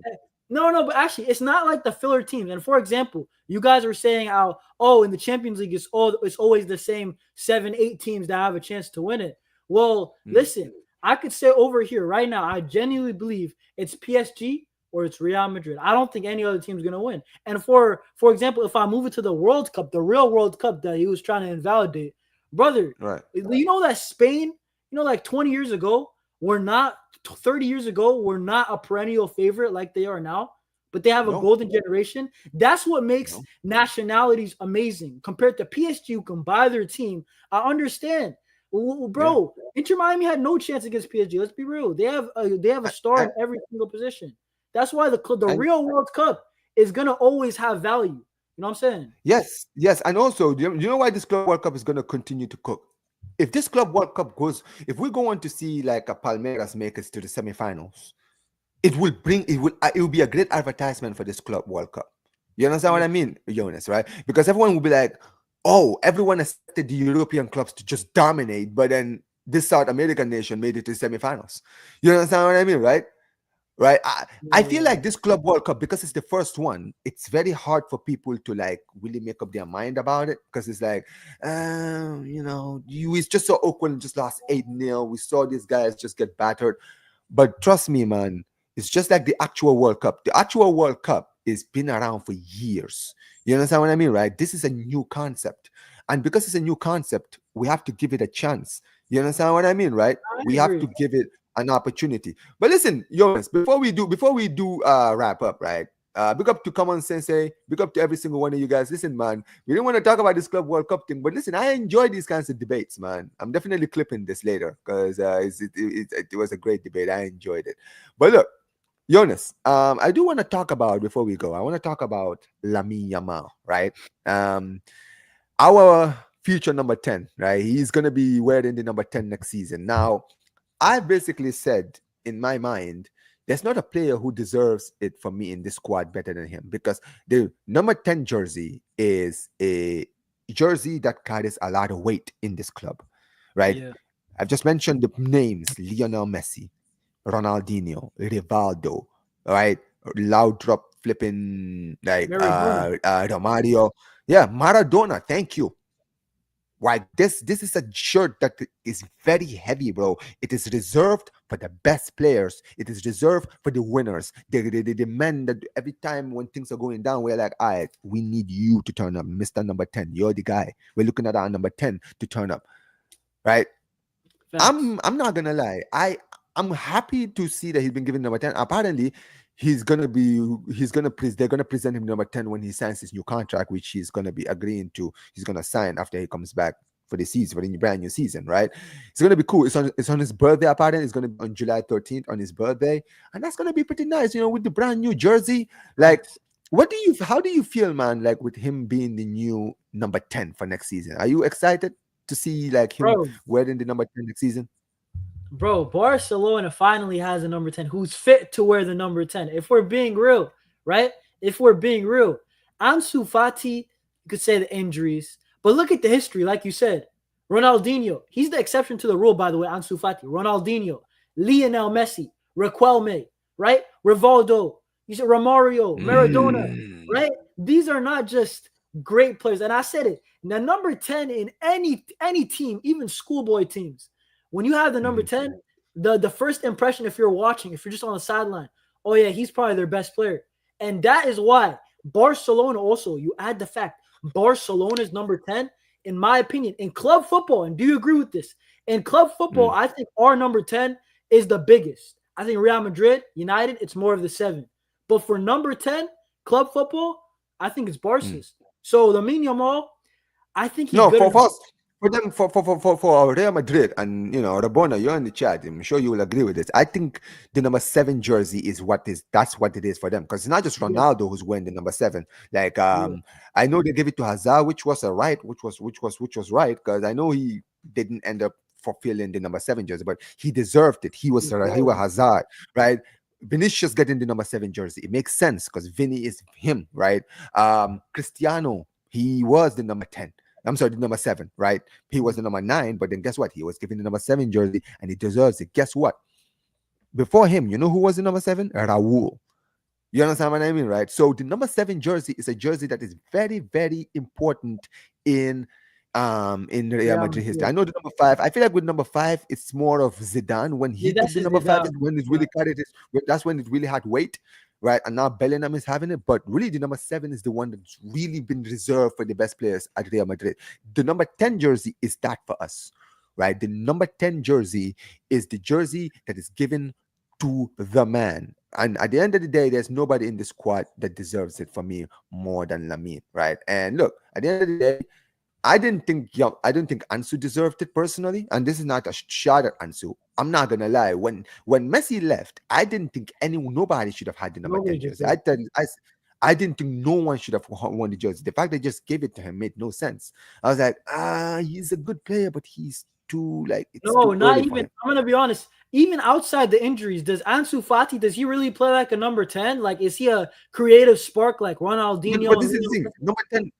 not. No, but actually, it's not like the filler teams. And for example, you guys were saying how, oh, in the Champions League, it's always the same 7, 8 teams that have a chance to win it. Well, listen, I could say over here right now, I genuinely believe it's PSG or it's Real Madrid. I don't think any other team's gonna win. And for example, if I move it to the World Cup, the real World Cup that he was trying to invalidate, brother, Right. you know that Spain, like 20 years ago, 30 years ago, were not a perennial favorite like they are now, but they have a No. golden generation. That's what makes No. nationalities amazing compared to PSG, who can buy their team. I understand. Bro, Inter Miami had no chance against PSG. Let's be real. They have a star in every single position. That's why the real World Cup is gonna always have value. You know what I'm saying? Yes, and also, you know why this Club World Cup is going to continue to cook? If this Club World Cup goes, if we go on to see like a Palmeiras make it to the semifinals, it will be a great advertisement for this Club World Cup. You understand what I mean, Jonas, right? Because everyone will be like, oh, everyone expected the European clubs to just dominate, but then this South American nation made it to the semifinals. You understand what I mean, right? Right. I feel like this Club World Cup, because it's the first one, it's very hard for people to like really make up their mind about it because it's like, it's just so awkward and just lost 8-0. We saw these guys just get battered. But trust me, man, it's just like the actual World Cup. The actual World Cup has been around for years. You understand what I mean, right? This is a new concept. And because it's a new concept, we have to give it a chance. You understand what I mean, right? We have to give it an opportunity. But listen, Jonas, before we do wrap up, right? Big up to Common Sensei, big up to every single one of you guys. Listen, man, we didn't want to talk about this Club World Cup thing, but listen, I enjoy these kinds of debates, man. I'm definitely clipping this later because it was a great debate. I enjoyed it. But look, Jonas, I do want to talk about, before we go, I want to talk about Lamine Yamal, right? Our future number 10, right? He's going to be wearing the number 10 next season. Now, I basically said in my mind, there's not a player who deserves it for me in this squad better than him, because the number 10 jersey is a jersey that carries a lot of weight in this club, right? Yeah. I've just mentioned the names: Lionel Messi, Ronaldinho, Rivaldo, right? Loud drop flipping like Romario. Yeah, Maradona. Thank you. Why this is a shirt that is very heavy, bro. It is reserved for the best players. It is reserved for the winners. The men that every time when things are going down, we're like, all right, we need you to turn up, Mr. Number 10. You're the guy. We're looking at our number 10 to turn up. Right? Facts. I'm not gonna lie. I'm happy to see that he's been given number 10. Apparently, they're gonna present him number 10 when he signs his new contract, which he's gonna be agreeing to. He's gonna sign after he comes back for the season, for the brand new season, right? It's gonna be cool. It's on his birthday, apparently. It's gonna be on July 13th on his birthday, and that's gonna be pretty nice, with the brand new jersey. Like, how do you feel, man? Like with him being the new number 10 for next season, are you excited to see like him Bro, wearing the number 10 next season? bro, Barcelona finally has a number 10 who's fit to wear the number 10. If we're being real, right? If we're being real, Ansu Fati, you could say the injuries, but look at the history, like you said. Ronaldinho, he's the exception to the rule, by the way. Ansu Fati, Ronaldinho, Lionel Messi, Riquelme, right? Rivaldo, you said Romario, Maradona, right? These are not just great players. And I said it. Now, number 10 in any team, even schoolboy teams, when you have the number 10, the first impression, if you're watching, if you're just on the sideline, oh yeah, he's probably their best player. And that is why Barcelona also, you add the fact, Barcelona's number 10, in my opinion, in club football, and do you agree with this? In club football, I think our number 10 is the biggest. I think Real Madrid, United, it's more of the 7. But for number 10, club football, I think it's Barca's. So Lamine Yamal, I think he's No, good. for them, for Real Madrid, and Rabona, you're in the chat. I'm sure you will agree with this. I think the number 7 jersey that's what it is for them, because it's not just Ronaldo who's wearing the number 7. Like, I know they gave it to Hazard, which was right, because I know he didn't end up fulfilling the number 7 jersey, but he deserved it. He was Hazard, right? Vinicius getting the number 7 jersey, it makes sense because Vinny is him, right? Cristiano, he was the number 10. I'm sorry, the number 7, right? He was the number 9, but then guess what? He was given the number 7 jersey, and he deserves it. Guess what? Before him, you know who was the number 7? Raul. You understand what I mean, right? So the number 7 jersey is a jersey that is very, very important in Real Madrid history. I know the number 5. I feel like with number 5, it's more of Zidane. When he took the number 5, when it really carried it. That's when it really had weight. Right, and now Bellingham is having it, but really the number 7 is the one that's really been reserved for the best players at Real Madrid. The number 10 jersey is that for us, right? The number 10 jersey is the jersey that is given to the man. And at the end of the day, there's nobody in the squad that deserves it for me more than Lamine, right? And look, at the end of the day, I didn't think Ansu deserved it personally, and this is not a shot at Ansu. I'm not gonna lie. When Messi left, I didn't think nobody should have had the number 10 jersey. I didn't think no one should have won the jersey. The fact they just gave it to him made no sense. I was like, he's a good player, but he's too no, not even. I'm gonna be honest. Even outside the injuries, does Ansu Fati, does he really play like a number 10? Like, is he a creative spark like Ronaldinho? But this is the thing. Number 10.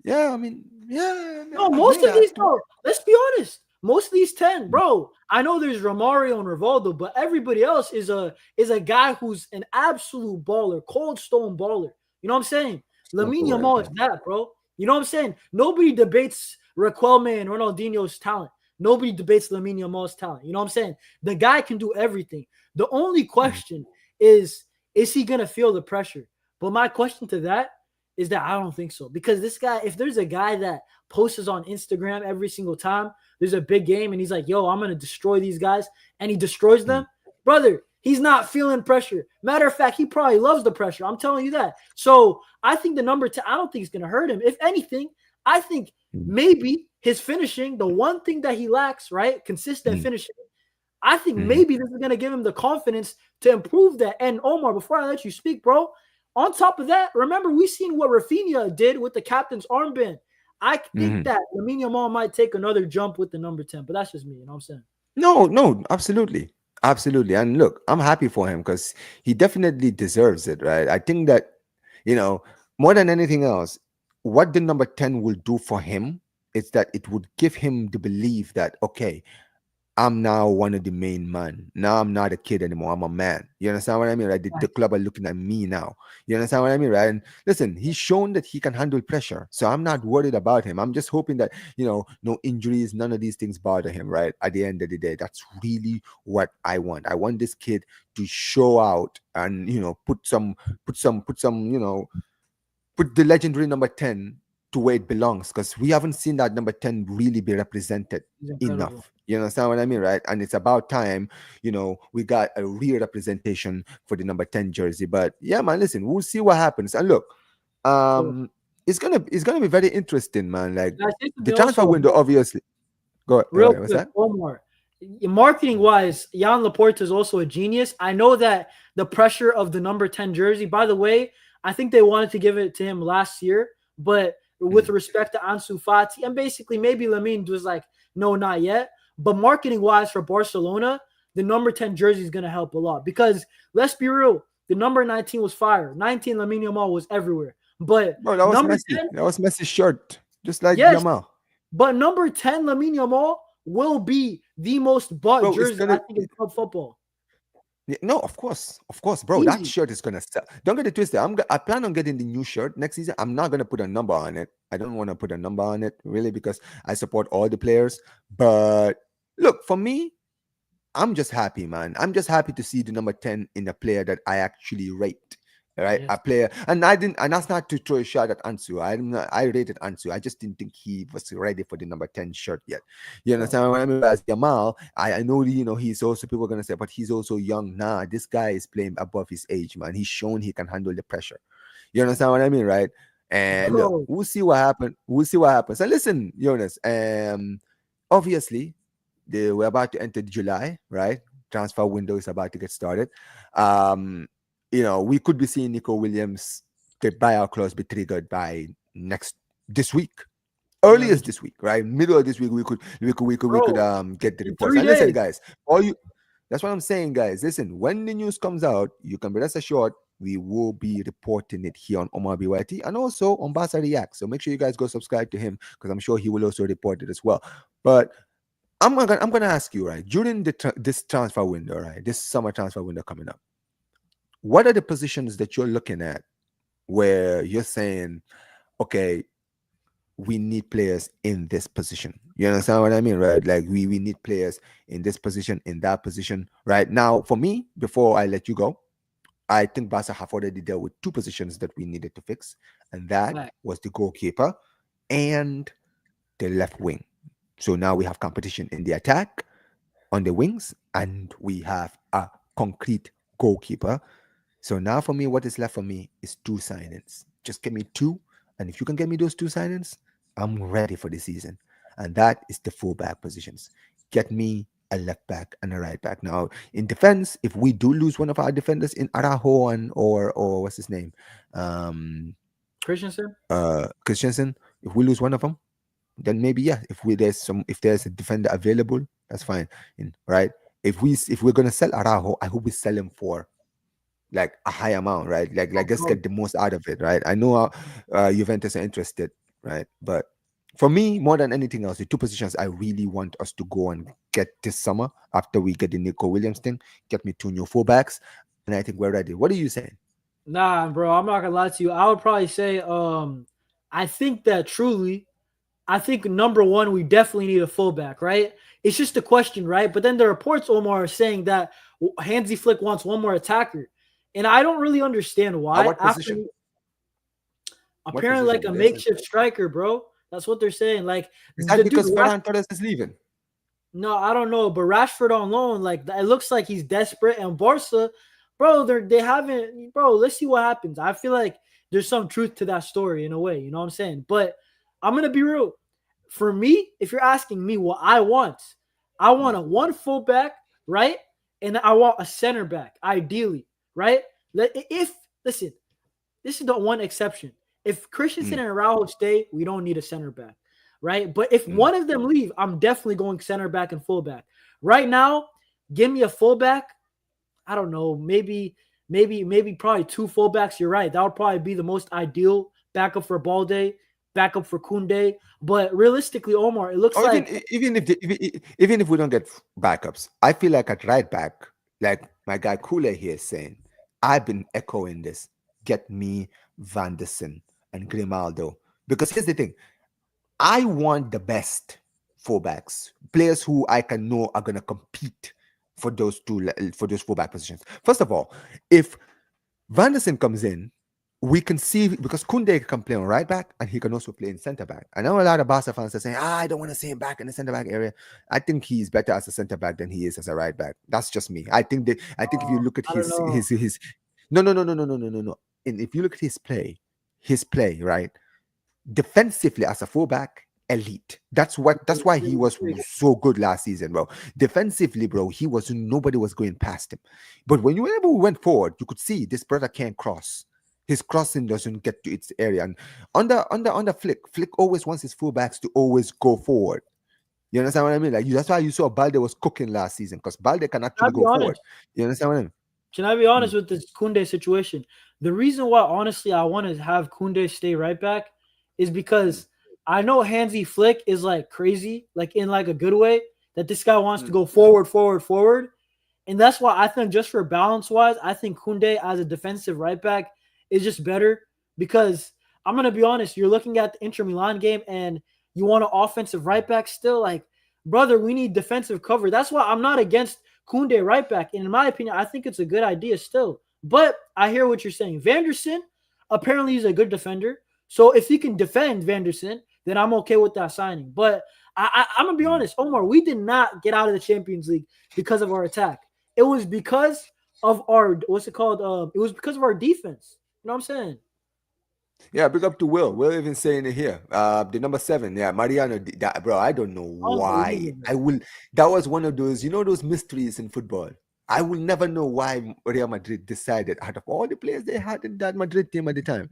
Yeah, I mean, yeah. No, most of these, bro. Let's be honest. Most of these 10, bro. I know there's Romario and Rivaldo, but everybody else is a guy who's an absolute baller, cold stone baller. You know what I'm saying? Lamine Yamal is that, bro. You know what I'm saying? Nobody debates Riquelme and Ronaldinho's talent. Nobody debates Lamine Yamal's talent. You know what I'm saying? The guy can do everything. The only question is he gonna feel the pressure? But my question to that is that I don't think so, because this guy, if there's a guy that posts on Instagram every single time there's a big game and he's like, yo, I'm going to destroy these guys, and he destroys them, brother, he's not feeling pressure. Matter of fact, he probably loves the pressure. I'm telling you that. So I think the number 10, I don't think it's going to hurt him. If anything, I think maybe his finishing, the one thing that he lacks, right? Consistent finishing. I think maybe this is going to give him the confidence to improve that. And Omar, before I let you speak, bro, on top of that, remember, we seen what Rafinha did with the captain's armband. I think that Lamine Yamal might take another jump with the number 10, but that's just me. You know what I'm saying? No, absolutely. Absolutely. And look, I'm happy for him because he definitely deserves it, right? I think that, more than anything else, what the number 10 will do for him is that it would give him the belief that, okay, I'm now one of the main men. Now I'm not a kid anymore. I'm a man. You understand what I mean, right? The club are looking at me now. You understand what I mean, right? And listen, he's shown that he can handle pressure. So I'm not worried about him. I'm just hoping that, no injuries, none of these things bother him, right? At the end of the day, that's really what I want. I want this kid to show out and, put the legendary number 10 to where it belongs, because we haven't seen that number 10 really be represented enough. You understand what I mean, right? And it's about time, we got a real representation for the number 10 jersey. But yeah, man, listen, we'll see what happens. And look, Cool. it's gonna be very interesting, man. Like Can I say the something transfer also? window, obviously. Go Real what's quick, that? Omar. Marketing wise, Joan Laporta is also a genius. I know that the pressure of the number 10 jersey, by the way, I think they wanted to give it to him last year, but with respect to Ansu Fati, and basically maybe Lamine was like, no, not yet. But marketing wise for Barcelona, the number 10 jersey is going to help a lot because let's be real, the number 19 was fire. 19 Lamine Yamal was everywhere. But Bro, that was number Messi. 10, That was Messi's shirt, just like yes, Yamal. but number 10, Lamine Yamal, will be the most bought Bro, it's jersey, I gonna. think, in club football. No, of course, bro. That Easy. shirt is gonna sell. Don't get it twisted. I plan on getting the new shirt next season. I'm not gonna put a number on it. I don't want to put a number on it really because I support all the players. But look, for me, I'm just happy, man. I'm just happy to see the number 10 in a player that I actually rate. Right, Yes. a player, and that's not to throw a shot at Ansu. I rated Ansu. I just didn't think he was ready for the number 10 shirt yet. You understand what I mean? As Yamal, I know, he's also, people are gonna say, but he's also young. Nah, this guy is playing above his age, man. He's shown he can handle the pressure. You understand what I mean, right? And look, Bro, we'll see what happens. We'll see what happens. And listen, Jonas, obviously, we're about to enter July, right? Transfer window is about to get started. We could be seeing Nico Williams get buyout clause be triggered by this week. Earliest this week, right? Middle of this week, we could bro, get the in reports. 3 And listen, days. guys, that's what I'm saying, guys. Listen, when the news comes out, you can be rest assured we will be reporting it here on Omar BYT and also on Barça React. So make sure you guys go subscribe to him because I'm sure he will also report it as well. But I'm gonna ask you, right, during this transfer window, right, this summer transfer window coming up, what are the positions that you're looking at where you're saying, okay, we need players in this position? You understand what I mean, right? Like we need players in this position, in that position, right? Now, for me, before I let you go, I think Barca have already dealt with two positions that we needed to fix, and that Right. was the goalkeeper and the left wing. So now we have competition in the attack, on the wings, and we have a concrete goalkeeper. So now for me, what is left for me is two signings. Just give me two. And if you can get me those two signings, I'm ready for the season. And that is the fullback positions. Get me a left back and a right back. Now, in defense, if we do lose one of our defenders in Araujo or what's his name? Christensen? Christensen, if we lose one of them, then maybe if there's a defender available, that's fine. Right? If we're gonna sell Araujo, I hope we sell him for like a high amount, right? Like let's get the most out of it, right? I know Juventus are interested, right? But for me, more than anything else, the two positions I really want us to go and get this summer after we get the Nico Williams thing, get me two new fullbacks, and I think we're ready. What are you saying? Nah, bro, I'm not gonna lie to you. I would probably say, I think that truly, I think number one, we definitely need a fullback, right? It's just a question, right? But then the reports, Omar, are saying that Hansi Flick wants one more attacker. And I don't really understand why. What position? Apparently, like a makeshift striker, bro. That's what they're saying. Like, is that because Ferran Torres is leaving? No, I don't know. But Rashford on loan, like it looks like he's desperate. And Barca, bro, they haven't, bro. Let's see what happens. I feel like there's some truth to that story in a way. You know what I'm saying? But I'm gonna be real. For me, if you're asking me what I want a one fullback, right? And I want a center back, ideally, right? Listen, this is the one exception. If Christensen and Araujo stay, we don't need a center back, right? But if one of them leave, I'm definitely going center back and fullback. Right now, give me a fullback. I don't know, maybe probably two fullbacks. You're right. That would probably be the most ideal backup for Balde, backup for Koundé. But realistically, Omar, it looks like even if we don't get backups, I feel like at right back, like my guy Kule here is saying, I've been echoing this. Get me Van der Sar and Grimaldo. Because here's the thing. I want the best fullbacks, players who I can know are going to compete for those fullback positions. First of all, if Van der Sar comes in we can see because Kunde can play on right back and he can also play in centre back. I know a lot of Barca fans are saying, I don't want to see him back in the centre back area. I think he's better as a centre back than he is as a right back. That's just me. I think if you look at I don't know. his no. And if you look at his play, right? Defensively as a fullback, elite. That's why he was so good last season, bro. Defensively, bro, nobody was going past him. But whenever we went forward, you could see this brother can't cross. His crossing doesn't get to its area. And on the Flick always wants his fullbacks to always go forward. You understand what I mean? Like that's why you saw Balde was cooking last season because Balde can actually go forward. You understand what I mean? Can I be honest with this Kunde situation? The reason why, honestly, I want to have Kunde stay right back is because I know Hansi Flick is like crazy, like in like a good way, that this guy wants to go forward. And that's why I think just for balance wise, I think Kunde as a defensive right back is just better because I'm going to be honest, you're looking at the Inter Milan game and you want an offensive right back still. Like, brother, we need defensive cover. That's why I'm not against Kunde right back. And in my opinion, I think it's a good idea still. But I hear what you're saying. Vanderson, apparently he's a good defender. So if he can defend Vanderson, then I'm okay with that signing. But I'm going to be honest, Omar, we did not get out of the Champions League because of our attack. It was because of our, what's it called? It was because of our defense. You know what I'm saying? Yeah, big up to Will. Will even saying it here. The number 7, yeah, Mariano. Bro, I don't know why. That was one of those, those mysteries in football. I will never know why Real Madrid decided, out of all the players they had in that Madrid team at the time,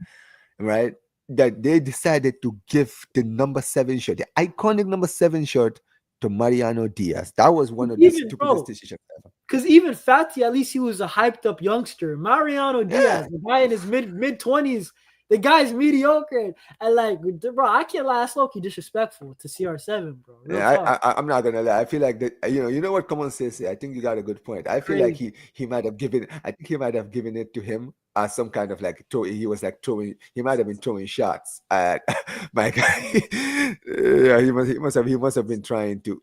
right, that they decided to give the number 7 shirt, the iconic number 7 shirt, to Mariano Diaz. That was one of the stupidest decisions ever. Because even Fati, at least he was a hyped up youngster. Mariano Diaz, the guy in his mid 20s, the guy's mediocre. And like, bro, I can't lie. That's low-key disrespectful to CR7, bro. I'm not gonna lie. I feel like that. You know what Common says. I think you got a good point. I feel like he might have given. I think he might have given it to him as some kind of like he was like throwing. He might have been throwing shots at my guy. He must have been trying to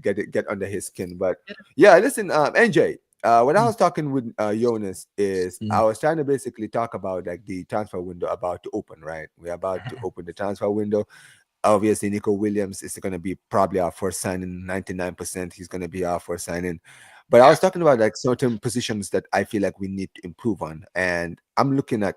get under his skin. But yeah, listen, NJ. When I was talking with Jonas is I was trying to basically talk about like the transfer window about to open, right? We're about to open the transfer window. Obviously, Nico Williams is going to be probably our first signing. 99%, he's going to be our first signing. But I was talking about like certain positions that I feel like we need to improve on, and I'm looking at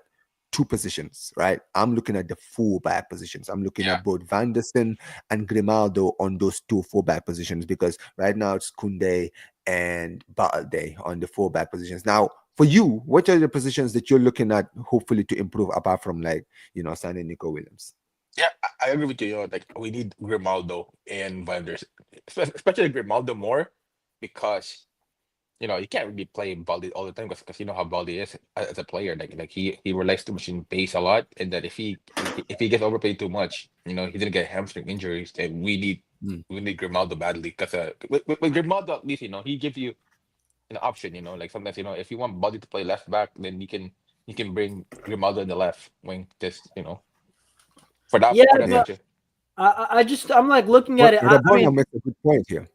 2 positions, right? I'm looking at the fullback positions. I'm looking at both Vanderson and Grimaldo on those 2 fullback positions because right now it's Kunde and Balde on the fullback positions. Now, for you, what are the positions that you're looking at hopefully to improve apart from like, signing Nico Williams? Yeah, I agree with you. Like we need Grimaldo and Vanderson, especially Grimaldo more because you can't really play Baldi all the time because you know how Baldi is as a player. Like he relies too much in pace a lot, and that if he gets overplayed too much, he's gonna get hamstring injuries. And we need Grimaldo badly because with Grimaldo at least he gives you an option. Like sometimes if you want Baldi to play left back, then you can bring Grimaldo in the left wing. Just for that. I'm like looking at it. Rabona makes a good point here.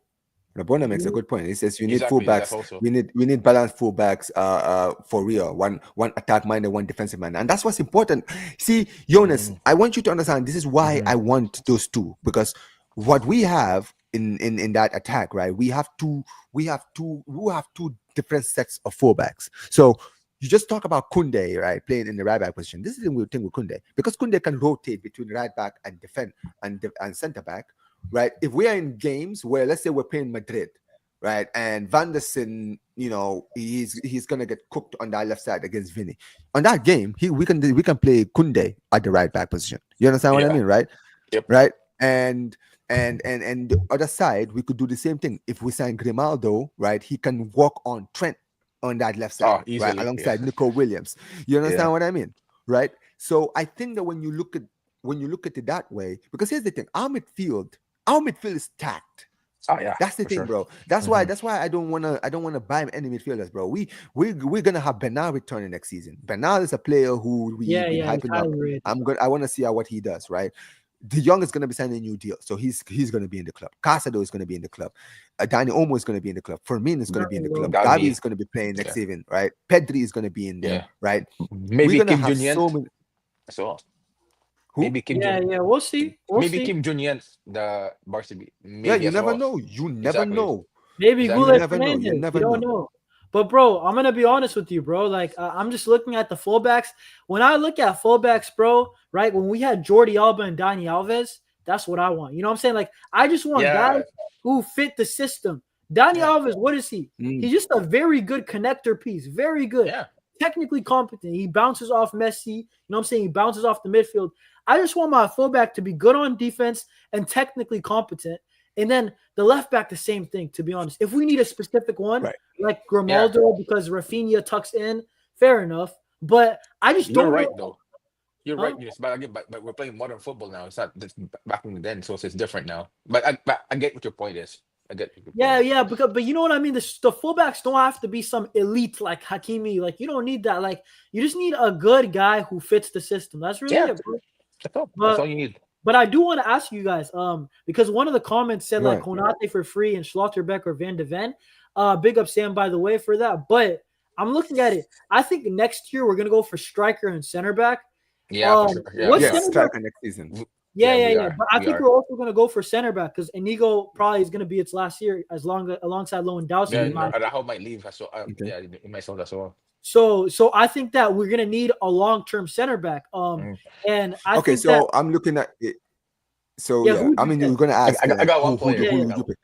Rabona makes a good point. He says you need fullbacks. We need balanced fullbacks for real. One attack minded, one defensive minded. And that's what's important. See, Jonas, I want you to understand this is why I want those 2, because what we have in that attack, right? We have two different sets of fullbacks. So you just talk about Kunde, right, playing in the right back position. This is the thing with Kunde, because Kunde can rotate between right back and defend and center back. Right, if we are in games where, let's say, we're playing Madrid, right, and Vanderson, he's gonna get cooked on that left side against Vinny. On that game, we can play Kunde at the right back position. You understand what I mean, right? Yep. Right, and the other side, we could do the same thing. If we sign Grimaldo, right, he can walk on Trent on that left side, right, alongside Nico Williams. You understand what I mean, right? So I think that when you look at it that way, because here's the thing, our midfield is stacked. Oh yeah, that's the thing, bro. That's why I don't wanna buy any midfielders, bro. We're gonna have Bernal returning next season. Bernal is a player who we've been hyping up. I want to see what he does, right? De Jong is going to be signing a new deal, so he's going to be in the club. Casado is going to be in the club. Dani Olmo is going to be in the club. Firmino is going to be in the club. Gavi. Gavi is going to be playing next season, right? Pedri is going to be in there, right? Maybe We're going to Kim have Jong-un. so many. So Who? maybe Kim Yeah, Jong. yeah, we'll see. Maybe Kim Jong-un, the Barcelona. Yeah, you never know. You never Exactly. know. Maybe Exactly. Goulet You never know. Fernandez. You never You don't know. But bro, I'm gonna be honest with you, bro. Like I'm just looking at the fullbacks. When I look at fullbacks, bro, right? When we had Jordi Alba and Dani Alves, that's what I want. You know what I'm saying? Like I just want guys who fit the system. Dani Alves, what is he? He's just a very good connector piece. Very good. Yeah. Technically competent. He bounces off Messi. You know what I'm saying? He bounces off the midfield. I just want my fullback to be good on defense and technically competent. And then the left back, the same thing, to be honest. If we need a specific one, Right. like Grimaldo, because Rafinha tucks in, fair enough. But I just You're don't right, know. though. You're right, yes. But again, but we're playing modern football now. It's not this back in the then, so it's different now. But I get what your point is. I get what your point is. Yeah, but you know what I mean? The fullbacks don't have to be some elite like Hakimi. Like, you don't need that. Like, you just need a good guy who fits the system. That's really it, bro. That's all you need. But I do want to ask you guys, because one of the comments said like Right. Konate for free and Schlotterbeck or Van de Ven. Big up Sam, by the way, for that. But I'm looking at it. I think next year we're gonna go for striker and center back. Yeah, for sure. Yeah, what's yeah. Yes, center striker next season. Yeah. But I We think are. we're also gonna go for center back because Inigo probably is gonna be its last year alongside Lewandowski. Yeah, in my- Araujo might leave. So Okay. yeah, in myself as well. So I think that we're gonna need a long-term center back. And I Okay, think so that I'm looking at it. So Yeah, yeah, who'd I you mean, pick? you're gonna ask. I got one player. Who Yeah. you pick?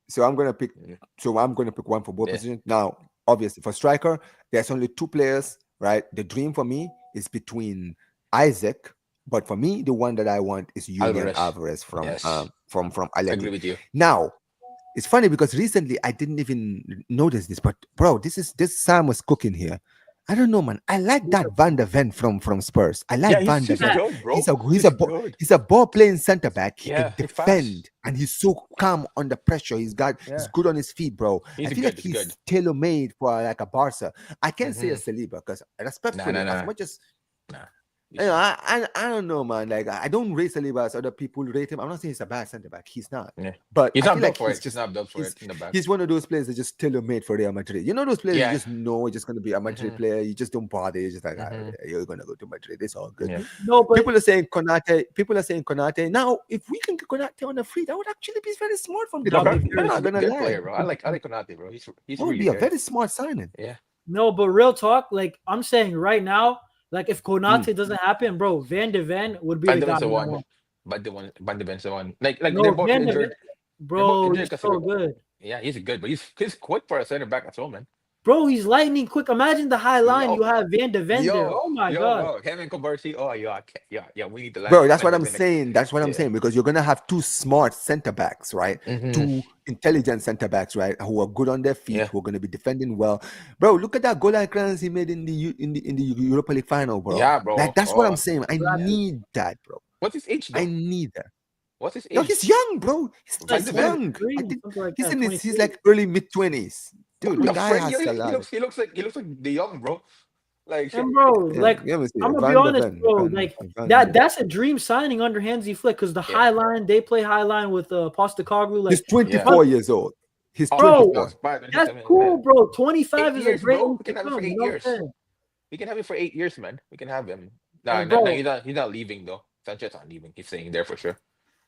So I'm gonna pick. So I'm gonna pick one for both Yeah. positions. Now, obviously, for striker, there's only two players, right? The dream for me is between Isaac, but for me, the one that I want is Julian Alvarez from Yes. from I agree Athletic. with you. Now, it's funny because recently I didn't even notice this, but bro, this Sam was cooking here. I don't know, man. I like that Van der Ven from Spurs. I like Van der he's Ven. good, bro. He's a ball playing center back. He Yeah, can he's fast. defend, and he's so calm under pressure. He's good on his feet, bro. He's I feel good, like he's he's good. tailor made for like a Barca. I can't say a Mhm. Saliba because respectfully, Nah. as much as Nah. you know, I don't know, man. Like I don't rate Saliba as other people rate him. I'm not saying he's a bad center back. He's not. Yeah. But He's I not feel built like for he's it. He's not built for it in the back. He's one of those players that just tailor made for Real Madrid. You know those players Yeah. you just know it's just gonna be a Madrid Mhm. player. You just don't bother. You're just like, "Ah, Mhm. yeah, you're gonna go to Madrid. It's all good. Yeah. no, but People are saying Konate. Now, if we can get Konate on a free, that would actually be very smart from the No, club. but I'm not gonna good lie. player, bro. I like Konate, bro. He's That would really be a good. very smart signing. No, but real talk, like I'm saying right now, like if Konate doesn't happen, bro, Van de Ven would be Van the de guy. Ven's the I one. want. Van de Ven's the one. Like No, they're both Van de Ven, injured. bro, injured he's 'cause so of- good. Yeah, he's good, but he's quick for a center back as well, man. Bro, he's lightning quick. Imagine the high line. Yo. You have Van de Ven there. Oh my god. Him and Conversi. Oh yeah, we need to line. Bro, that's what line I'm up in the- saying. That's what I'm Yeah. saying because you're gonna have two smart center backs, right? Mhm. Two intelligent center backs, right? Who are good on their feet, Yeah. who are gonna be defending well. Bro, look at that goal clearance he made in the Europa League final, bro. Yeah, bro. Like that's what Oh. I'm saying. I need that, bro. What's his age? Though? I need that. What's his age? Yo, he's young, bro. He's Van just de Ven. young. 23, I think something like he's that, in his, 23. he's like early mid-20s. Dude, the No, guy Frank, has a he lot. looks like the young, bro. Like And bro, Yeah, like let me see. I'm gonna Van be de honest, Ven, bro. Van- Like Van de Ven. that's a dream signing under Hansi Flick because the Yeah. high line they play high line with Postecoglou. Like He's 24 years old. He's Bro, 24. that's cool, bro. 25 8 is years, a great bro. age We to can have it come, for 8 you know what I'm years. saying? We can have it for 8 years, man. We can have him. Hey, No, bro. he's not leaving though. Sanchez not leaving. He's staying there for sure.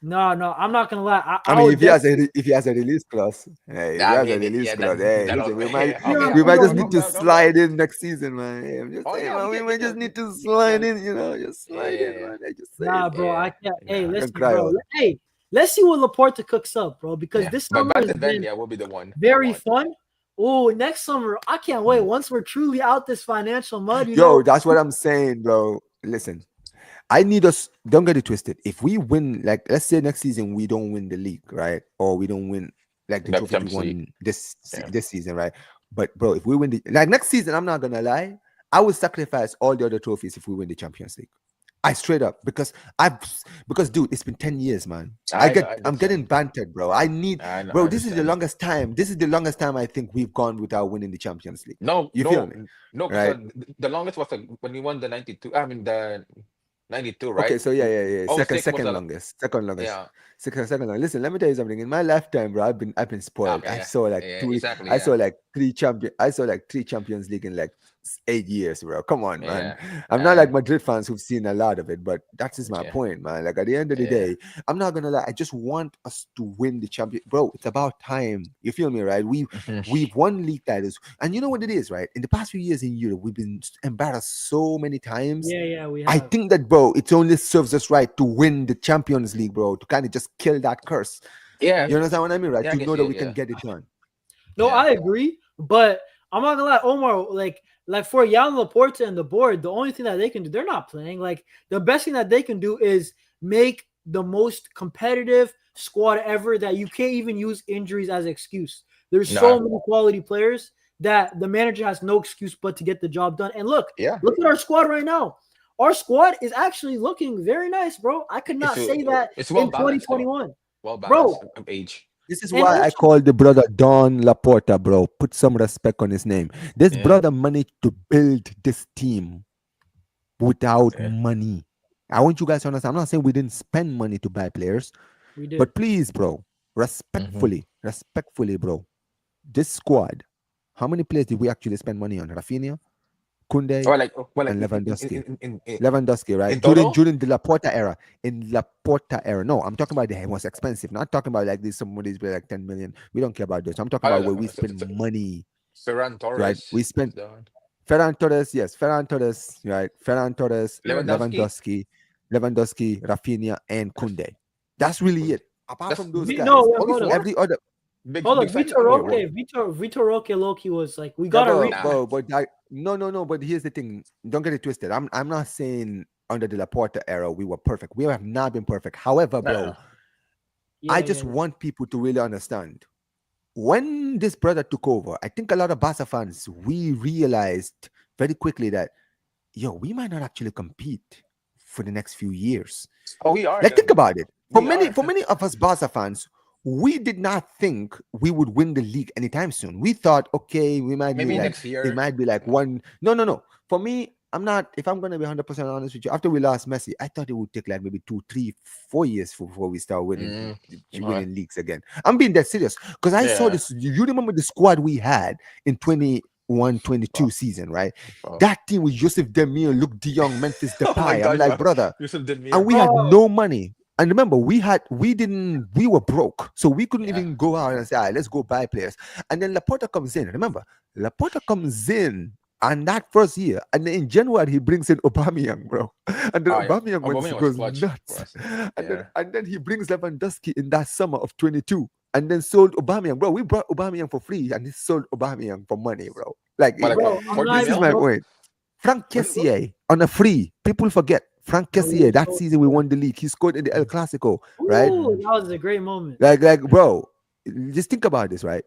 No, I'm not gonna lie. I mean, would if he has a release clause, hey, if he Nah, has a maybe, release yeah, clause, that- hey, that'll- listen, we yeah, might okay, we might okay, just okay, need to okay, okay. slide in next season, man. Hey, I'm just Oh, saying, yeah, man, we we can- might we just can- need to slide yeah. in, just slide in, Yeah. man. I just Nah, say, bro, I Yeah. can't. Hey, Nah. listen, cry bro. out. Hey, let's see what Laporta cooks up, bro. Because Yeah. this But summer Van has de Ven, been will be the one. very I want. fun. Oh, next summer, I can't wait. Once we're truly out this financial mud, you Yo, know. that's what I'm saying, bro. Listen, I need us. Don't get it twisted. If we win, like, let's say next season we don't win the league, right? Or we don't win like the The trophy we Champions won League. this Yeah. season, right? But bro, if we win the next season, I'm not gonna lie, I will sacrifice all the other trophies if we win the Champions League. I straight up because dude, it's been 10 years, man. I'm getting bantered, bro. I know, Bro, I this is the understand. longest time. This is the longest time I think we've gone without winning the Champions League. No, You no, feel me? no. 'Cause Right. the longest was when we won the 92. I mean the 92, right? Okay, so yeah. Oh, Second, six was second a longest, second longest, yeah. second longest. Listen, let me tell you something. In my lifetime, bro, I've been spoiled. Okay, I yeah, saw like yeah, two, exactly, I saw yeah, like three Champions League in like 8 years, bro. Come on, man. yeah, I'm not like Madrid fans who've seen a lot of it, but that's just my yeah, point, man. Like at the end of the yeah. day, I'm not gonna lie. I just want us to win the champion, bro. It's about time. You feel me, right? We've won league titles, and you know what it is, right? In the past few years in Europe, we've been embarrassed so many times. Yeah, we I have. think that, bro, it only serves us right to win the Champions League, bro, to kind of just kill that curse. Yeah, You understand what I mean, right? yeah, I To can know see that it. we can Yeah, get it done. No, yeah, I agree, but I'm not gonna lie, Omar. Like for Joan Laporta and the board, the only thing that they can do, they're not playing. Like the best thing that they can do is make the most competitive squad ever. That you can't even use injuries as an excuse. There's so nah, many quality players that the manager has no excuse but to get the job done. And look yeah. at our squad right now. Our squad is actually looking very nice, bro. I could not It's say that it's in well balanced though, 2021, well bro. balanced of age. This is And why I also, call the brother Don Laporta, bro. Put some respect on his name. This Yeah, brother managed to build this team without yeah. money. I want you guys to understand. I'm not saying we didn't spend money to buy players, we did. but please, bro, respectfully, bro. This squad, how many players did we actually spend money on? Rafinha, Kunde, Well, like and Lewandowski. in Lewandowski, right? in total. During the Laporta era. In Laporta era. No, I'm talking about the most expensive. Not talking about like this somebody's be like 10 million. We don't care about those. I'm talking about where we spend money. Ferran Right? Torres We is spent the one. Ferran Torres, yes, Ferran Torres, right? Ferran Torres, Lewandowski. Lewandowski, Rafinha, and Kunde. That's really it. Apart That's from those No, guys, only hold on. four. every other Big fan. Vitor wait, Roque, Vitor Roque Loki was like, we yeah, gotta but, read. Nah. no. But here's the thing. Don't get it twisted. I'm not saying under the Laporta era we were perfect. We have not been perfect. However, bro, I just want people to really understand. When this brother took over, I think a lot of Barca fans, we realized very quickly that, yo, we might not actually compete for the next few years. Oh, we are. Like, think about it. For We many, are. for many of us Barca fans, we did not think we would win the league anytime soon. We thought, okay, we might Maybe be like, next year. it might be like one. No. For me, I'm not. If I'm gonna be 100% honest with you, after we lost Messi, I thought it would take like maybe 2, 3, 4 years before we start winning leagues again. I'm being that serious because I saw this. You remember the squad we had in 21-22 season, right? That team with Joseph Demir, Luke De Jong, Memphis Depay. Oh my God, I'm like, brother, Yusuf Demir. and we had no money. And remember, we were broke, so we couldn't even go out and say, all right, let's go buy players. And then Laporta comes in. Remember, Laporta comes in on that first year, and then in January he brings in Aubameyang, bro. And then Aubameyang goes nuts. And then he brings Lewandowski in that summer of 22, and then sold Aubameyang, bro. We brought Aubameyang for free, and he sold Aubameyang for money, bro. Like, Bro, this is my point. Frank Kessié on a free. People forget. Frank Kessié, that season we won the league. He scored in the El Clasico, right? Ooh, that was a great moment. Like, bro, just think about this, right?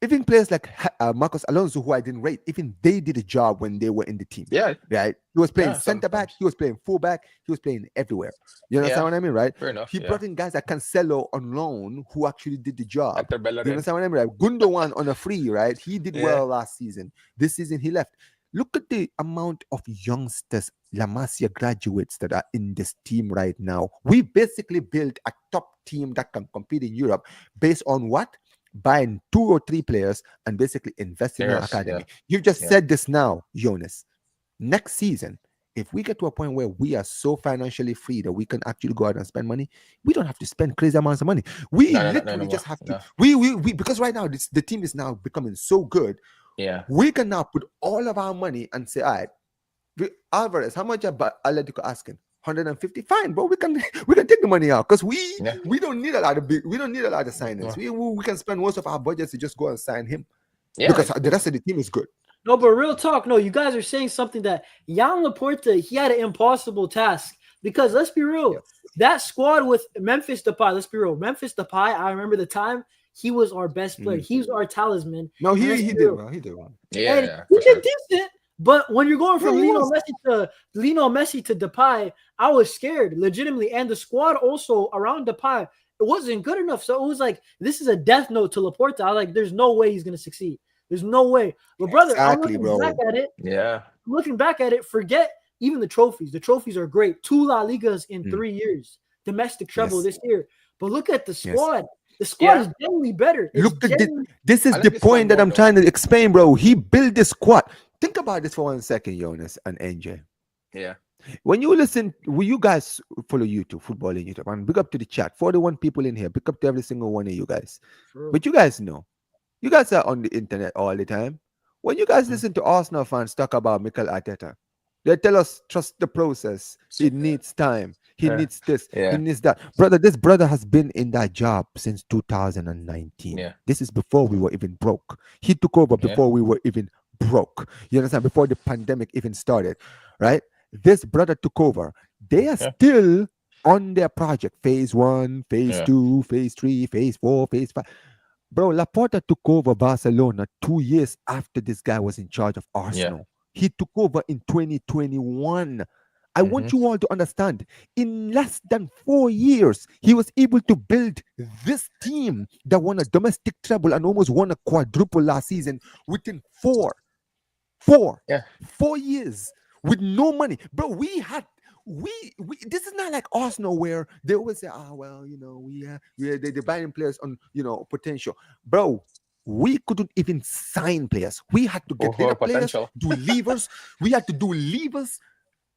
Even players like Marcos Alonso, who I didn't rate, even they did a job when they were in the team. Yeah. Right? He was playing center back, he was playing full back, he was playing everywhere. You understand what I mean, right? Fair enough. He brought in guys like Cancelo on loan who actually did the job. Hector Bellerin. You understand what I mean, right? Gundogan on a free, right? He did well last season. This season he left. Look at the amount of youngsters, La Masia graduates that are in this team right now. We basically built a top team that can compete in Europe based on what? Buying 2 or 3 players and basically investing in our academy. You've just said this now, Jonas. Next season, if we get to a point where we are so financially free that we can actually go out and spend money, we don't have to spend crazy amounts of money. We literally just have to. We because right now the team is now becoming so good. Yeah, we can now put all of our money and say, all right, Alvarez, how much about Atletico asking? 150. Fine, bro. We can take the money out because we don't need a lot of signings. We can spend most of our budgets to just go and sign him because the rest of the team is good. No, but real talk. No, you guys are saying something that Joan Laporta, he had an impossible task because let's be real, that squad with Memphis Depay. Let's be real, Memphis Depay. I remember the time. He was our best player. He was our talisman. No, he did well. He did well. Yeah, he did decent. But when you're going from Lionel Messi to Depay, I was scared, legitimately. And the squad also around Depay, it wasn't good enough. So it was like, this is a death note to Laporta. I was like, there's no way he's going to succeed. There's no way. But brother, I'm looking back at it. Yeah. Looking back at it, forget even the trophies are great. 2 La Ligas in 3 years, domestic treble Yes. this year. But look at the Yes. squad. The squad is genuinely better. It's Look at this. genuinely This is I like the this squad point that more I'm though. trying to explain, bro. He built this squad. Think about this for 1 second, Jonas and NJ. Yeah. When you listen, will you guys follow YouTube, football in YouTube? And big up to the chat. 41 people in here. Big up to every single one of you guys. true. But you guys know, you guys are on the internet all the time. When you guys listen to Arsenal fans talk about Mikel Arteta, they tell us trust the process. It needs time. He Yeah. needs this. He Yeah. needs that. Brother, this brother has been in that job since 2019. Yeah. This is before we were even broke. He took over Yeah. before we were even broke. You understand? Before the pandemic even started, right? This brother took over. They are Yeah. still on their project. Phase 1, phase Yeah. 2, phase 3, phase 4, phase 5. Bro, Laporta took over Barcelona 2 years after this guy was in charge of Arsenal. He took over in 2021. I want you all to understand, in less than 4 years, he was able to build this team that won a domestic treble and almost won a quadruple last season within 4 years with no money. Bro, we this is not like Arsenal where they always say, well, you know, they're buying players on, you know, potential. Bro, we couldn't even sign players. We had to get better players, Potential. do levers. We had to do levers.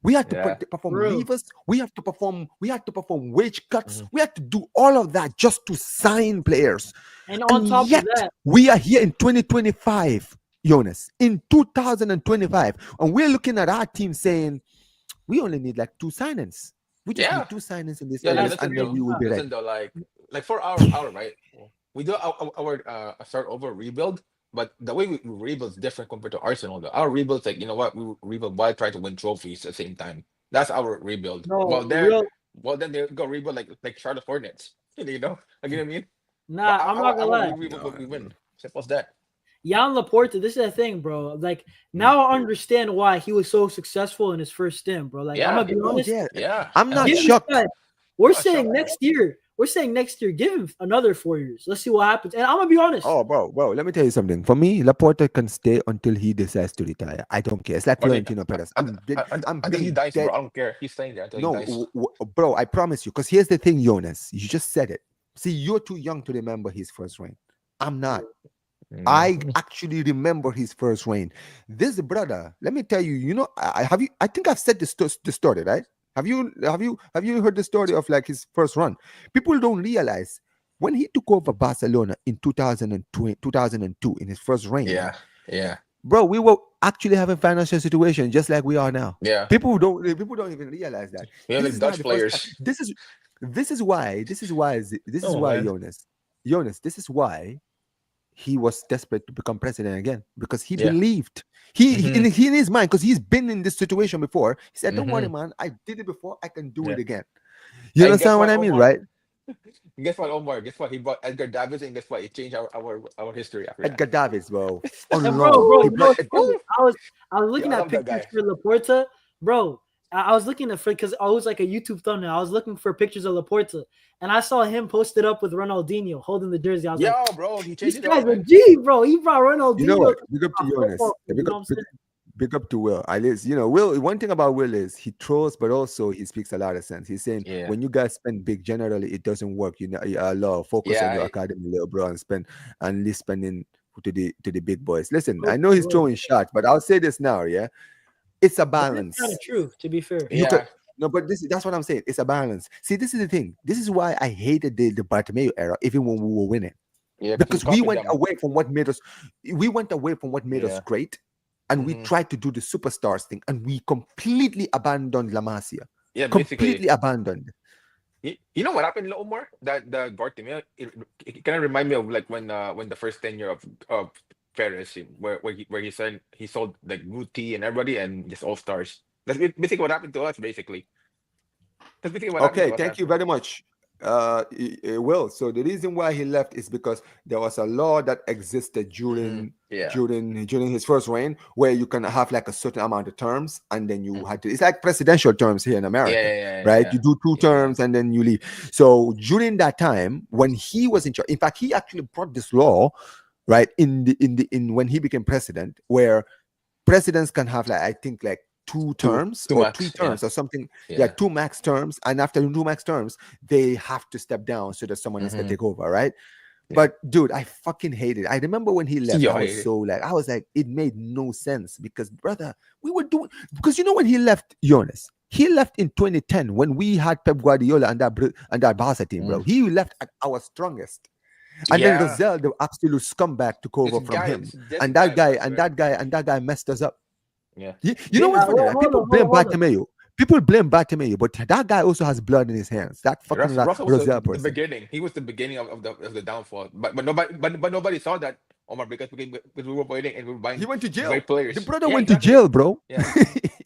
We had to perform True. levers. We had to perform wage cuts. We had to do all of that just to sign players. And on top yet, of that, we are here in 2025, Jonas, in 2025, and we're looking at our team saying we only need like 2 signings. We just Yeah. need 2 signings in this Yeah, areas, listen, and then though. we will be ready. Listen though, like for our right, we do our start over rebuild, but the way we rebuild is different compared to Arsenal. Though our rebuild's like, you know what, we rebuild while trying to win trophies at the same time. That's our rebuild. no, Well then they go rebuild like Charlotte Hornets. You know, like, you know what I mean? nah, I'm not gonna lie. We rebuild what we win. Simple as that. Joan Laporta, this is the thing, bro. Like, now I understand why he was so successful in his first stint, bro. Like, I'm gonna be honest. Yeah. I'm not Give this shocked. guy- We're Not saying shocked. next year. We're saying next year. Give him another 4 years. Let's see what happens. And I'm gonna be honest. Oh, bro, let me tell you something. For me, Laporta can stay until he decides to retire. I don't care. It's like Florentino Perez. I'm Until he being dies, dead. bro. I don't care. He's staying there until No, he dies. bro, I promise you. Because here's the thing, Jonas. You just said it. See, you're too young to remember his first reign. I'm not. I actually remember his first reign. This brother, let me tell you. You know, I think I've said this story, right? Have you heard the story of like his first run? People don't realize when he took over Barcelona in 2002 in his first reign. Yeah. Bro, we were actually having financial situation just like we are now. Yeah. People don't even realize that. We have This like is not Dutch the first players. time. This is why man. Jonas, this is why he was desperate to become president again, because he Yeah. believed in his mind, because he's been in this situation before. He said, "Don't worry, Mhm. man. I did it before. I can do Yeah. it again." You Hey, understand guess what what, I mean, Omar? right? Guess what, Omar? Guess what? He brought Edgar Davids, and guess what? It changed our history after that. Edgar Davids, bro. On And loan. bro, He you know brought what's funny? I was looking Yeah, I at love that pictures guy. for Laporta, bro. I was looking at because I was like a YouTube thumbnail. I was looking for pictures of Laporta, and I saw him posted up with Ronaldinho holding the jersey. I was Yo, like, bro, he "This changed it guy's up, a man. G, bro. He brought Ronaldinho." You know what? to Big up to our Jonas. football Yeah, team, you know what I'm saying? big up to Will. Will. One thing about Will is he trolls, but also he speaks a lot of sense. He's saying Yeah. when you guys spend big, generally it doesn't work. You know, a lot of focus on your academy, little bro, and least spending to the big boys. Listen, I know he's throwing shots, but I'll say this now, yeah. It's a balance. Kind of true, to be fair. You Yeah. could, no, but that's what I'm saying. It's a balance. See, this is the thing. This is why I hated the Bartomeu era, even when we were winning, Yeah, because we copied went them. away from what made us. We went away from what made us Yeah. great, and we Mhm. tried to do the superstars thing, and we completely abandoned La Masia. Yeah, basically. Completely abandoned. You know what happened, Omar? That the Bartomeu, it kind of remind me of like when the first tenure of Perez, where he said he sold like Guti and everybody and just all stars. That's basically what happened to us. Basically, that's basically what happened Okay, to us. thank you very much. Will. So the reason why he left is because there was a law that existed during Yeah. during his first reign, where you can have like a certain amount of terms, and then you had to. It's like presidential terms here in America, right? Yeah. You do 2 terms and then you leave. So during that time, when he was in charge, in fact, he actually brought this law, right, in when he became president, where presidents can have like I think like two terms two or max, 3 terms or something. Yeah. 2 max terms, and after 2 max terms, they have to step down so that someone else can take over, right? Yeah. But dude, I fucking hate it. I remember when he left, Yo, I was like, it made no sense because, brother, we were doing, because when he left, Jonas, he left in 2010 when we had Pep Guardiola and that Barca team, bro. He left at our strongest. And then Rosell, the absolute scumbag, took over from him. And that guy messed us up. Yeah. You know what's funny? Like, people blame Bartomeu. People blame Bartomeu, but that guy also has blood in his hands. That fucking Russell was Rosell the person. beginning. He was the beginning of the downfall. But nobody saw that, Omar, because we were waiting and we were buying. He went to jail. Great players. The brother went to jail, bro. Yeah.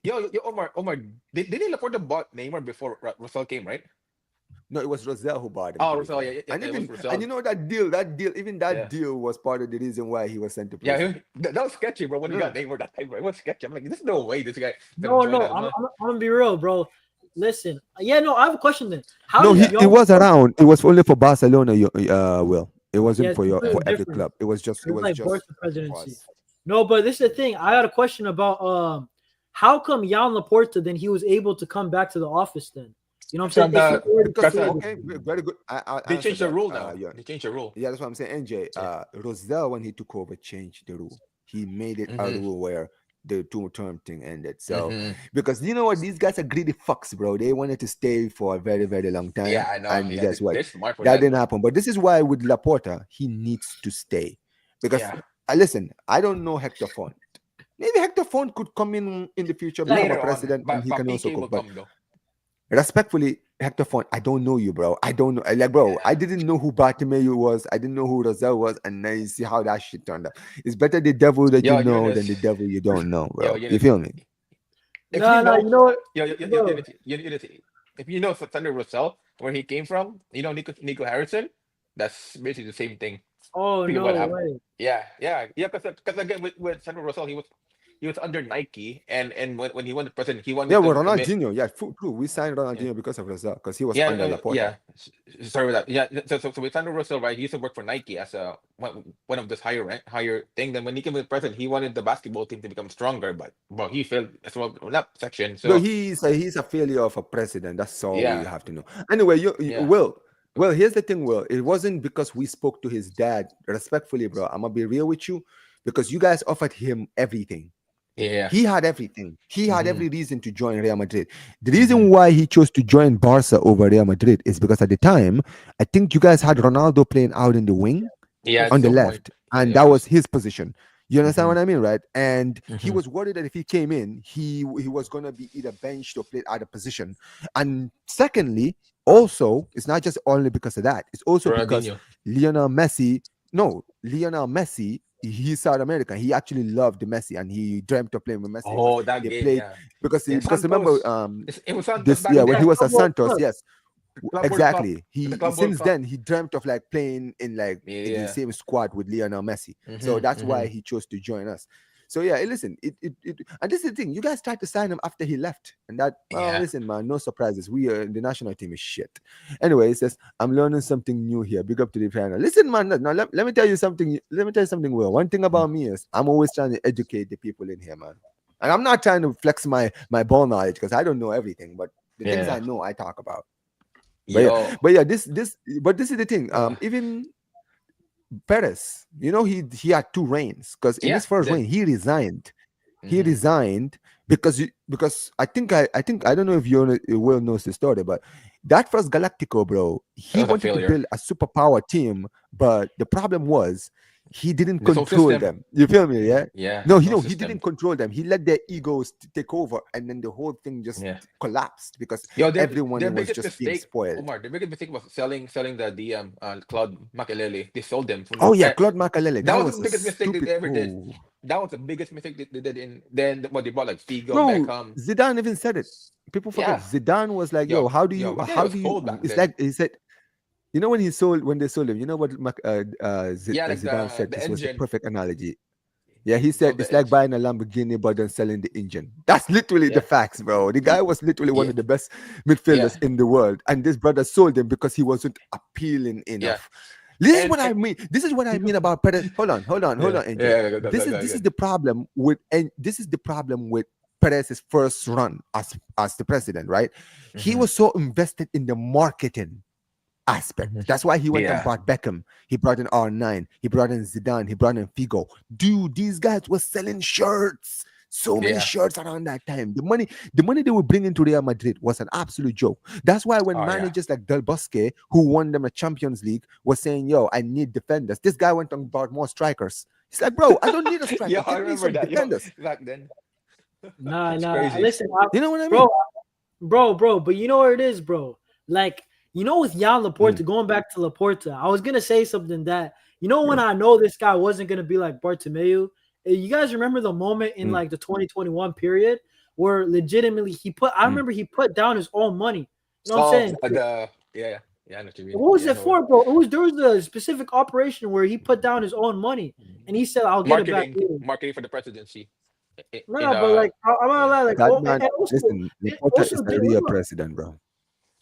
Yo, Omar, didn't Laporta bought Neymar before Russell came, right? No, it was Rosell who bought him. Oh, Rosell, yeah. And you know that deal, deal was part of the reason why he was sent to prison. Yeah, that was sketchy, bro. When he got Neymar that time, bro, it was sketchy. I'm like, there's no way this guy. No, I'm gonna be real, bro. Listen, I have a question then. It was around. It was only for Barcelona, Will. It wasn't for every club. It was just Barca presidency. No, but this is the thing. I had a question about how come Joan Laporta then he was able to come back to the office then? You know what I'm saying? Okay, very good. They changed the rule now. They changed the rule. Yeah, that's what I'm saying. NJ, Rosell, when he took over, changed the rule. He made it a rule where the 2-term thing ended. So because you know what, these guys are greedy fucks, bro. They wanted to stay for a very, very long time. Yeah, I know. And guess what? That didn't happen. But this is why with Laporta, he needs to stay. Because listen, I don't know Hector Font. Maybe Hector Font could come in the future, become a president, and he can also cook. But respectfully, Hector Font, I don't know you, bro. I don't know. Like, bro, I didn't know who Bartomeu was. I didn't know who Rosell was. And now you see how that shit turned out. It's better the devil that you know than the devil you don't know, bro. You feel me? You know what? If you know Thunder Rosell, where he came from, you know Nico Harrison, that's basically the same thing. Oh, no way. Yeah. Because again, with Thunder Rosell, he was under Nike, and when he won the president, he won. Yeah, well, Ronaldinho. Yeah, true. We signed Ronaldinho because of Rosell, because he was under Laporta. Yeah, sorry about that. Yeah, so with Thunder Rosell, right? He used to work for Nike as one of this higher thing. Then when he came with president, he wanted the basketball team to become stronger, but he failed as well in that section. So he's a failure of a president. That's all you have to know. Anyway, Well, here's the thing, Will. It wasn't because we spoke to his dad. Respectfully, bro, I'm gonna be real with you, because you guys offered him everything. Yeah, he had everything. He had every reason to join Real Madrid. The reason why he chose to join Barca over Real Madrid is because at the time, I think you guys had Ronaldo playing out in the wing, on the left, and that was his position. You understand what I mean, right? And he was worried that if he came in, he was gonna be either benched or played out of position. And secondly, also, it's not just only because of that. It's also because Lionel Messi, he's South American. He actually loved Messi and he dreamt of playing with Messi. Oh, that game, played, because remember, it was when he was at Santos, yes. Exactly. Since then he dreamt of like playing in like in the same squad with Lionel Messi. So that's why he chose to join us. So yeah, listen, it and this is the thing. You guys tried to sign him after he left, and that listen, man, no surprises. The national team is shit. Anyway, it says I'm learning something new here. Big up to the panel. Listen, man. Now let me tell you something. Let me tell you something. Will, one thing about me is I'm always trying to educate the people in here, man. And I'm not trying to flex my ball knowledge because I don't know everything, but the things I know, I talk about. But this is the thing. Even Perez, you know, he had 2 reigns, because in his first reign he resigned. He resigned because I don't know if you will know the story, but that first Galactico, bro, he wanted to build a superpower team, but the problem was he didn't control them. You feel me? Yeah. No, he didn't control them. He let their egos take over, and then the whole thing just collapsed because everyone was just being spoiled. Omar, the biggest mistake was selling the DM Claude Makelele. They sold them. Claude Makelele. That was the biggest mistake they ever did. That was the biggest mistake they did. Then what they bought, like Figo, Beckham. Zidane even said it. People forget. Zidane was like, how do you? It's like he said. You know when they sold him, you know what Zidane said? This was the perfect analogy. Yeah, he said it's like buying a Lamborghini but then selling the engine. That's literally the facts, bro. The guy was literally one of the best midfielders in the world, and this brother sold him because he wasn't appealing enough. This is what I mean. This is what I mean about Perez. Hold on, Angel. This is the problem with Perez's first run as the president, right? He was so invested in the marketing aspect. That's why he went and Yeah. bought Beckham. He brought in R9. He brought in Zidane. He brought in Figo. Dude, these guys were selling shirts. So many Yeah. shirts around that time. The money they were bringing to Real Madrid was an absolute joke. That's why when Oh, yeah. managers like Del Bosque, who won them a Champions League, was saying, "Yo, I need defenders." This guy went and bought more strikers. He's like, "Bro, I don't need a striker. Yeah, I Give me remember some that. Yo, defenders." back then. Nah, It's nah. crazy. Listen, You know what I mean? bro. But you know what it is, bro. Like, you know, with Joan Laporta, going back to Laporta, I was gonna say something that, you know, when I know this guy wasn't gonna be like Bartomeu. You guys remember the moment in like the 2021 period where legitimately I remember he put down his own money. You know what I'm saying? Yeah, I know what you mean. What was Yeah, it for, bro? There was a specific operation where he put down his own money and he said, "I'll get it back later." Marketing for the presidency. No, but like, I'm not like, That man, and also, listen, Laporta is the real president, bro.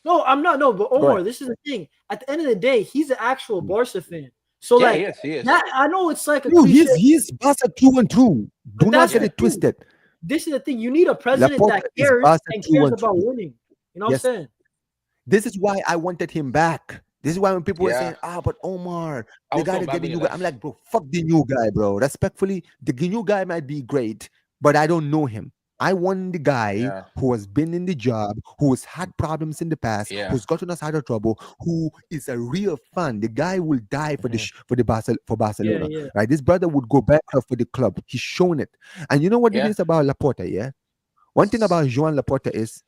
no, I'm not. No, but Go Omar, ahead. this is the thing. At the end of the day, he's an actual Barca fan. So Yeah, like, he is. that, I know it's like a No, cliche. he's Barca through and through. But Do not that's get the it thing. twisted. This is the thing. You need a president Laporta that is cares Barca and through cares and about through. winning. You know Yes. what I'm saying? This is why I wanted him back. This is why when people were Yeah. saying, but Omar, I they was so gotta mad get a when he new guy. I'm left. like, bro, fuck the new guy, bro. Respectfully, the new guy might be great, but I don't know him. I want the guy Yeah. who has been in the job, who has had problems in the past, Yeah. who's gotten us out of trouble, who is a real fan. The guy will die for for Barcelona. Yeah. Right? This brother would go bankrupt for the club. He's shown it. And you know what it Yeah. is about Laporta, yeah? One thing about Joan Laporta is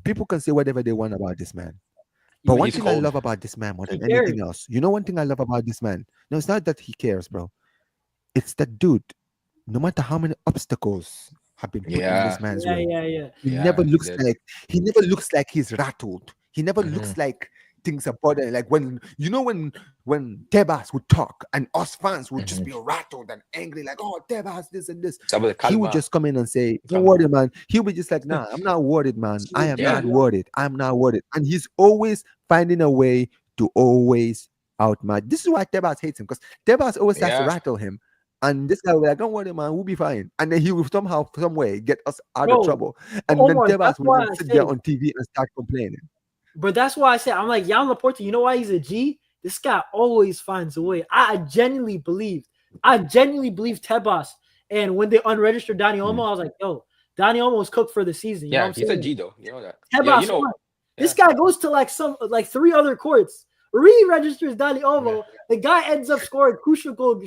people can say whatever they want about this man. But one He's thing I cold. love about this man more He than cares. anything else, you know, one thing I love about this man. No, it's not that he cares, bro. It's that dude. No matter how many obstacles have been put in Yeah. this man's way, Yeah. he Yeah, never he looks did. like he's rattled. He never looks like things are bothering. Like when Tebas would talk and us fans would just be rattled and angry, like, "Oh, Tebas, this and this." Sabi, He would kalma. just come in and say, "Don't Kalma. worry, man." He would just like, "Nah, I'm not worried, man. I am Yeah. not worried. I'm not worried." And he's always finding a way to always outmatch. This is why Tebas hates him, because Tebas always has to Yeah. rattle him. And this guy will be like, "Don't worry, man, we'll be fine." And then he will somehow, some way get us out Bro, of trouble. And Omar, then that's Tebas will why then I sit say, there on TV and start complaining. but that's why I say, I'm like, Joan Laporta, you know why he's a G? This guy always finds a way. I genuinely believe Tebas. And when they unregistered Dani Olmo, I was like, yo, Dani Olmo was cooked for the season. You know Yeah, what I'm he's saying? a G though. You know that. Tebas Yeah, you know. won. This guy goes to like 3 other courts, re-registers Dani Olmo. The guy ends up scoring crucial goals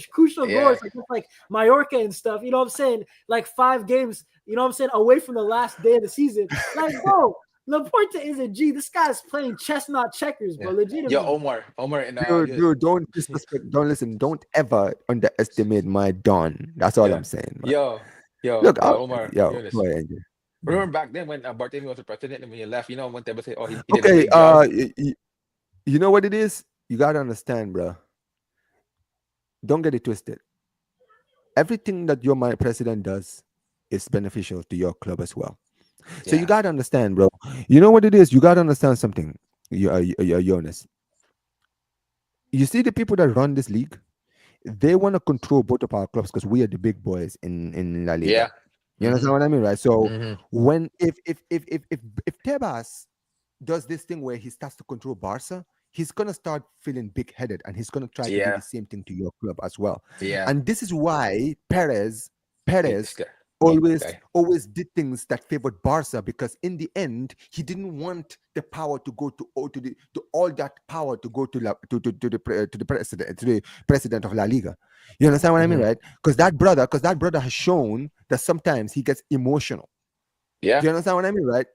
like Mallorca and stuff. You know what I'm saying? Like 5 games, you know what I'm saying, away from the last day of the season. Like, bro, Laporta is a G. This guy's playing chess, not checkers, bro. Legitimately. Yo, Omar, and Dude, don't disrespect. Don't listen. Don't ever underestimate my Don. That's all I'm saying, man. Look, Omar. yo, Hear this. go ahead, Andrew. Remember back then when Bartomeu was the president and when he left, you know, when they would say, "Oh, he did a Okay, great job." you know what it is? You gotta understand, bro. Don't get it twisted. Everything that your my president does is beneficial to your club as well. So you gotta understand, bro. You know what it is? You gotta understand something. Jonas. You see the people that run this league, they want to control both of our clubs because we are the big boys in La Liga. Yeah. You understand what I mean, right? So Mhm. when if Tebas does this thing where he starts to control Barca, he's gonna start feeling big-headed and he's gonna try to do the same thing to your club as well. Yeah. And this is why Perez This guy. always did things that favored Barca, because in the end he didn't want the power to go to all that power to go to the president of La Liga. You understand what I mean, right? Because that brother has shown that sometimes he gets emotional. Yeah. Do you understand what I mean, right?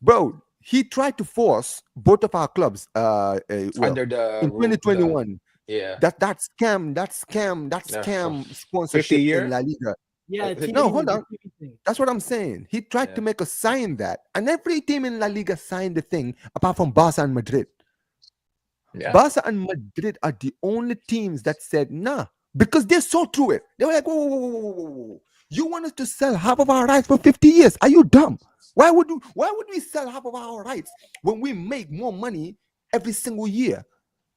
Bro, he tried to force both of our clubs Under the in 2021. That scam sponsorship 50-year? in La Liga. Yeah, No, hold on. That's what I'm saying. He tried to make us sign that, and every team in La Liga signed the thing apart from Barca and Madrid. Yeah. Barca and Madrid are the only teams that said nah, because they saw through it. They were like, whoa. You want us to sell half of our rights for 50 years? Are you dumb? Why would we sell half of our rights when we make more money every single year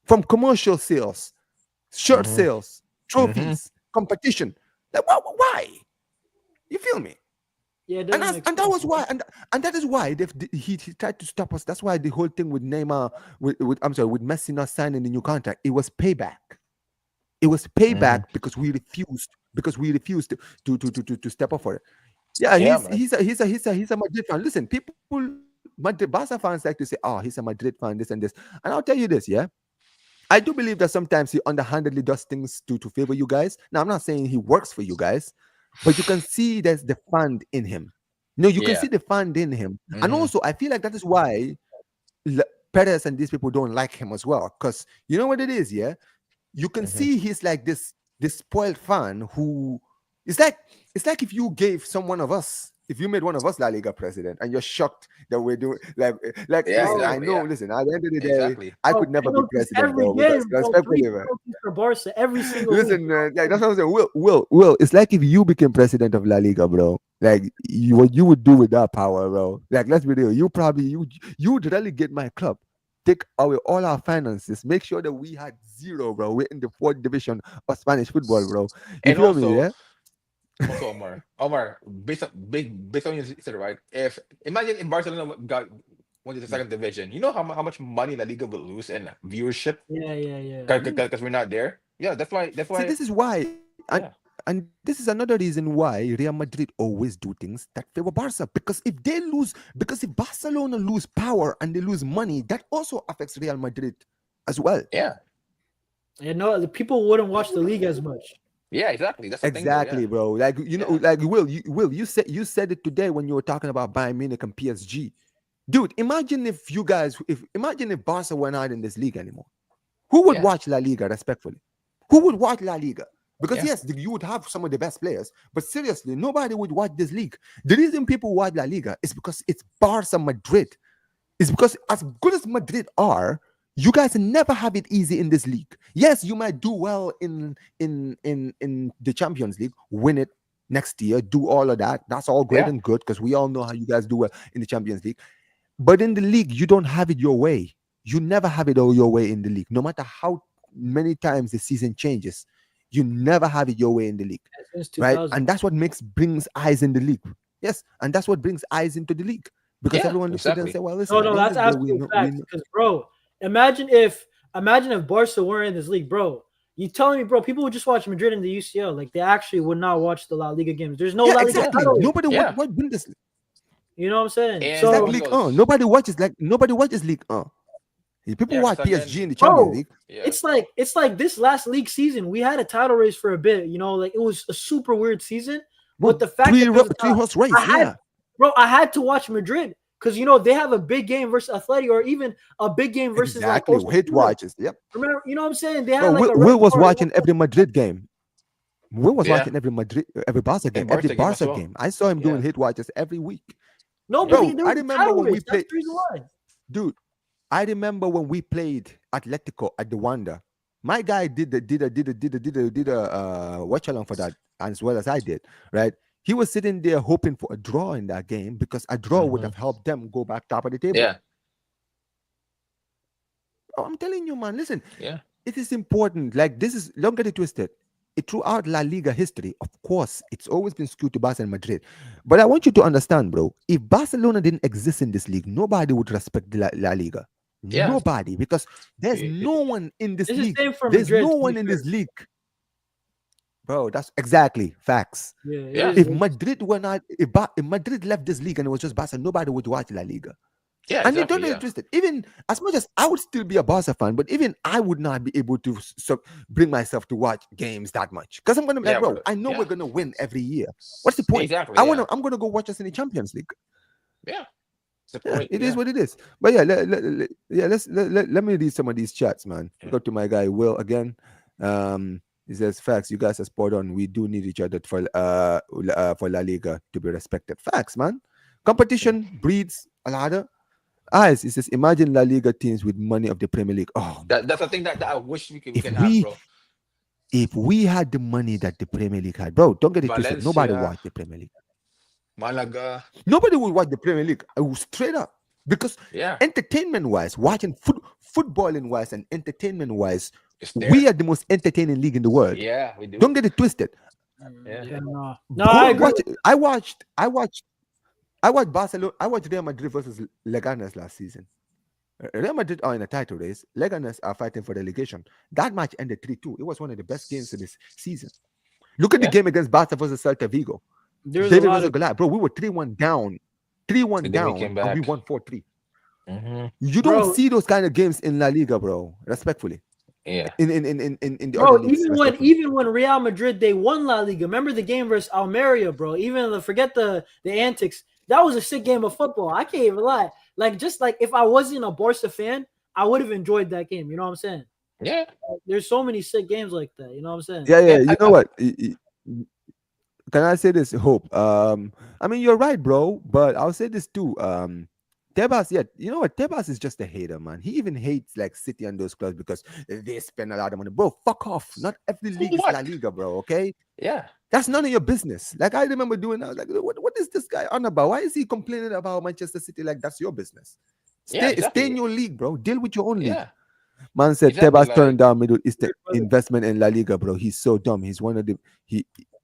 from commercial sales, shirt sales, trophies, competition? Like, why? You feel me? Yeah, it And doesn't that's make and that sense. was why and that is why he tried to stop us. That's why the whole thing with Neymar with I'm sorry with Messi not signing the new contract, it was payback. It was payback because we refused to step up for it. Yeah, Yeah, man. he's a Madrid fan. Listen, people, Madrid Barca fans like to say, "Oh, he's a Madrid fan, this and this." And I'll tell you this, yeah, I do believe that sometimes he underhandedly does things to favor you guys. Now, I'm not saying he works for you guys, but you can see there's the fund in him. No, you can Yeah. see the fund in him, and Mm-hmm. also I feel like that is why Perez and these people don't like him as well. Because you know what it is, yeah, you can Mm-hmm. see he's like this spoiled fan who it's like if you gave someone of us if you made one of us La Liga president and you're shocked that we're doing like Yeah, listen, Bro, I exactly. know, Yeah, listen, at the end of the day exactly. I bro, could never be penalties president, every bro, because game, bro. respectfully, 3 man. penalties for Barca every single week. Listen, like that's what I'm saying. Will, it's like if you became president of La Liga, bro. Like what you would do with that power, bro. Like let's be real. You would relegate my club, take away all our finances, make sure that we had zero, bro. We're in the fourth division of Spanish football, bro. You And feel me? also, Yeah. Omar, based on your said right, if imagine if Barcelona went to the second division, you know how much money La Liga will lose in viewership Yeah, yeah, yeah. Yeah. because we're not there. Yeah, that's See, why. this is why, Yeah, and this is another reason why Real Madrid always do things that favor Barca. Because if Barcelona lose power and they lose money, that also affects Real Madrid as well. yeah, And no, the people wouldn't watch the league as much. yeah, exactly. That's the thing, though. Yeah, Exactly, bro. Like yeah, like you said it today when you were talking about Bayern Munich and PSG. Dude, imagine if Barca were not in this league anymore. Who would yeah, watch La Liga respectfully? Who would watch La Liga? Because yeah, yes, you would have some of the best players, but seriously, nobody would watch this league. The reason people watch La Liga is because it's Barca Madrid. It's because as good as Madrid are, you guys never have it easy in this league. Yes, you might do well in the Champions League, win it next year, do all of that. That's all great yeah, and good because we all know how you guys do well in the Champions League. But in the league, you don't have it your way. You never have it all your way in the league. No matter how many times the season changes, you never have it your way in the league, Since right? 2000. And that's what brings eyes in the league. Yes, and that's what brings eyes into the league because yeah, everyone looks at it and exactly. say, "Well, No, listen, at no, the end that's of the day, we absolute know, facts. Because, bro, imagine if Barca weren't in this league, bro. You telling me, bro? People would just watch Madrid in the UCL. Like they actually would not watch the La Liga games. There's no yeah, La Liga exactly. title. Nobody Yeah, would win this. You know what I'm saying? and It's like So, second League goes. Nobody watches League People Yeah, watch second. PSG in the Champions bro, League. Yeah, it's like this last league season. We had a title race for a bit. You know, like it was a super weird season. But Bro, the fact that there was a three horse race. I had, Yeah, bro, I had to watch Madrid because you know they have a big game versus Athletic, or even a big game versus like exactly. Hit Osasuna. watches. Yep. Remember, you know what I'm saying? They had Bro, like a Will was reservoir. watching every Madrid game. Will was yeah, watching every Barca game, and every Barca game as Barca well. game. I saw him doing Yeah, hit watches every week. No, yeah, but Bro, there I was a remember title when we race. That's played, the reason why. dude. I remember when we played Atletico at the Wanda. My guy did a watch along for that as well as I did, right? He was sitting there hoping for a draw in that game because a draw would hmm have helped them go back top of the table. yeah, Oh, I'm telling you, man. Listen, yeah, it is important. Like this is don't get it twisted. Throughout La Liga history, of course, it's always been skewed to Barca and Madrid. But I want you to understand, bro. If Barcelona didn't exist in this league, nobody would respect the La Liga. yeah. Nobody, because there's Y- no one in this It's the league. same for There's Madrid. no To be one in fair. this league, bro. That's exactly facts. Yeah, it Yeah, is. If Madrid were not, if Madrid left this league and it was just Barca, nobody would watch La Liga. yeah, And you exactly. don't get Yeah, it twisted. Even as much as I would still be a Barca fan, but even I would not be able to bring myself to watch games that much because I'm gonna be like, yeah, bro, bro. I know Yeah, we're gonna win every year. What's the point? exactly. Yeah, I'm gonna go watch us in the Champions League. yeah. It's the Yeah, point. it is Yeah, what it is. But yeah, let me read some of these chats, man. yeah, Go to my guy Will again. He says facts. You guys are spot on. We do need each other for La Liga to be respected. Facts, man. yeah. Competition breeds a ladder. Eyes. It says imagine La Liga teams with money of the Premier League. Oh my That's the god. thing that I wish we If can have, we bro. if we had the money that the Premier League had, bro, don't get it twisted. Nobody Valencia, watched the Premier League. Malaga. Nobody would watch the Premier League. I will straight up because Yeah, entertainment wise, watching footballing wise and entertainment wise, it's we there. are the most entertaining league in the world. Yeah, we do. Don't get it twisted. Yeah, Yeah, no, Go I and agree. watch it. I watched I watched Barcelona. I watched Real Madrid versus Leganes last season. Real Madrid are in a title race. Leganes are fighting for relegation. That match ended 3-2. It was one of the best games of this season. Look at the Yeah. game against Barca versus Celta Vigo. There's a David lot was a of Goliath. Bro, we were 3-1 down. 3-1 And then we down, came and we back. won 4-3. Hmm. You don't bro. see those kind of games in La Liga, bro. Respectfully. Yeah. In the Bro, other leagues, even when respectfully. Real Madrid they won La Liga, remember the game versus Almeria, bro. Forget the antics. That was a sick game of football. I can't even lie. Like just like if I wasn't a Barca fan, I would have enjoyed that game. You know what I'm saying? Yeah. Like, there's so many sick games like that. You know what I'm saying? Yeah, Yeah. you know what? Can I say this, Hope? I mean, you're right, bro, but I'll say this too. Tebas, yeah, you know what? Tebas is just a hater, man. He even hates like City and those clubs because they spend a lot of money. Bro, fuck off. Not every league is La What? Liga, bro, okay? Yeah. That's none of your business. Like I remember doing, I was like, what is this guy on about? Why is he complaining about Manchester City? Like that's your business. Yeah. Stay Exactly. in your league, bro. Deal with your own league. Yeah. Man said Exactly. Tebas turned Like. down Middle Eastern investment in La Liga, bro. He's so dumb. He's one of the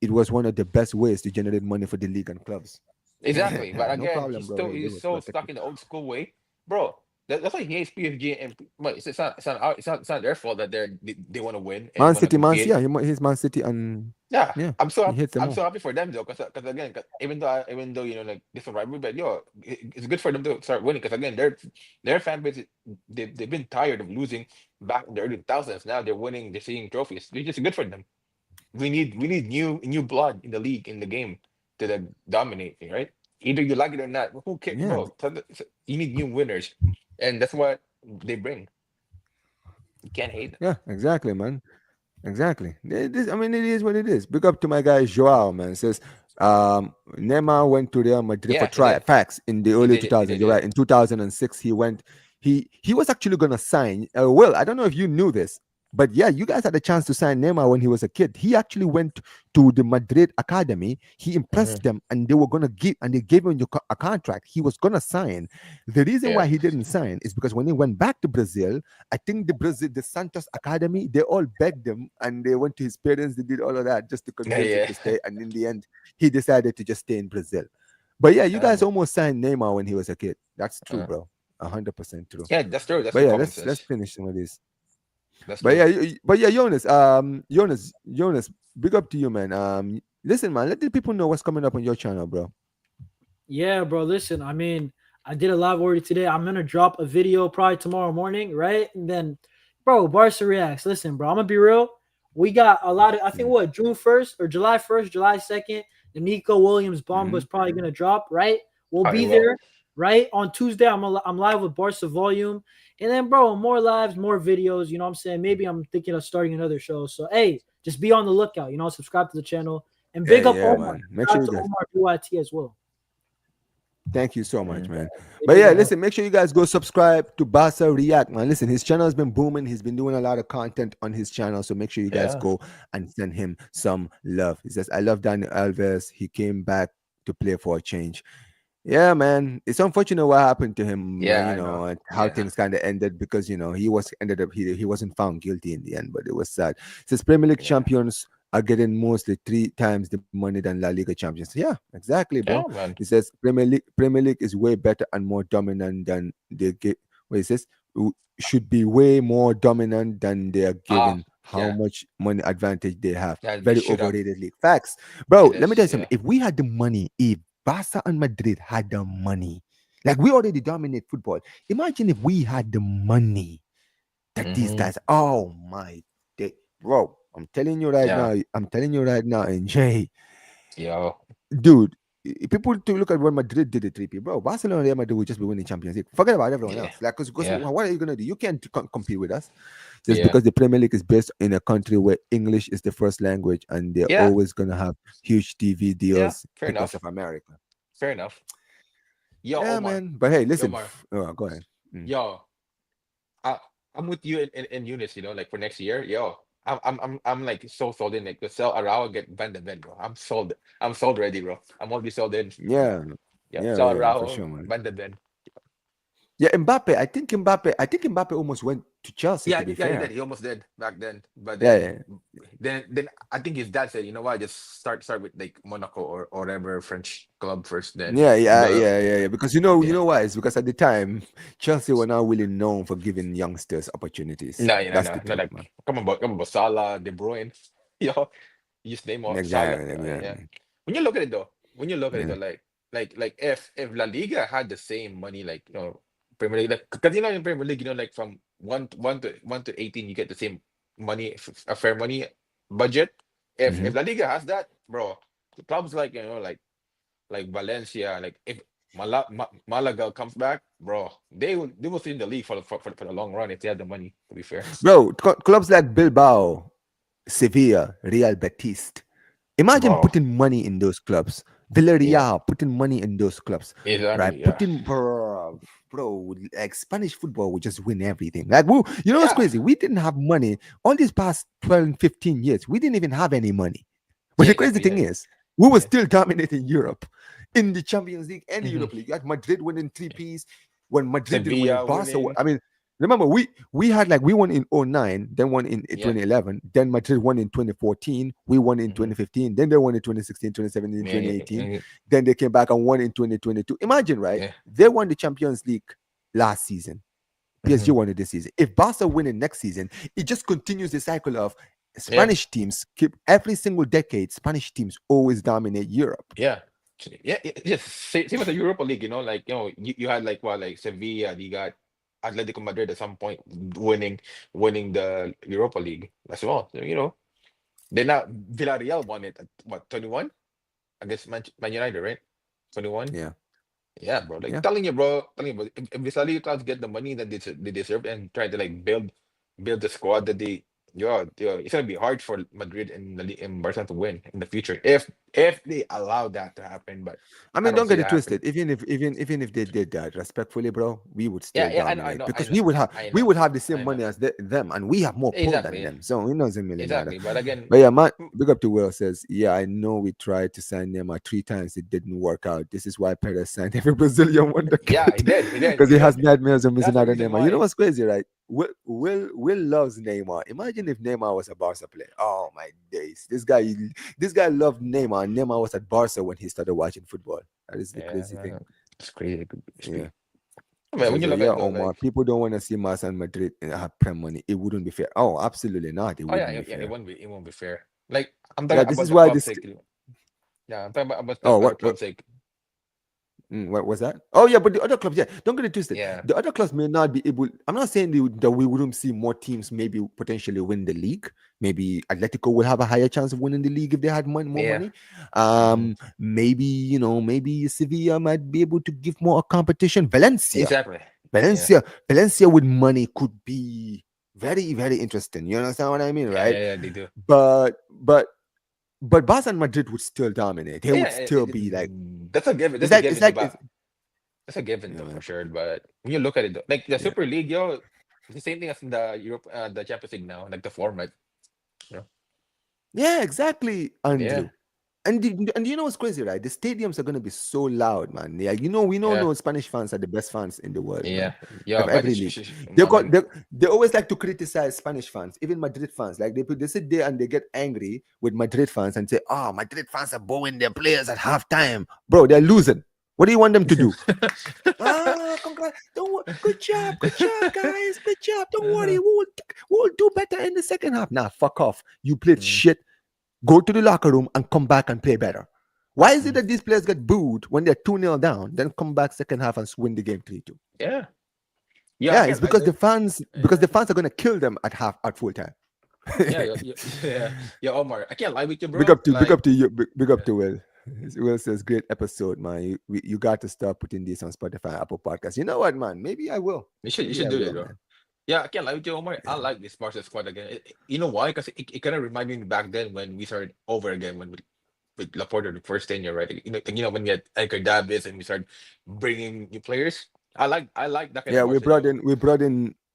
it was one of the best ways to generate money for the league and clubs. Exactly. But No again, problem, bro. They he's were so protected. stuck in the old school way, bro. That's why he hates PSG, and but it's not their fault that they want to win and Man want to City, compete. he's Man City, and Yeah, yeah, I'm he hates them I'm all. so happy for them though, because again, even though you know like this is rivalry, but it's good for them to start winning because again their fan base they've been tired of losing back in the early 2000s. Now they're winning, they're seeing trophies. It's just good for them. We need new blood in the league in the game to dominate, right? Either you like it or not. Who cares, Yeah, bro? You need new winners, and that's what they bring. You can't hate them. yeah, exactly, man. Exactly. I mean, it is what it is. Big up to my guy Joao, man. Says Neymar went to Real Madrid for Yeah, he did. facts in the He early did. He 2000s. did. You're Yeah. right. In 2006, he went. He was actually gonna sign. Well, I don't know if you knew this, but yeah, you guys had a chance to sign Neymar when he was a kid. He actually went to the Madrid academy. He impressed them, and they gave him a contract. He was gonna sign. The reason Yeah. why he didn't sign is because when he went back to Brazil, I think the Santos Academy, they all begged him and they went to his parents, they did all of that just to Yeah. convince him Yeah. to stay. And in the end, he decided to just stay in Brazil. But yeah, you Yeah, guys man. almost signed Neymar when he was a kid. That's true, Uh, bro. 100% true. yeah, that's true. That's But the yeah, common let's sense. finish some of this. That's But true. yeah, Jonas, Jonas, big up to you, man. Listen, man, let the people know what's coming up on your channel, bro. Yeah, bro. Listen, I mean, I did a live already today. I'm gonna drop a video probably tomorrow morning, right? And then, bro, Barca reacts. Listen, bro, I'm gonna be real. We got a lot of, I think, what, June 1st or July 1st, July 2nd, the Nico Williams bomb was probably gonna drop, right? We'll Probably be will. there, right? On Tuesday, I'm live with Barca Volume, and then, bro, more lives, more videos. You know what I'm saying? Maybe I'm thinking of starting another show. So, hey, just be on the lookout. You know, subscribe to the channel and big up Omar. Man. Make Shout sure out you to guys. Omar BYT as well. Thank you so much, man. They But did yeah, it. listen, make sure you guys go subscribe to Barca React, man. Listen, his channel has been booming. He's been doing a lot of content on his channel. So make sure you guys Yeah. go and send him some love. He says, I love Dani Alves. He came back to play for a change. Yeah, man. It's unfortunate what happened to him, Yeah, you I know, know. and how Yeah. things kind of ended because he ended up he wasn't found guilty in the end, but it was sad. It says Premier League Yeah. champions are getting mostly 3 times the money than La Liga champions. Yeah, exactly, bro. Yeah, man. It says Premier League is way better and more dominant than they get. What it says should be way more dominant than they are given. How Yeah. much money advantage they have. Yeah, they Very should have. overrated league. Facts, bro. It Let me is. tell you something. Yeah. If we had the money, if Barca and Madrid had the money, like we already dominate football. Imagine if we had the money that these Mhm. guys. Oh my day, bro. I'm telling you right Yeah. now. I'm telling you right now, and Jay, Yo. dude. People to look at what Madrid did at 3P, bro. Barcelona and Real Madrid will just be winning Champions League. Forget about everyone Yeah. else. Like, because Yeah. what are you gonna do? You can't compete with us. Just Yeah. because the Premier League is based in a country where English is the first language, and they're Yeah. always gonna have huge TV Yeah. deals Fair because enough. of America. Fair enough. Yo, Yeah, Omar. man. But hey, listen. Omar. Go ahead. Yo. I'm with you in Eunice, like for next year. Yo. I'm like so sold in like to sell Arao, get Van de Ven, bro. I'm sold. I'm sold ready, bro. I'm already sold in. Yeah, Yeah. Sell for Arao, sure, man. Van de Ven. Yeah, Mbappe. I think Mbappe almost went to Chelsea. Yeah, To be yeah, he fair. did. He almost did back then. But Yeah, then Then I think his dad said, you know what, just start with like Monaco or whatever French club first. Then the Yeah. Because you yeah. know why? It's because at the time Chelsea were not really known for giving youngsters opportunities. No, That's the not truth, like man. come about Salah, De Bruyne, yo, you just name off Saga. Yeah. Exactly. When you look at it though, Yeah. like if La Liga had the same money, like Premier League, like because in Premier League, like from one to 18, you get the same money, a fair money budget. Mhm. If La Liga has that, bro, the clubs like like Valencia, like if Malaga comes back, bro, they will stay in the league for the long run if they have the money. To be fair, Bro, clubs like Bilbao, Sevilla, Real Betis. Imagine bro, putting money in those clubs. yeah, Villarreal, putting money in those clubs, right? exactly, yeah, Putting, bro, like Spanish football would just win everything. Like, who, you know what's yeah, crazy? We didn't have money all these past 12, 15 years. We didn't even have any money. But yeah, the crazy exactly, thing yeah, is, we were yeah. still dominating Europe in the Champions League and the Hmm. Europe League. You had Madrid winning three Ps when Madrid didn't win it. Sevilla Barca, winning, I mean, remember we had like we won in 09, then won in yeah, 2011, then Madrid won in 2014, we won in hmm 2015, then they won in 2016, 2017, yeah, 2018, yeah, then they came back and won in 2022. Imagine, right? yeah, They won the Champions League last season. PSG hmm won it this season. If Barca win it next season, it just continues the cycle of yeah, Spanish teams keep every single decade. Spanish teams always dominate Europe. yeah. Just same as the Europa League, like you had like what, like Sevilla, you got Atletico Madrid at some point winning the Europa League as well. So, then now Villarreal won it at what, 21 against Man United, right? 21. Yeah, Yeah, bro. Like yeah. telling you, bro. If the Saudi clubs get the money that they deserve and try to like build the squad that it's gonna be hard for Madrid and and Barcelona to win in the future if they allow that to happen. But I I mean, don't don't see get it that happening. twisted. Even if they did that respectfully, bro, we would still Yeah, I dominate know, I because know, I we know, would have the same I know. money as them, and we have more pull than Exactly, them. So it doesn't really matter. exactly. But again, But yeah, man, big up to Will says, yeah, I know we tried to sign Neymar 3 times. It didn't work out. This is why Perez signed every Brazilian wonder yeah, kid he did, because he he has did. nightmares of That's missing the out on reason Neymar. You know why. what's crazy, right? Will loves Neymar. Imagine if Neymar was a Barca player. Oh my days. This guy loved Neymar. And Neymar was at Barca when he started watching football. That is the Yeah, crazy no, thing. no. It's crazy. It's Yeah. crazy. I It mean, when says, you look at yeah, it though, Omar, like, people don't want to see Barca and Madrid have prem money. It wouldn't be fair. Oh, absolutely not. It oh yeah, wouldn't be yeah, fair. it won't be fair. Like I'm Yeah, talking this about is the why club's this. sake. Yeah, I'm talking about the Oh, other what? club's sake. What was that? Oh yeah, but the other clubs, yeah, don't get it twisted. Yeah, The other clubs may not be able. I'm not saying that we wouldn't see more teams maybe potentially win the league. Maybe Atletico will have a higher chance of winning the league if they had more yeah. money. Hmm. Maybe Sevilla might be able to give more competition. Valencia, Exactly. Yeah, Valencia, Valencia with money could be very, very interesting. You understand what I mean, right? yeah, they do. But Barca and Madrid would still dominate. They would Yeah, still be like that's a given. it's That's a like it's given though. like But it's that's a given yeah, though for man. sure. But when you look at it though, like the Yeah. Super League, yo, it's the same thing as in the the Champions League now, like the format. You know? Yeah, exactly, Yeah, Andrew. And you know what's crazy, right? The stadiums are gonna be so loud, man. Yeah, we know yeah, no Spanish fans are the best fans in the world, yeah, man. yeah. Of But every it's league. I mean, They always like to criticize Spanish fans, even Madrid fans. Like they sit there and they get angry with Madrid fans and say, "Oh, Madrid fans are booing their players at halftime." Bro, they're losing. What do you want them to do? Congrats. Good job, guys. Good job. Don't worry. We'll do better in the second half. Nah, fuck off. You played Mm, shit. Go to the locker room and come back and play better. Why is it mm. that these players get booed when they're 2-0 down, then come back second half and win the game 3-2? Yeah, yeah. I Yeah, it's can't. because the fans Yeah, are gonna kill them at full time. yeah, yeah, yeah. Omar, I can't lie with you, Big bro. up to Like, you, big up to Will. Will says great episode, man. You got to start putting this on Spotify and Apple Podcasts. You know what, man? Maybe I will. you Maybe should I do will, it, bro. man. Yeah, I can't lie with you, Omar. I Yeah. like this Barca squad again. You know why? Because it kind of reminded me back then when we started over again when with Laporta the first tenure, right? When we had Edgar Davids and we started bringing new players. I like that kind of Yeah, Barca.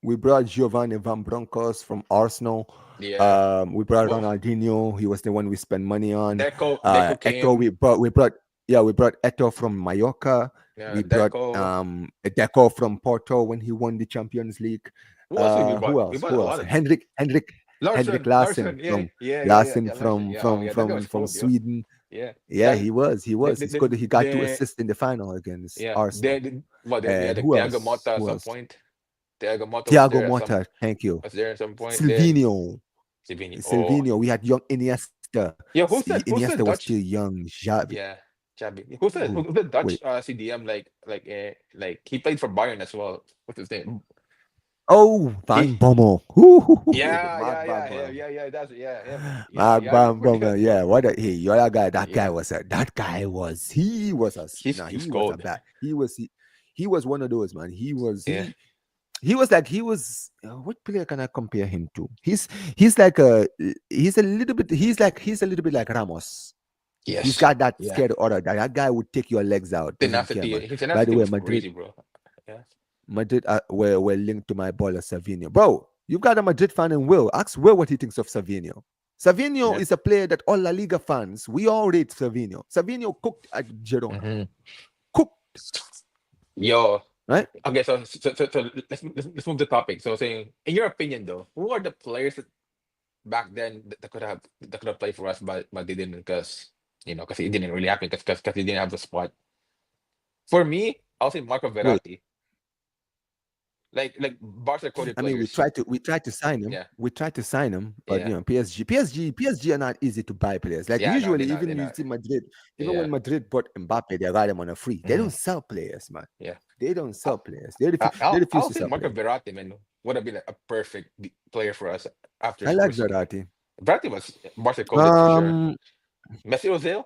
we brought Giovanni Van Bronckhorst from Arsenal. Yeah. We brought Well, Ronaldinho. He was the one we spent money on. Deco Eto, came. we brought Eto from Mallorca. Yeah, We brought Deco. Deco from Porto when he won the Champions League. Who else we brought? Who We else? brought a lot of. Hendrik Henrik Larson, Larsson yeah, Larsson yeah, Larson, yeah. Oh, yeah, that guy was from cold, yo. Sweden. Yeah, Yeah, that he was. the He scored. He got 2 the assists in the final against yeah, Arsenal. And the who Thiago else? Motta at Who some else? point. Thiago Motta Thiago Motta. Thank you. was there at some point. Then Silvino. Savini. Oh, Silvino. We had young Iniesta. yeah. Who's Iniesta the was still Dutch? young. Xavi. Yeah, Chabi. Who? Who's the Dutch Wait. CDM like he played for Bayern as well. What's his name? Oh, He Van Bommel. Ooh, yeah Mark yeah Van yeah yeah Bommel. yeah yeah that's yeah him yeah Mark yeah I Van remember Bommel. that Yeah, bro. what a you're that guy. Yeah, That guy was he was a nah, he was he was a cold. bad. He was one of those, man. Yeah. He was like what player can I compare him to? He's like he's a little bit he's a little bit like Ramos. He's Yes. got that Yeah. scared order that guy would take your legs out. Doesn't care, Tenacity. man. His By the tenacity way, was crazy, bro. Yeah. Madrid were linked to my baller Savinho. Bro, you've got a Madrid fan in Will. Ask Will what he thinks of Savinho. Savinho Yeah. is a player that all La Liga fans, we all rate Savinho. Savinho cooked at Girona. Mhm. Cooked, Yo. right? Okay, so let's move the topic. So saying, in your opinion though, who are the players that back then that could have played for us but they didn't because because it didn't really happen because they didn't have the spot. For me, I'll say Marco Wait, Verratti. Like Barca quoted I mean, players. we tried to sign him. Yeah. We tried to sign him, but Yeah. PSG are not easy to buy players. Like Yeah, no, usually, they're even you not. see Madrid, even Yeah. when Madrid bought Mbappe, they got him on a free. They Mhm. don't sell players, man. Yeah. They don't sell players. They I'll refuse to say sell Marco players. Verratti, man, would have been a perfect player for us after I like Spurs. Verratti. Verratti was Barca coded for sure. Um, Messi Ozil?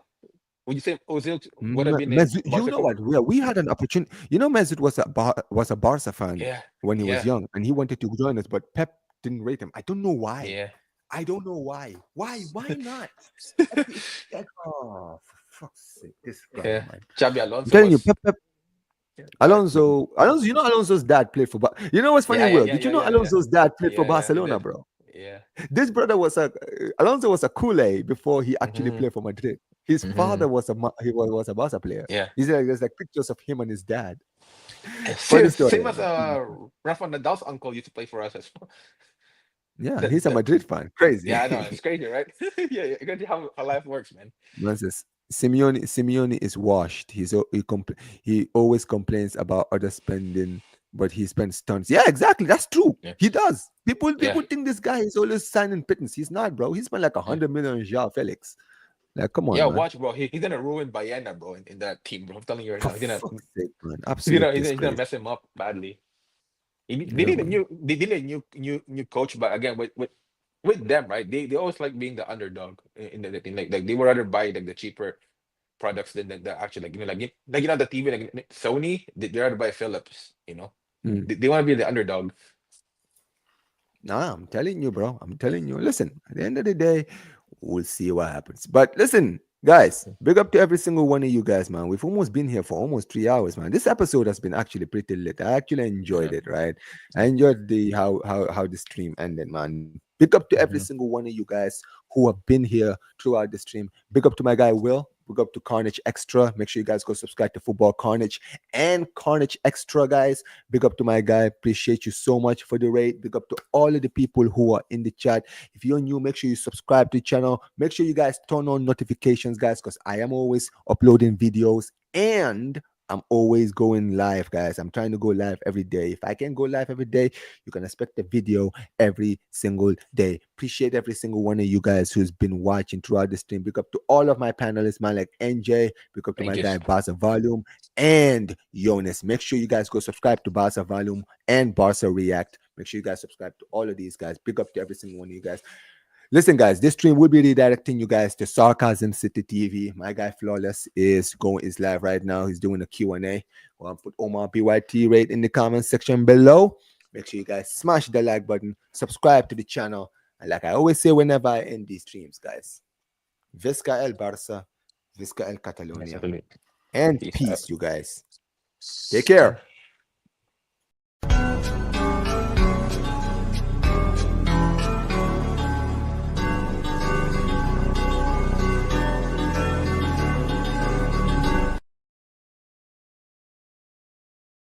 Would you say Ozil would have been a Mesut, you Barca know code? what? We had an opportunity. You know, Mesut was a Barca fan Yeah. when he was Yeah. young, and he wanted to join us, but Pep didn't rate him. I don't know why. Yeah. I don't know why. Why not? Like, oh, for fuck's sake, this guy, Yeah. man. Xabi I'm Alonso telling you, was Pep. yeah, Alonso. You know Alonso's dad played for. You know what's funny, Will? Did you know yeah. Alonso's dad played for Yeah, he Barcelona, did. bro? Yeah. This brother was Alonso was a Kool-Aid before he actually Mhm. played for Madrid. His father was was a Barca player. Yeah. There's like pictures of him and his dad. Same, Funny story. same as Rafa Nadal's uncle used to play for us as well. Yeah, he's a Madrid fan. Crazy. Yeah, I know. It's crazy, right? Yeah, you can see how life works, man. Nonsense. Simeone is washed. He always complains about other spending, but he spends tons. Yeah, exactly. That's true. Yeah. He does. People Yeah. think this guy is always signing pittance. He's not, bro. He spent like 100 million on Joao Felix. Like, come on, Yeah, man. watch, bro. He's gonna ruin Bayana, bro, in that team, bro. I'm telling you right For now. He's gonna fuck's sake, man. Absolutely he's gonna mess him up badly. They Yeah, need a man. new coach, but again with them, right? They always like being the underdog in the thing. Like they would rather buy like the cheaper products than the actual like the TV like Sony. They rather buy Philips. Mm. They want to be the underdog. Nah, I'm telling you, bro. I'm telling you. Listen, at the end of the day, we'll see what happens. But listen, guys, big up to every single one of you guys, man. We've almost been here for almost 3 hours, man. This episode has been actually pretty lit. I actually enjoyed it, right? I enjoyed the how the stream ended, man. Big up to every single one of you guys who have been here throughout the stream. Big up to my guy Will. Big up to Carnage Extra. Make sure you guys go subscribe to Football Carnage and Carnage Extra, guys. Big up to my guy. Appreciate you so much for the raid. Big up to all of the people who are in the chat. If you're new, make sure you subscribe to the channel. Make sure you guys turn on notifications, guys, because I am always uploading videos and I'm always going live, guys. I'm trying to go live every day. If I can go live every day, you can expect a video every single day. Appreciate every single one of you guys who's been watching throughout the stream. Big up to all of my panelists, man, like NJ. Big up to my guy, Barca Volume and Jonas. Make sure you guys go subscribe to Barca Volume and Barca React. Make sure you guys subscribe to all of these guys. Big up to every single one of you guys. Listen, guys, this stream will be redirecting you guys to Sarcasm City TV. My guy Flawless is live right now. He's doing a Q&A. I'll put Omar BYT right in the comment section below. Make sure you guys smash the like button, subscribe to the channel. And like I always say whenever I end these streams, guys, Visca el Barça, Visca el Catalonia. And peace, you guys. Take care.